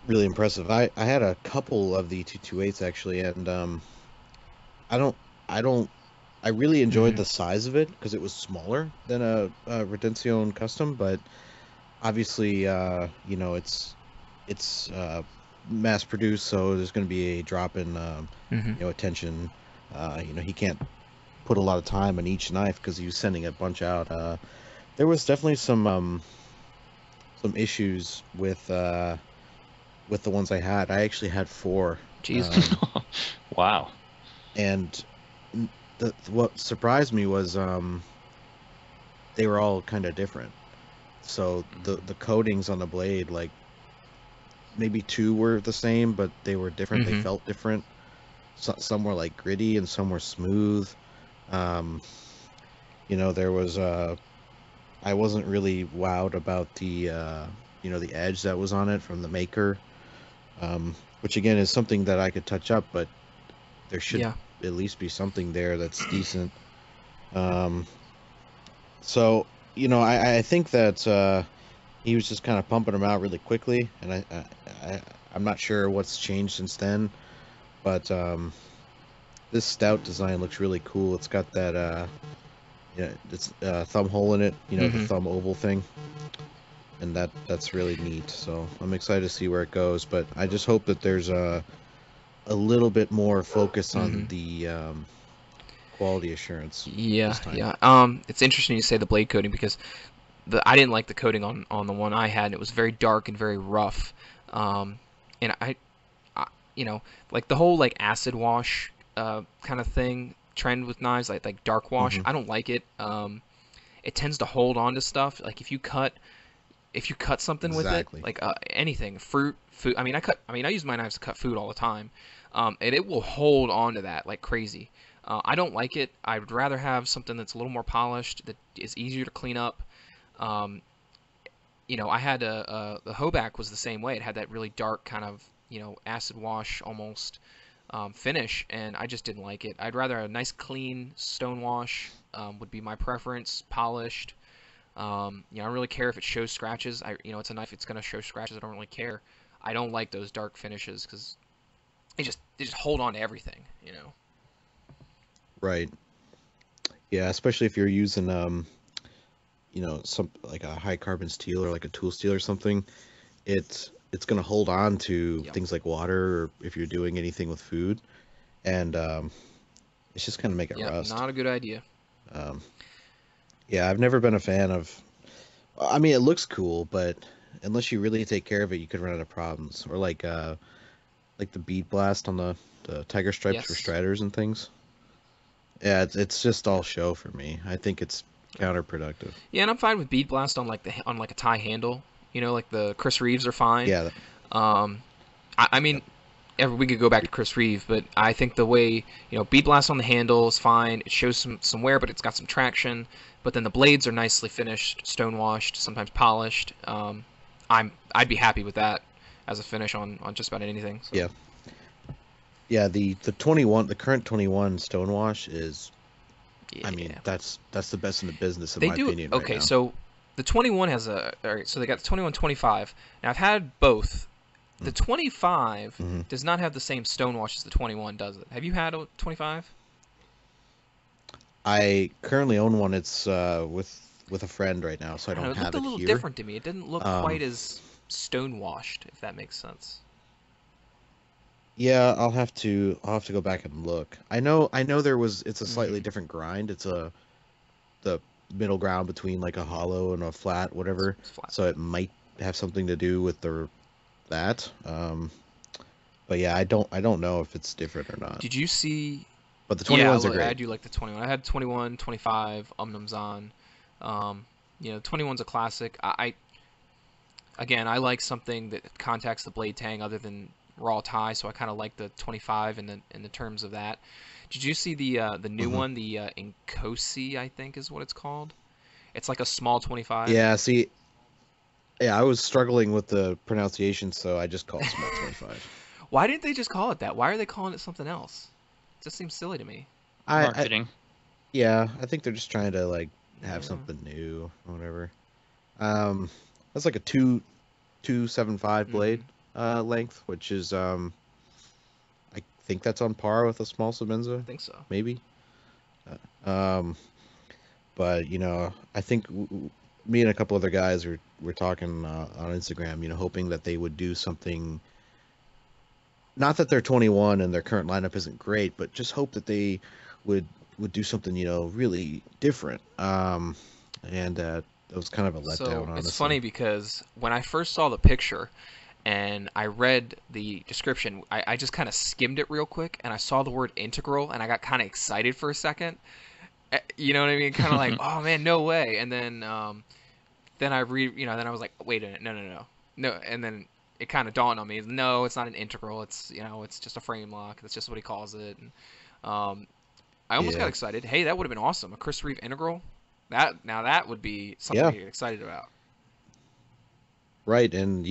really impressive. I had a couple of the 228s actually, and I don't I don't I really enjoyed Hmm. the size of it because it was smaller than a Redención custom, but obviously it's mass produced, so there's going to be a drop in Hmm. attention. He can't put a lot of time on each knife because he was sending a bunch out. There was definitely some issues with the ones I had. I actually had four, Jeez. um, wow. and what surprised me was they were all kind of different. So the coatings on the blade, like maybe two were the same, but they were different. They Hmm. felt different. Some were like gritty and some were smooth. Um, there was I wasn't really wowed about the edge that was on it from the maker, which again is something that I could touch up, but there should Yeah. at least be something there that's decent. Um, so I think that he was just kind of pumping them out really quickly, and I'm not sure what's changed since then, but this stout design looks really cool. It's got that it's thumb hole in it, the Hmm. thumb oval thing, and that's really neat. So I'm excited to see where it goes, but I just hope that there's a little bit more focus on Hmm. the quality assurance Yeah, this time. yeah. It's interesting you say the blade coating because I didn't like the coating on the one I had. It was very dark and very rough. Um, and I like the whole like acid wash kind of thing trend with knives, like dark wash. Hmm. I don't like it. It tends to hold on to stuff. Like if you cut something with it, Exactly. like anything, fruit, food. I use my knives to cut food all the time, and it will hold on to that like crazy. I don't like it. I'd rather have something that's a little more polished, that is easier to clean up. Um, I had the Hoback was the same way. It had that really dark kind of acid wash almost finish, and I just didn't like it. I'd rather a nice clean stone wash would be my preference, polished. I don't really care if it shows scratches. It's a knife. It's gonna show scratches. I don't really care. I don't like those dark finishes because they just hold on to everything. Right. Yeah, especially if you're using some like a high carbon steel or like a tool steel or something, it's gonna hold on to Yep. things like water or if you're doing anything with food, and it's just gonna make it Yep. rust. Not a good idea. Um, yeah, I've never been a fan of. I mean, it looks cool, but unless you really take care of it, you could run into problems. Or like the bead blast on the tiger stripes for Yes. striders and things. Yeah, it's just all show for me. I think it's counterproductive. Yeah, and I'm fine with bead blast on like a tie handle. Like the Chris Reeves are fine. Yeah, Um, I mean, yep. we could go back to Chris Reeve, but I think the way, bead blast on the handle is fine. It shows some wear, but it's got some traction. But then the blades are nicely finished, stone washed, sometimes polished. I'd be happy with that as a finish on just about anything. So. Yeah. Yeah, the 21, the current 21 Stonewash is, Yeah. I mean, that's the best in the business in They my do. opinion Okay, right now. so the 21 has all right, so they got the 21 25. Now I've had both. The 25 Mm-hmm. does not have the same stonewash as the 21, does it? Have you had a 25? I currently own one. It's with a friend right now, so I I don't know, don't it looked have a it little here. different to me. It didn't look quite Um, as stonewashed, if that makes sense. yeah, I'll have to go back and look. I know it's a slightly Mm-hmm. different grind. It's the middle ground between like a hollow and a flat, whatever. It's flat. So it might have something to do with that. But yeah, I don't know if it's different or not. Did you see? But the Yeah, 21s are I great. do like the 21. I had 21, 25, Zon. The 21's a classic. Again, I like something that contacts the blade tang other than raw tie, so I kind of like the 25 in the terms of that. Did you see the new Hmm. one, the Inkosi, I think is what it's called? It's like a small 25. Yeah, see, yeah, I was struggling with the pronunciation, so I just called small 25. Why didn't they just call it that? Why are they calling it something else? It just seems silly to me. I Marketing. yeah, I think they're just trying to like have Yeah. something new or whatever. Um, that's like a 275 Hmm. blade length, which is I think that's on par with a small I Semenza, think so. maybe. Um, but I think me and a couple other guys were talking on Instagram, hoping that they would do something. Not that they're 21 and their current lineup isn't great, but just hope that they would do something, really different. And it was kind of a letdown, So it's honestly. funny because when I first saw the picture and I read the description, I just kind of skimmed it real quick and I saw the word integral and I got kind of excited for a second. You know what I mean? Kind of like, oh man, no way. And then I read, then I was like, wait a minute, no. And then it kind of dawned on me, no, it's not an integral. It's just a frame lock. That's just what he calls it. And I almost got Yeah, excited. Hey, that would have been awesome. A Chris Reeve integral. That would be something yeah, to get excited about. right. And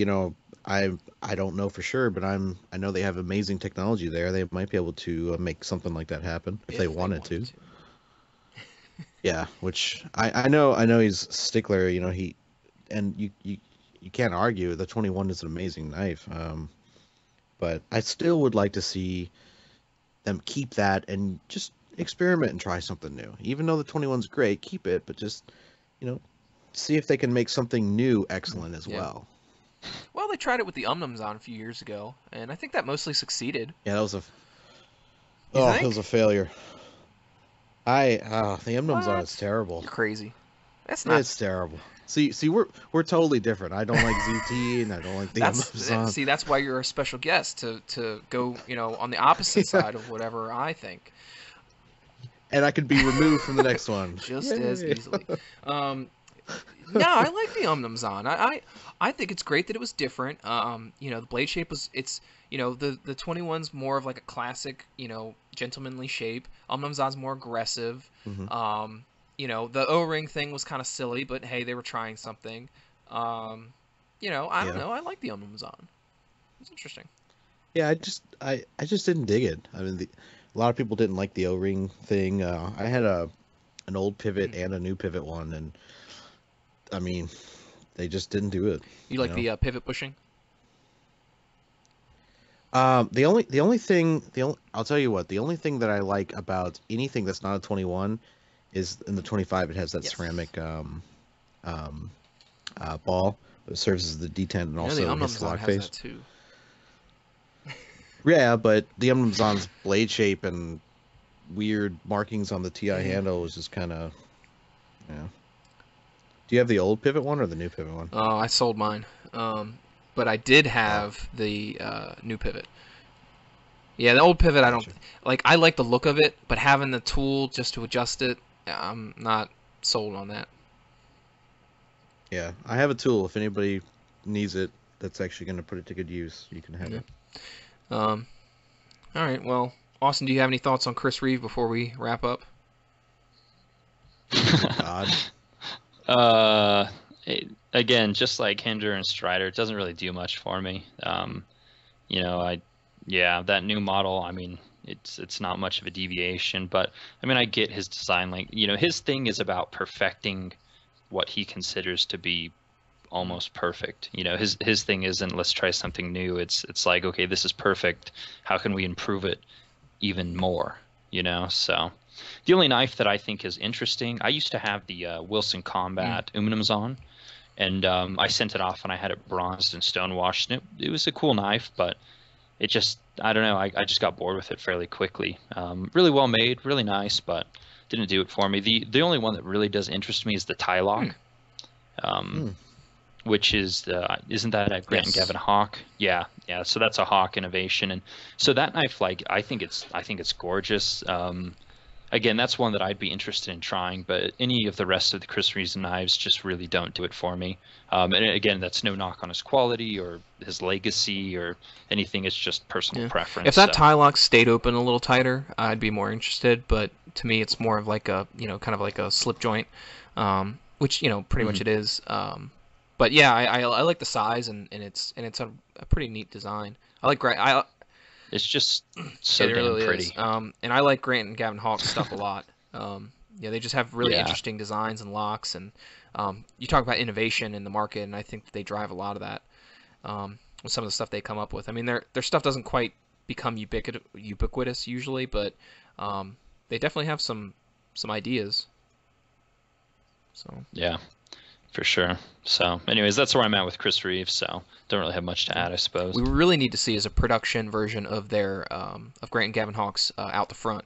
I don't know for sure, but I know they have amazing technology there. They might be able to make something like that happen if they If they wanted wanted to. to. Yeah, which I know he's a stickler. And you can't argue the 21 is an amazing knife. But I still would like to see them keep that and just experiment and try something new. Even though the 21's great, keep it, but just you know see if they can make something new excellent as Yeah. well. Well, they tried it with the on a few years ago, and I think that mostly succeeded. Yeah, You it was think? a failure. The Emblem's on is What? terrible. You're crazy. That's not. It's terrible. See, we're totally different. I don't like ZT and I don't like the Emblem's on. See, that's why you're a special guest to go, on the opposite Yeah, side of whatever I think, and I could be removed from the next one. just as Yay! easily. Um, No, I like the Zon. I think it's great that it was different. The blade shape it's the 21's more of like a classic, gentlemanly shape. Zon's more aggressive. Hmm. The O-ring thing was kind of silly, but hey, they were trying something. I don't Yeah, know. I like the Zon. It's interesting. yeah. I just didn't dig it. I mean, a lot of people didn't like the O-ring thing. I had an old pivot Mhm. and a new pivot one, and I mean, they just didn't do it. You You like know. the pivot bushing? The only thing I'll tell you what, the only thing that I like about anything that's not a 21 is in the 25 it has that Yes. ceramic um, ball that serves as the detent and The also hits the Zon lock has face. that too. Yeah, but the Emblem Zon's blade shape and weird markings on the TI Yeah. handle was just kind of, yeah. Do you have the old pivot one or the new pivot one? Oh, I sold mine. But I did Oh, have the new pivot. Yeah, the old pivot I don't gotcha. like. I like the look of it, but having the tool just to adjust it, I'm not sold on that. Yeah, I have a tool. If anybody needs it, that's actually going to put it to good use. You can have Yeah. it. All right. Well, Austin, do you have any thoughts on Chris Reeve before we wrap up? Oh God. Uh, Again, just like Hinder and Strider, it doesn't really do much for me. You know, yeah, that new model, I mean, it's not much of a deviation, but I mean, I get his design. Like, you know, his thing is about perfecting what he considers to be almost perfect. You know, his thing isn't let's try something new. It's like, okay, this is perfect. How can we improve it even more? You know, so the only knife that I think is interesting, I used to have the Wilson Combat Umnums on, and I sent it off and I had it bronzed and stonewashed, and it was a cool knife, but it just, I don't know, I just got bored with it fairly quickly. Really well made, really nice, but didn't do it for me. The only one that really does interest me is the Tylock, which is isn't that at Grant and Yes. Gavin Hawk? Yeah. So that's a Hawk innovation, and so that knife, like, I think it's gorgeous. Again, that's one that I'd be interested in trying, but any of the rest of the Chris Reeves knives just really don't do it for me. And again, that's no knock on his quality or his legacy or anything. It's just personal preference. If that so. tie lock stayed open a little tighter, I'd be more interested. But to me, it's more of like a, kind of like a slip joint, which, pretty much it is. But yeah, I like the size, and it's a pretty neat design. I like It's just so it damn really pretty. is. And I like Grant and Gavin Hawk's stuff a lot. Yeah, they just have really interesting designs and locks, and you talk about innovation in the market, and I think that they drive a lot of that with some of the stuff they come up with. I mean, their stuff doesn't quite become ubiquitous usually, but they definitely have some ideas. So Yeah, for sure. So anyways, that's where I'm at with Chris Reeves, so don't really have much to add, I suppose. we really need to see is a production version of their of Grant and Gavin Hawk's out the front.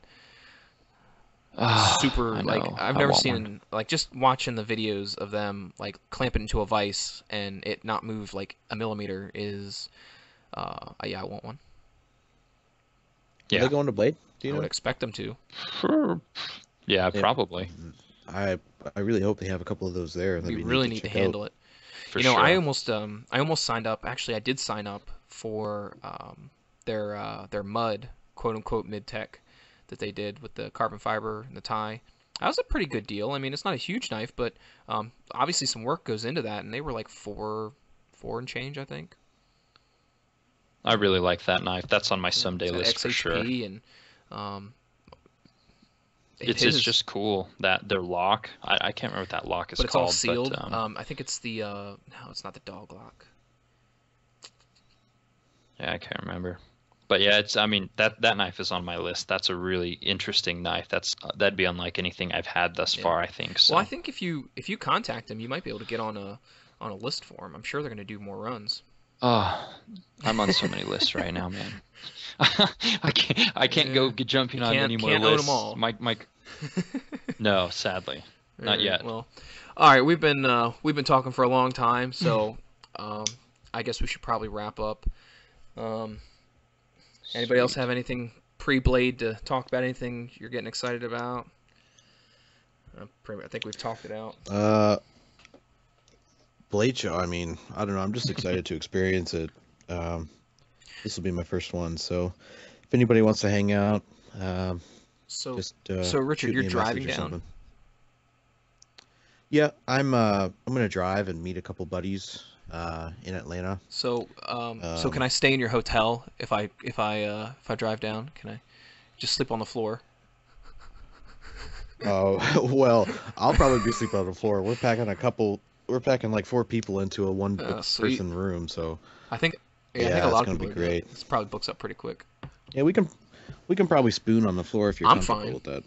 Super, I like, know. I've I never want seen one. like, just watching the videos of them like clamp it into a vise and it not move like a millimeter is yeah, I want one. Are Yeah. they going to Blade? Do I you would know? expect them to. Yeah, Yeah. probably. I really hope they have a couple of those there. We That'd be really neat need to check out. handle it. For I sure. almost signed up. Actually, I did sign up for their mud, quote unquote, mid tech that they did with the carbon fiber and the tie. That was a pretty good deal. I mean, it's not a huge knife, but obviously some work goes into that, and they were like four and change, I think. I really like that knife. That's on my It's someday got list for sure. XHP, and um, It's just cool that their lock. I can't remember what that lock is but it's all called, sealed. but I think it's the no, it's not the dog lock. yeah, I can't remember. But yeah, I mean, that knife is on my list. That's a really interesting knife. That'd be unlike anything I've had thus far, I think. So. Well, I think if you contact them, you might be able to get on a list for them. I'm sure they're going to do more runs. Oh, I'm on so many lists right now, man. I can't go jumping on any more can't lists. own them all. No, sadly, not yet. Well, all right, we've been talking for a long time, so I guess we should probably wrap up. Anybody else Sweet. have anything pre-Blade to talk about? Anything you're getting excited about? I think we've talked it out. Blade show. I mean, I don't know. I'm just excited to experience it. This will be my first one, so if anybody wants to hang out, So just Richard, shoot you're me a driving message or down. something. Yeah, I'm gonna drive and meet a couple buddies in Atlanta. So can I stay in your hotel if I drive down? Can I just sleep on the floor? Oh, well, I'll probably be sleeping on the floor. We're packing like 4 people into a one Sweet. person room, so I think I think yeah, a lot it's of gonna people be are great. This probably books up pretty quick. Yeah, we can probably spoon on the floor if you're I'm comfortable fine. with that.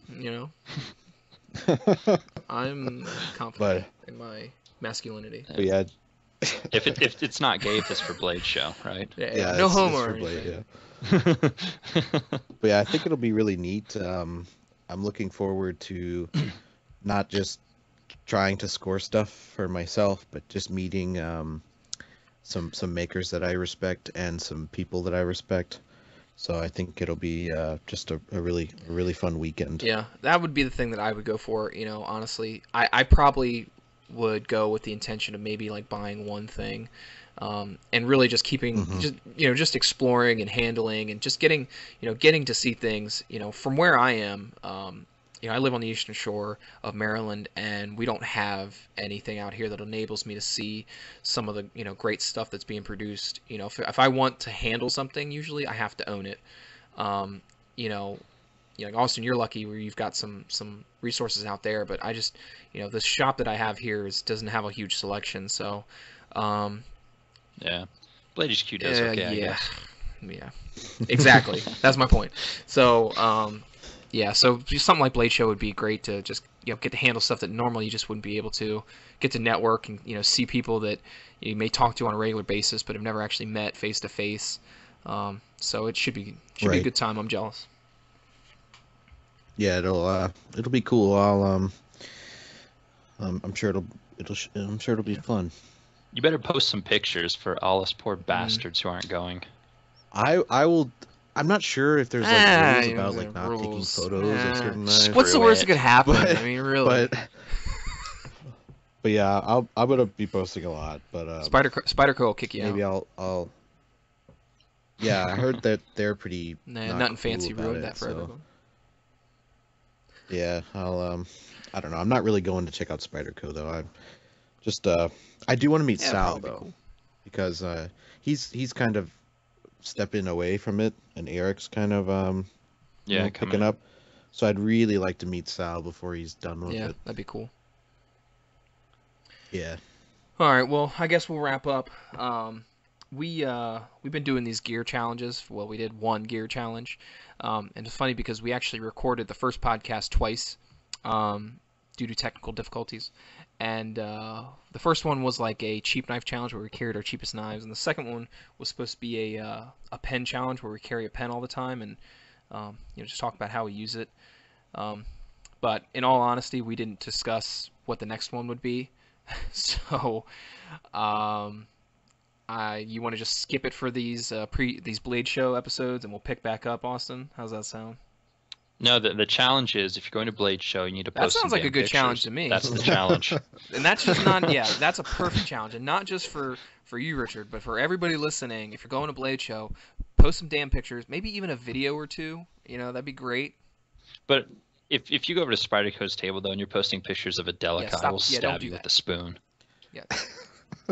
that. I'm confident in my masculinity. But yeah, If it's not gay, if it's for Blade show, right? Yeah, no homo or for Blade, anything. yeah. But yeah, I think it'll be really neat. I'm looking forward to not just trying to score stuff for myself, but just meeting some makers that I respect and some people that I respect. So I think it'll be just a really fun weekend. Yeah, that would be the thing that I would go for. Honestly, I probably would go with the intention of maybe like buying one thing, and really just keeping, Hmm. just exploring and handling and just getting to see things, from where I am. I live on the Eastern Shore of Maryland, and we don't have anything out here that enables me to see some of the, great stuff that's being produced. If I want to handle something, usually I have to own it. Um, you know, like Austin, you're lucky where you've got some resources out there, but I just, the shop that I have here doesn't have a huge selection, so, um, Yeah. Blade HQ does okay, I yeah, guess. yeah, exactly. That's my point. So, yeah, so just something like Blade Show would be great to just, get to handle stuff that normally you just wouldn't be able to, get to network and, see people that you may talk to on a regular basis but have never actually met face to face. So it should be a Right. good time. I'm jealous. Yeah, it'll be cool. I'm sure I'm sure it'll be Yeah. fun. You better post some pictures for all us poor Mm. bastards who aren't going. I will. I'm not sure if there's like rules about like not taking Rules. photos of certain knives, What's the Screw worst that it. could happen? but I mean, really. but but yeah, I'm gonna be posting a lot. But Spyderco will kick you maybe out. I'll yeah. I heard that they're pretty Nah, not nothing cool fancy about ruined it. that for So everyone. yeah, I don't know. I'm not really going to check out Spyderco though. I'm just I do want to meet Yeah, Sal probably be though cool. because he's kind of stepping away from it, and Eric's kind of Yeah, picking up. So I'd really like to meet Sal before he's done with Yeah, it. that'd be cool. Yeah. All right, well, I guess we'll wrap up. We've been doing these gear challenges. Well, we did one gear challenge, and it's funny because we actually recorded the first podcast twice, due to technical difficulties. And the first one was like a cheap knife challenge where we carried our cheapest knives, and the second one was supposed to be a pen challenge where we carry a pen all the time and just talk about how we use it. Um, but in all honesty, we didn't discuss what the next one would be. So, um, you want to just skip it for these Blade Show episodes, and we'll pick back up, Austin? How's that sound? No, the challenge is if you're going to Blade Show, you need to That post some sounds like a damn good challenge pictures. to me. That's the challenge. And that's just not, yeah, that's a perfect challenge, and not just for you, Richard, but for everybody listening. If you're going to Blade Show, post some damn pictures, maybe even a video or two. That'd be great. But if you go over to Spyderco's table though and you're posting pictures of a Delica, stop. I will Yeah, don't stab do you with that. a spoon. Yeah,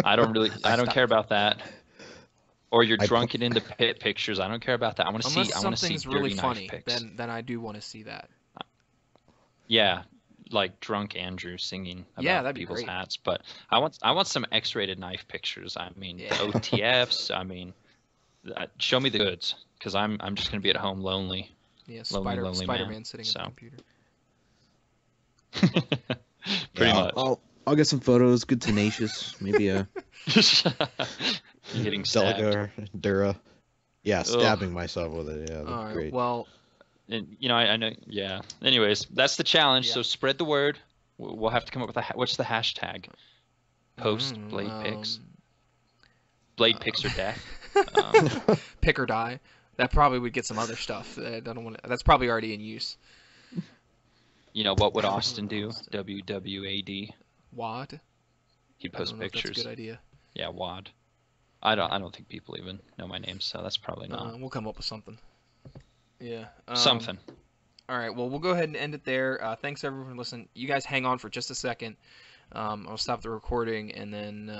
I don't Stop. care about that. Or you're I drunk and into pit pictures. I don't care about that. I want to unless see something's dirty really knife funny, pics. then I do want to see that. Yeah, like drunk Andrew singing Yeah, about that'd be people's great. hats. But I want some X-rated knife pictures. I mean, Yeah. the OTFs. I mean, show me the goods, because I'm just gonna be at home lonely. Yeah, Lonely Spider-Man man, sitting so. at the computer. Pretty Yeah, much. I'll get some photos. Good tenacious. Maybe a You're getting stabbed. Delica or Dura. Yeah, stabbing myself with it. Yeah, All that's right. great. Well, And I know. Yeah. Anyways, that's the challenge. Yeah. So spread the word. We'll have to come up with what's the hashtag? Post blade pics. Blade pics or death. Pick or die. That probably would get some other stuff. I don't want. That's probably already in use. What would Austin do? WWAD. Wad. He'd I post don't know if that's a pictures. good idea. Yeah, WAD. I don't think people even know my name, so that's probably not We'll come up with something. Yeah. something. All right. Well, we'll go ahead and end it there. Thanks everyone for listening. You guys hang on for just a second. I'll stop the recording and then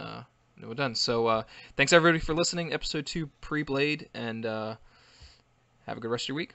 we're done. So thanks everybody for listening. Episode 2 pre-Blade, and have a good rest of your week.